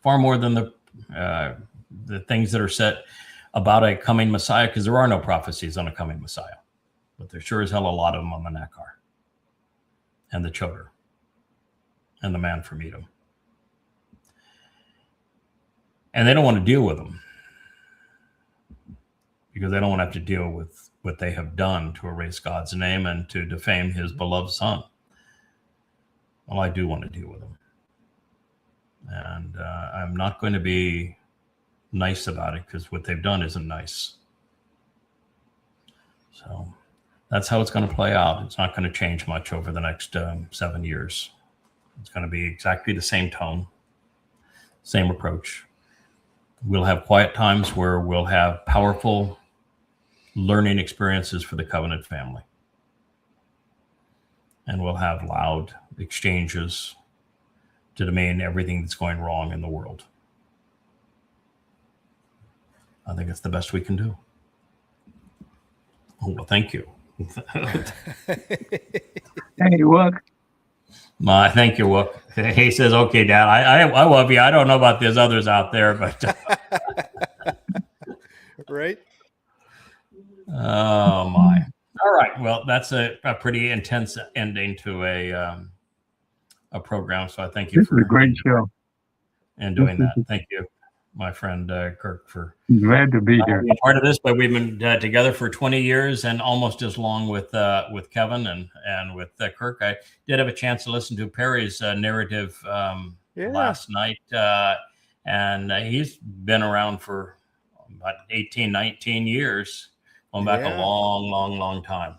Far more than the things that are said about a coming Messiah, because there are no prophecies on a coming Messiah. But there's sure as hell a lot of them on the Nakar and the Choder and the man from Edom. And they don't want to deal with them because they don't want to have to deal with what they have done to erase God's name and to defame his beloved son. Well, I do want to deal with them. And I'm not going to be nice about it because what they've done isn't nice. So that's how it's going to play out. It's not going to change much over the next 7 years. It's going to be exactly the same tone, same approach. We'll have quiet times where we'll have powerful learning experiences for the covenant family. And we'll have loud exchanges to demean everything that's going wrong in the world. I think it's the best we can do. Oh, well, thank you. Hey, look. Thank you, Wook. He says, okay, Dad, I love you. I don't know about these others out there, but Right? oh my. All right. Well, that's a pretty intense ending to a program. So I thank you This is a great show. and doing that. Thank you, my friend Kirk, for Glad to be here. being part of this. But we've been together for 20 years and almost as long with Kevin and with Kirk. I did have a chance to listen to Perry's narrative last night, and he's been around for about 18, 19 years, going back a long time.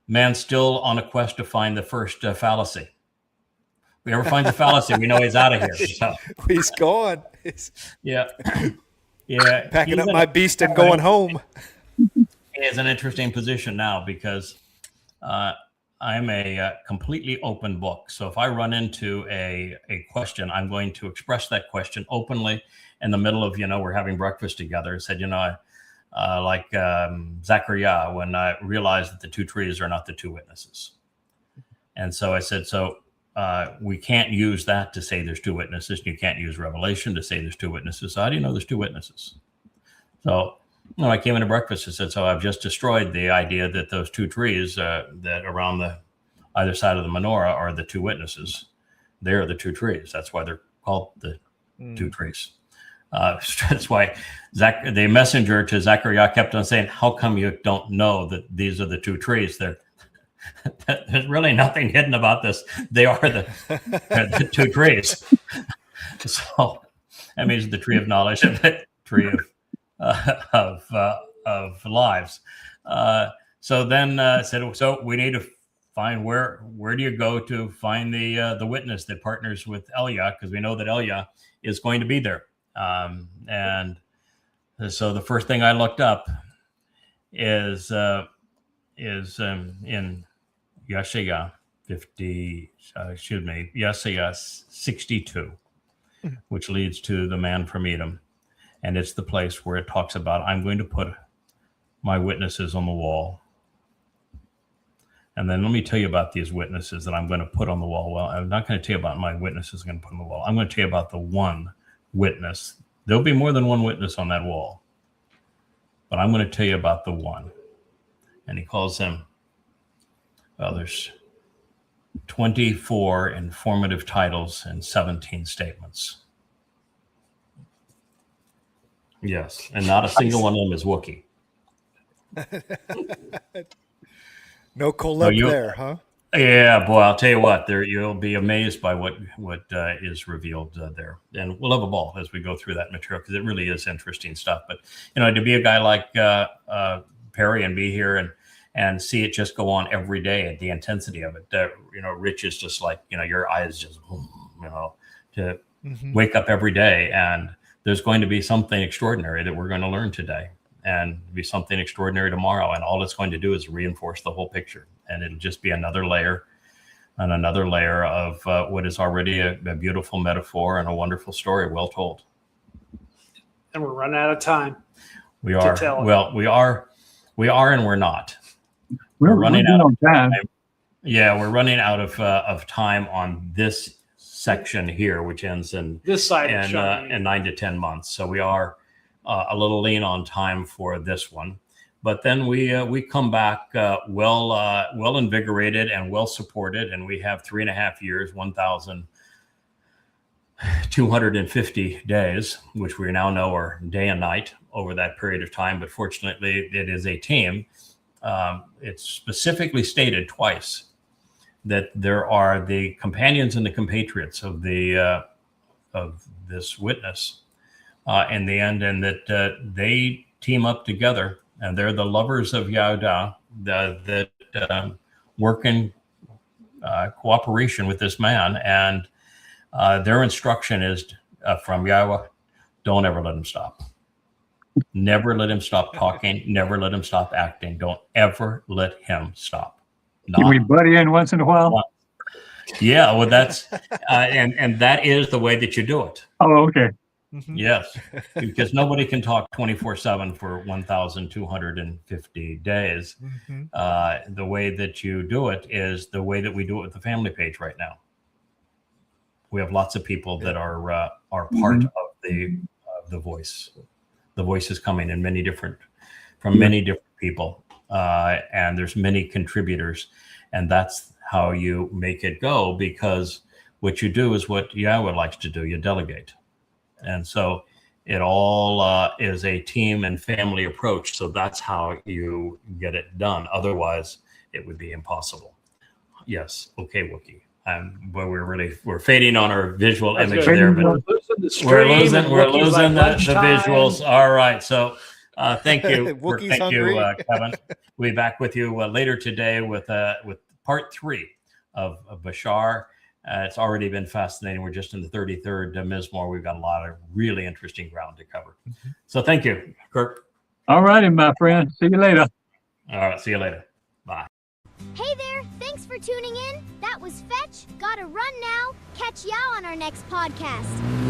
Man still on a quest to find the first fallacy. If we ever find the fallacy, we know he's out of here. So. He's gone. Yeah. Packing up my beast and going home. He is an interesting position now because I'm a completely open book. So if I run into a question, I'm going to express that question openly in the middle of, we're having breakfast together. I said, like Zachariah, when I realized that the two trees are not the two witnesses. And so I said, we can't use that to say there's two witnesses. You can't use Revelation to say there's two witnesses. So how do you know there's two witnesses? So when I came into breakfast, I said, so I've just destroyed the idea that those two trees that around the either side of the menorah are the two witnesses. They're the two trees. That's why they're called the two trees. That's why the messenger to Zechariah kept on saying, how come you don't know that these are the two trees? There's really nothing hidden about this. They are the two trees. So that means the tree of knowledge and the tree of lives. So then said, so we need to find where do you go to find the witness that partners with Elia, because we know that Elia is going to be there. And so the first thing I looked up is in Yahowah 62, which leads to the man from Edom. And it's the place where it talks about, I'm going to put my witnesses on the wall. And then let me tell you about these witnesses that I'm going to put on the wall. Well, I'm not going to tell you about my witnesses I'm going to put on the wall. I'm going to tell you about the one witness. There'll be more than one witness on that wall, but I'm going to tell you about the one. And he calls them, well, there's 24 informative titles and 17 statements. Yes, and not a single one of them is Wookiee. No collab there, huh? Yeah, boy, I'll tell you what, you'll be amazed by what is revealed there. And we'll have a ball as we go through that material, because it really is interesting stuff. But, to be a guy like Perry and be here and see it just go on every day at the intensity of it. Rich is just like, your eyes just, to wake up every day. And there's going to be something extraordinary that we're going to learn today, and be something extraordinary tomorrow. And all it's going to do is reinforce the whole picture. And it'll just be another layer and another layer of what is already a beautiful metaphor and a wonderful story well told. And we're running out of time. We are. Well, we are and we're not. We're running out of time. Yeah, we're running out of time on this section here, which ends in this side in 9 to 10 months. So we are a little lean on time for this one. But then we come back well invigorated and well supported, and we have 3.5 years, 1,250 days, which we now know are day and night over that period of time. But fortunately, it is a team. It's specifically stated twice that there are the companions and the compatriots of this witness in the end, and that they team up together. And they're the lovers of Yahowah that work in cooperation with this man. And their instruction is from Yahowah, don't ever let him stop. Never let him stop talking. Never let him stop acting. Don't ever let him stop. Can we butt in once in a while? Yeah, well, that's and that is the way that you do it. Oh, okay. Yes, because nobody can talk 24/7 for 1,250 days. The way that you do it is the way that we do it with the family page right now. We have lots of people that are part of the voice. The voice is coming in from many different people, and there's many contributors, and that's how you make it go. Because what you do is what Yahowah likes to do: you delegate. And so it all is a team and family approach. So that's how you get it done. Otherwise, it would be impossible. Yes. Okay, Wookie. But we're fading on our visual image there, but we're losing the visuals. All right. So thank you. Thank you, Kevin. We'll be back with you later today with part 3 of Bashar. It's already been fascinating. We're just in the 33rd Mizmor. We've got a lot of really interesting ground to cover. So thank you, Kirk. All righty, my friend. See you later. All right. See you later. Bye. Hey there. Thanks for tuning in. That was Fetch. Gotta run now. Catch y'all on our next podcast.